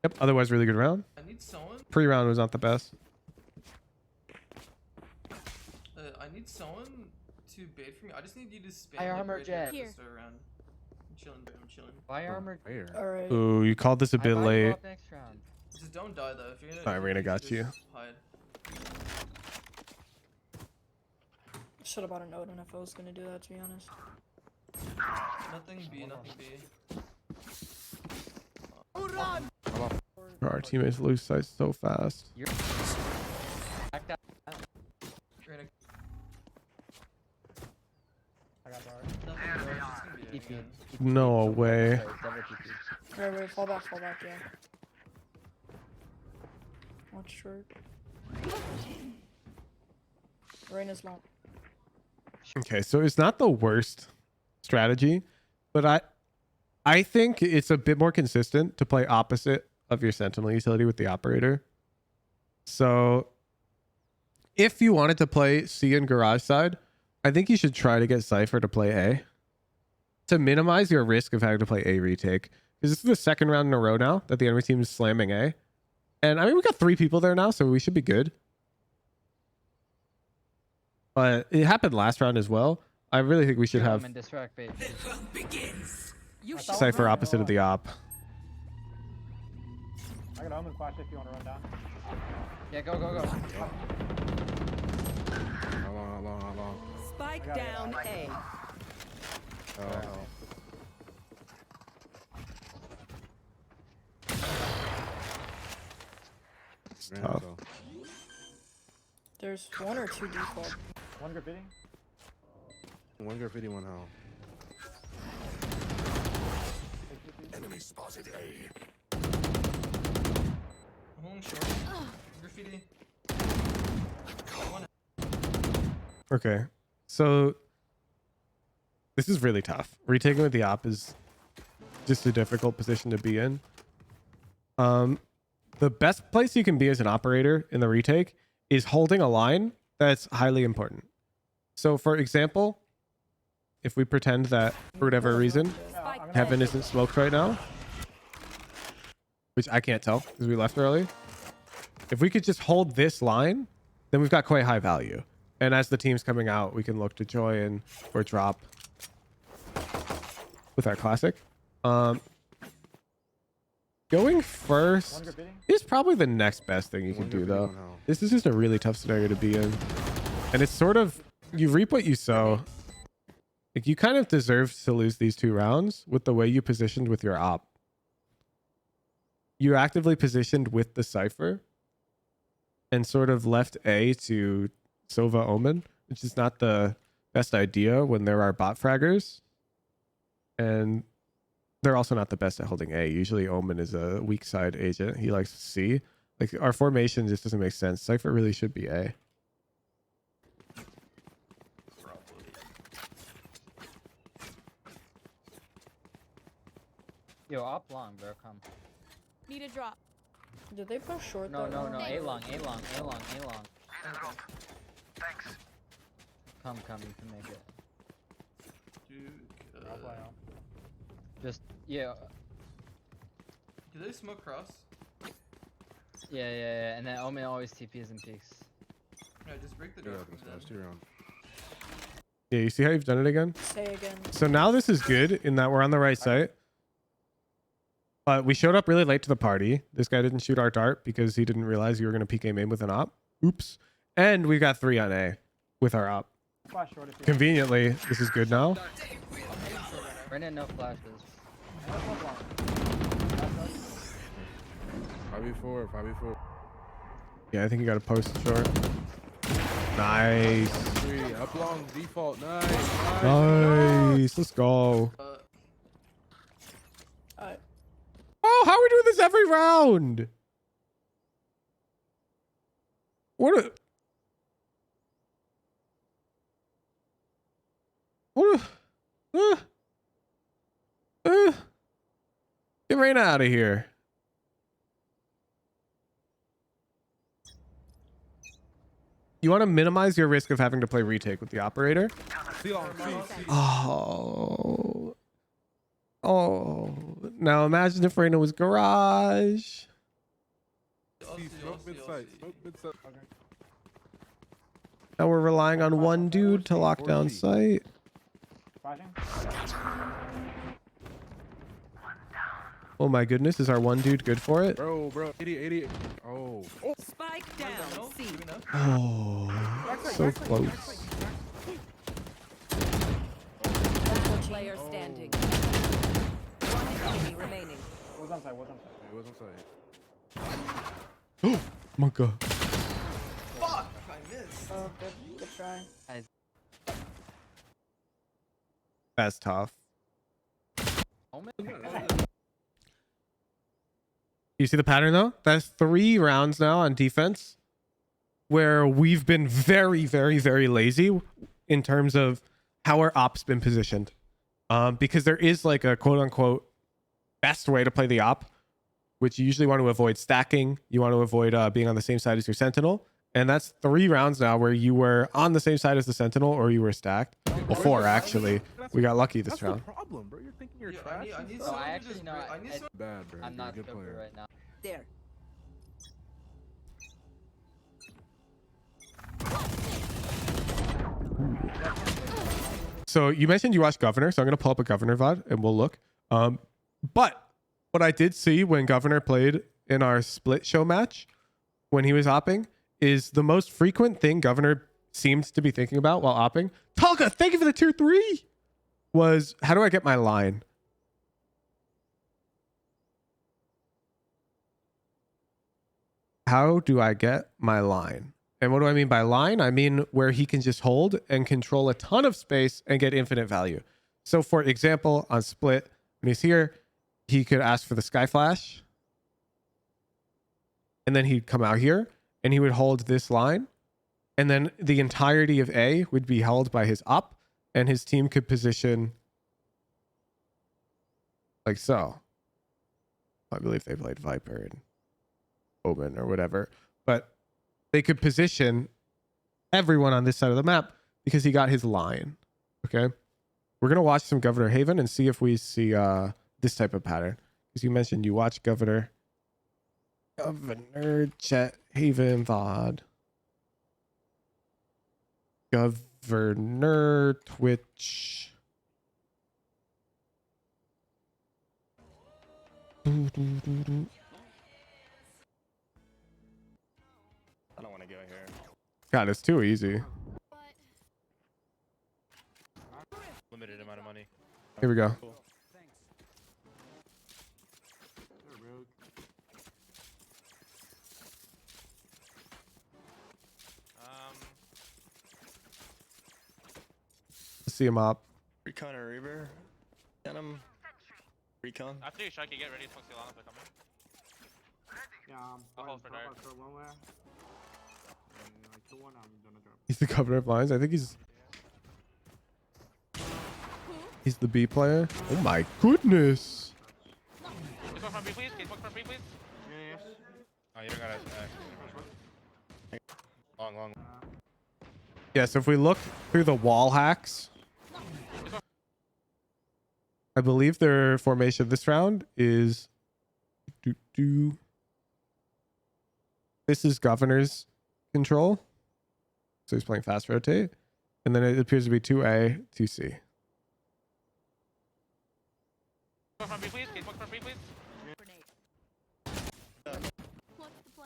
Yep. Otherwise, really good round. I need someone. Pre-round was not the best. I need someone to bait for me. I just need you to spam. High like, armor right there at Jett. the start round. I'm chilling, bro. I'm chilling. Buy armor. Where? Alright. Ooh, you called this a bit I buy you late. up next round. Just don't die though. If you're gonna. Alright, Reyna got just you. Hide. Should have bought a note and if I was gonna do that, to be honest. Nothing B. Nothing B. Our teammates lose sight so fast. You're back down. Reyna. I got bar. Nothing, bro. It's just gonna be it TP. again. No way. Sorry, double TP. Wait, fall back, yeah. Watch short. Reyna's long. Okay, so it's not the worst strategy, but I think it's a bit more consistent to play opposite of your Sentinel utility with the operator. So if you wanted to play C and garage side, I think you should try to get Cypher to play A to minimize your risk of having to play A retake. Because this is the second round in a row now that the enemy team is slamming A. And I mean, we got 3 people there now, so we should be good. But it happened last round as well. I really think we should have Distract bait. Cypher opposite of the op. I got Omen flash if you want to run down. Yeah, go. How long? Spike down A. Oh. It's tough. There's 1 or 2 default. One graffiti. One graffiti, one hell. Enemy spotted A. I'm holding short. Graffiti. Okay. So this is really tough. Retaking with the op is just a difficult position to be in. The best place you can be as an operator in the retake is holding a line that's highly important. So for example, if we pretend that for whatever reason, heaven isn't smoked right now, which I can't tell because we left early. If we could just hold this line, then we've got quite high value. And as the team's coming out, we can look to join or drop with our classic. Going first is probably the next best thing you can do, though. This is just a really tough scenario to be in. And it's sort of, you reap what you sow. Like, you kind of deserve to lose these 2 rounds with the way you positioned with your op. You actively positioned with the Cypher and sort of left A to Sova Omen, which is not the best idea when there are bot fraggers. And they're also not the best at holding A. Usually Omen is a weak side agent. He likes C. Like, our formation just doesn't make sense. Cypher really should be A. Yo, op long, bro. Come. Need a drop. Did they push short No. though? A long. Come. You can make it. Dude, Just yeah. do they smoke cross? Yeah. And then Omen always TPs and peeks. Yeah, just break the Yeah, door. that's 2 rounds. Yeah, you see how you've done it again? Say again. So now this is good in that we're on the right site. But we showed up really late to the party. This guy didn't shoot our dart because he didn't realize you were going to PK main with an op. Oops. And we got 3 on A with our op. Flash short if you Conveniently, this is good now. Reyna, no flashes. 5v4. Yeah, I think you got to post short. Nice. 3 up long default. Nice. Nice. Let's go. Oh, how are we doing this every round? What get Reyna out of here. You want to minimize your risk of having to play retake with the operator. See, Oh. Oh. Now imagine if Reyna was garage. smoke mid-side. Smoke mid-side. Now we're relying on one dude to lock down site. Oh my goodness, is our one dude good for it? Bro, 80. Oh. Spike down. C. Oh, so close. Last player standing. One enemy remaining. It was on site. Oh my god. Fuck! I missed. Oh, good try. That's tough. You see the pattern though? That's 3 rounds now on defense where we've been very, very, very lazy in terms of how our op's been positioned. Because there is like a quote unquote best way to play the op, which you usually want to avoid stacking. You want to avoid being on the same side as your sentinel. And that's 3 rounds now where you were on the same side as the sentinel or you were stacked. Well, 4 actually. We got lucky this round. That's the problem, bro. You're thinking you're Yeah, trash. I need No, someone I to actually just know. break- I need someone- Bad, bro. I'm You're a not good good player. right now. There. So you mentioned you watched Governor, so I'm going to pull up a Governor VOD and we'll look. But what I did see when Governor played in our split show match, when he was opping, is the most frequent thing Governor seemed to be thinking about while opping. Talga, thank you for the tier 3. Was how do I get my line? How do I get my line? And what do I mean by line? I mean where he can just hold and control a ton of space and get infinite value. So for example, on split, when he's here, he could ask for the sky flash. And then he'd come out here and he would hold this line. And then the entirety of A would be held by his op, and his team could position like so. I believe they played Viper and Omen or whatever. But they could position everyone on this side of the map because he got his line. Okay. We're going to watch some Governor Haven and see if we see this type of pattern. Because you mentioned you watch Governor Jett Haven VOD. Governor Twitch. I don't want to go here. God, it's too easy. Limited amount of money. Here we go. Cool. See him up. Recon or Reaver? Get him. Recon. After you strike, you get ready to see Lana coming. Yeah, I'll hold for Dart. He's the Governor of Lions. I think he's the B player. Oh my goodness. Get one from B, please. Get one from B, please. Oh, you don't gotta. Long. Yeah, so if we look through the wall hacks, I believe their formation this round is this is Governor's control. So he's playing fast rotate. And then it appears to be 2A, 2C. Get one from B, please. Get one from B, please.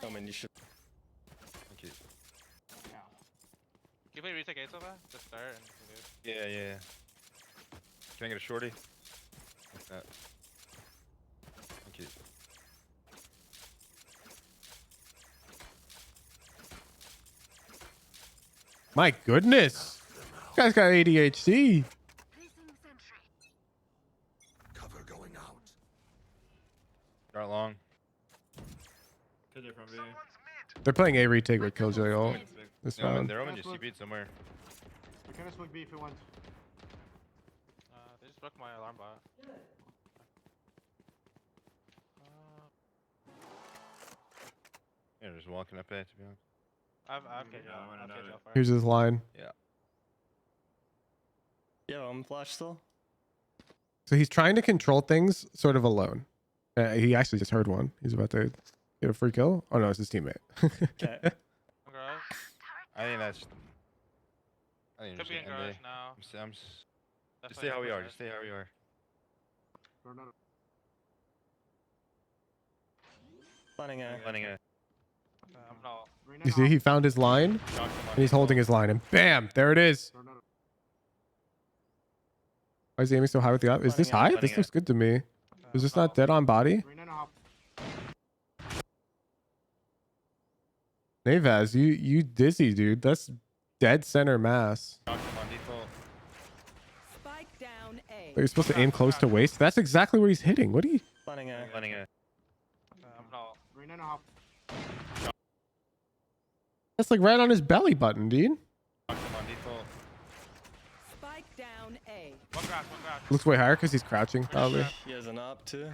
Omen, you should. Thank you. Can you play retake 8 so far? Just start and do it. Yeah. Can I get a shorty? Like that. Thank you. My goodness. This guy's got ADHD. Cover going out. Start long. They're playing A retake with Killjoy ult this They're round. Omen just CP'd somewhere. You can smoke B if you want. They just broke my alarm bot. Yeah, just walking up A, to be honest. I've KJ. Here's his line. Yeah, I'm flash still. So he's trying to control things sort of alone. He actually just heard one. He's about to get a free kill. Oh no, it's his teammate. Okay. I think that's. I think Could be in garage now. Just stay how we are. Just stay how we are. Planning A. Planning A. You see, he found his line, and he's holding his line, and bam, there it is. Why is he aiming so high with the up? Is this high? This looks good to me. Is this not dead on body? Navaz, you dizzy, dude. That's dead center mass. Spike down A. You're supposed to aim close to waist. That's exactly where he's hitting. What are you? Planning A. Planning A. That's like right on his belly button, dude. Spike down A. One grass. Looks way higher because he's crouching, probably. He has an op too.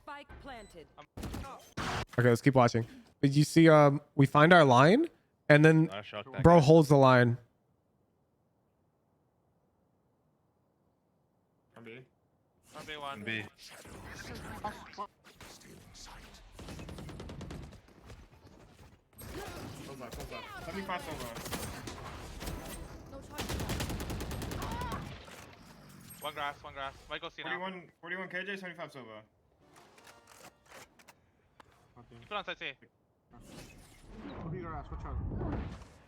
Spike planted. Okay, let's keep watching. Did you see? We find our line, and then bro holds the line. B1. B. One grass. Might go see now. 41 KJ, 75 silver. Put on side C.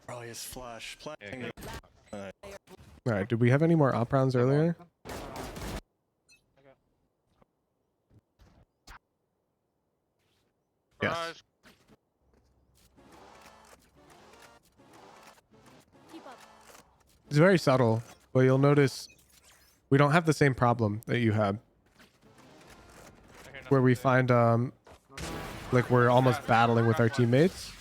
Oh, he has flash. Planning. All right. Did we have any more op rounds earlier? Yes. Keep up. It's very subtle, but you'll notice we don't have the same problem that you have, where we find like we're almost battling with our teammates.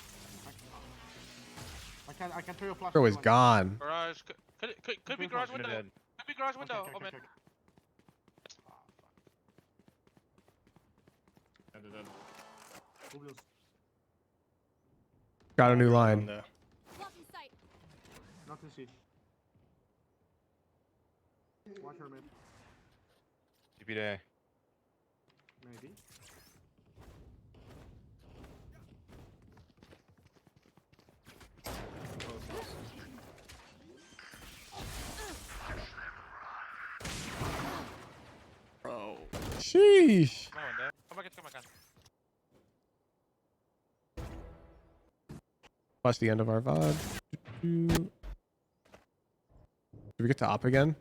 I can throw your flash. Bro is gone. Garage. Could be garage window. Could be garage window. Omen. Got a new line. Blocking sight. Not in siege. Watch her mid. TP day. Maybe. Bro. Sheesh. No one there. Come back and come back. Watch the end of our VOD. Did we get to op again?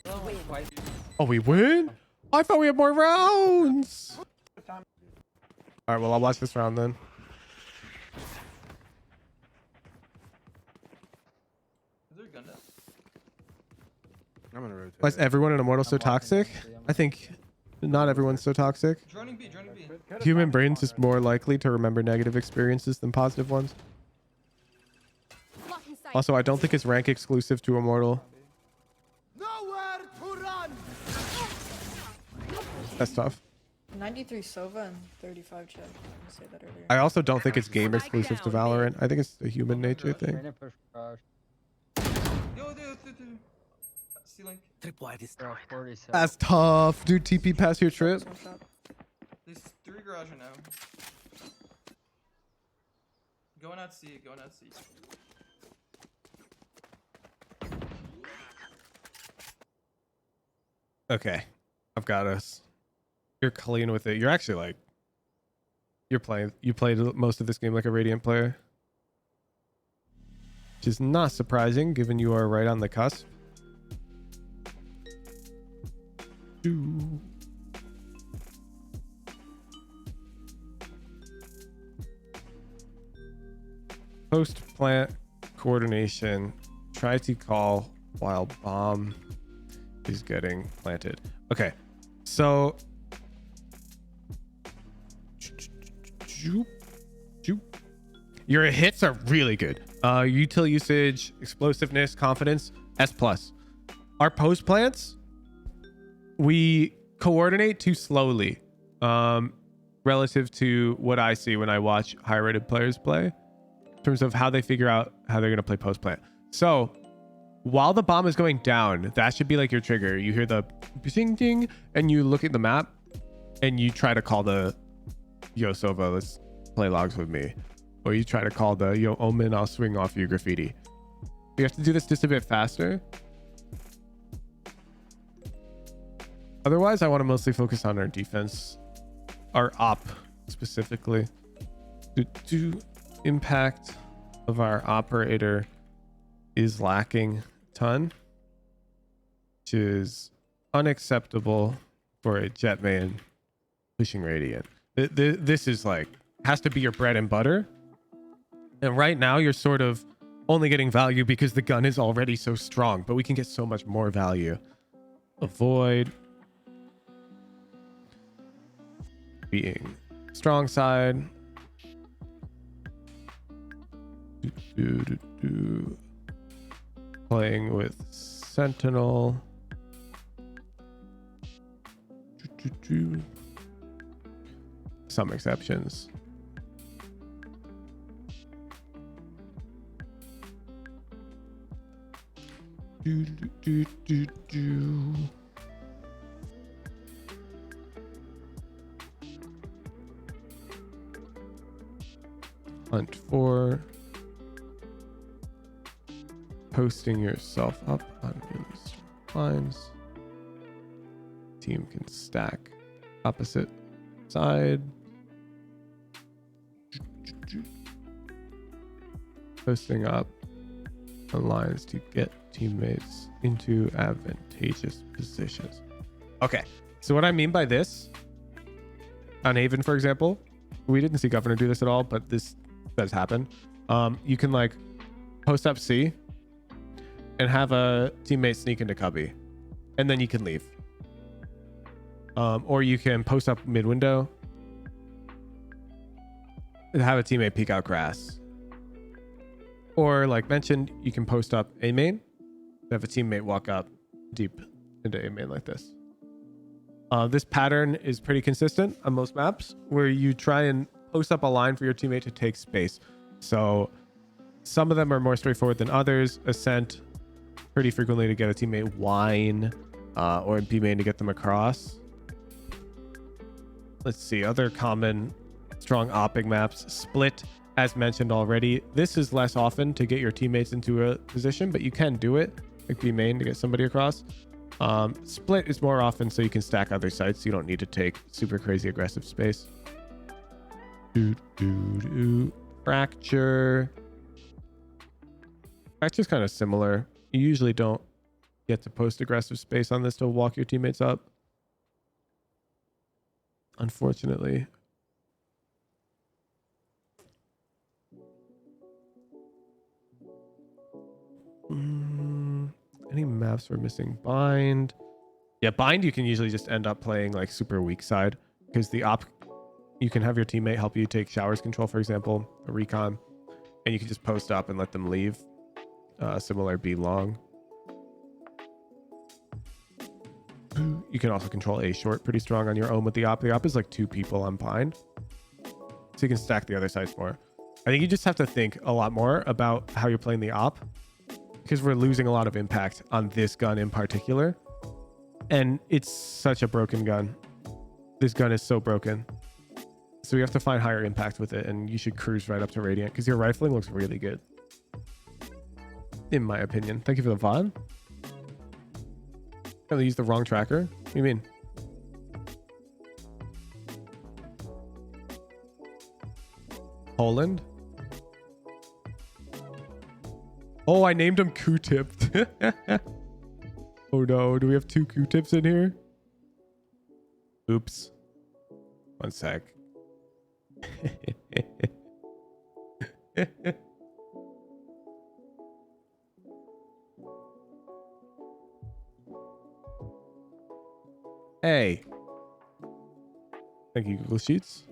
Oh, we win? I thought we had more rounds. All right, well, I'll watch this round then. Is there a gun down? I'm gonna rotate. Why is everyone in Immortal so toxic? I think not everyone's so toxic. Joining B. Human brains is more likely to remember negative experiences than positive ones. Blocking sight. Also, I don't think it's rank exclusive to Immortal. Nowhere to run. That's tough. 93 Sova and 35 Jett. I say that earlier. I also don't think it's game exclusive to Valorant. I think it's a human nature thing. Yo, dude. C-Link. That's tough. Dude, TP past your trip. There's 3 garage now. Going out C. Okay. I've got us. You're clean with it. You're actually like, you played most of this game like a Radiant player. Which is not surprising given you are right on the cusp. Post plant coordination. Try to call while bomb is getting planted. Okay, so your hits are really good. Util usage, explosiveness, confidence, S+. Our post plants, we coordinate too slowly relative to what I see when I watch high rated players play. in terms of how they figure out how they're going to play post plant. So while the bomb is going down, that should be like your trigger. You hear the ding ding and you look at the map and you try to call the yo Sova, let's play logs with me. Or you try to call the yo Omen, I'll swing off you graffiti. You have to do this just a bit faster. Otherwise, I want to mostly focus on our defense, our op specifically. Do impact of our operator is lacking a ton, which is unacceptable for a Jett main pushing Radiant. This is like, has to be your bread and butter. And right now you're sort of only getting value because the gun is already so strong, but we can get so much more value. Avoid being strong side. Playing with Sentinel. Some exceptions. Hunt for posting yourself up on really strong lines. Team can stack opposite side. Posting up on lines to get teammates into advantageous positions. Okay, so what I mean by this, on Haven, for example, we didn't see Governor do this at all, but this does happen. You can like post up C and have a teammate sneak into cubby, and then you can leave. Or you can post up mid window and have a teammate peek out grass. Or like mentioned, you can post up A main, have a teammate walk up deep into A main like this. This pattern is pretty consistent on most maps where you try and post up a line for your teammate to take space. So some of them are more straightforward than others. Ascent, pretty frequently to get a teammate wine, or in B main to get them across. Let's see, other common strong opping maps. Split, as mentioned already. This is less often to get your teammates into a position, but you can do it, like B main to get somebody across. Split is more often so you can stack other sites, so you don't need to take super crazy aggressive space. Fracture. Fracture's kind of similar. You usually don't get to post aggressive space on this to walk your teammates up, unfortunately. Any maps we're missing? Bind. Yeah, bind you can usually just end up playing like super weak side, because the op, you can have your teammate help you take showers control, for example, a recon, and you can just post up and let them leave. Similar B long. You can also control A short pretty strong on your own with the op. The op is like 2 people on bind, so you can stack the other sides more. I think you just have to think a lot more about how you're playing the op, because we're losing a lot of impact on this gun in particular. And it's such a broken gun. This gun is so broken. So we have to find higher impact with it, and you should cruise right up to Radiant, because your rifling looks really good, in my opinion. Thank you for the VOD. Oh, they used the wrong tracker? What do you mean? Poland? Oh, I named him Q-tipped. Oh no, do we have 2 Q-tips in here? Oops. One sec. Hey. Thank you, Google Sheets.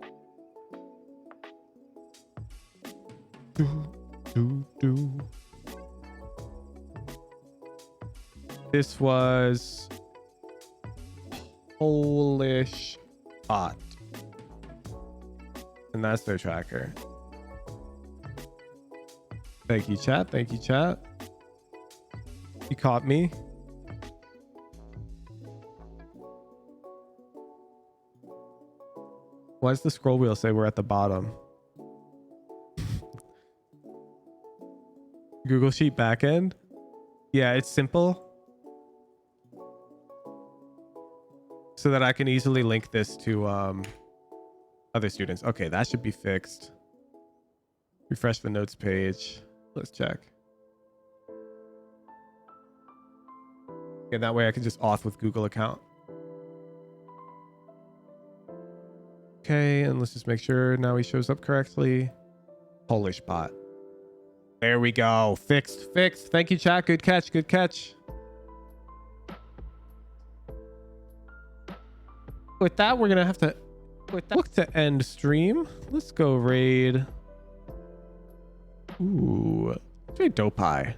This was Polish bot, and that's their tracker. Thank you, chat. Thank you, chat. You caught me. Why does the scroll wheel say we're at the bottom? Google Sheet backend? Yeah, it's simple. So that I can easily link this to other students. Okay, that should be fixed. Refresh the notes page. Let's check. Yeah, that way I can just auth with Google account. Okay, and let's just make sure now he shows up correctly. Polish bot. There we go. Fixed, fixed. Thank you, chat. Good catch, good catch. With that, we're gonna have to look to end stream. Let's go raid. Ooh, raid Dopai.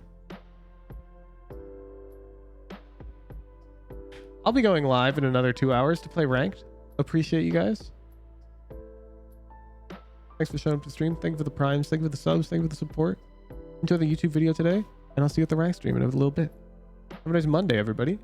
I'll be going live in another 2 hours to play ranked. Appreciate you guys. Thanks for showing up to stream. Thank you for the primes. Thank you for the subs. Thank you for the support. Enjoy the YouTube video today, and I'll see you at the rank stream in a little bit. Have a nice Monday, everybody.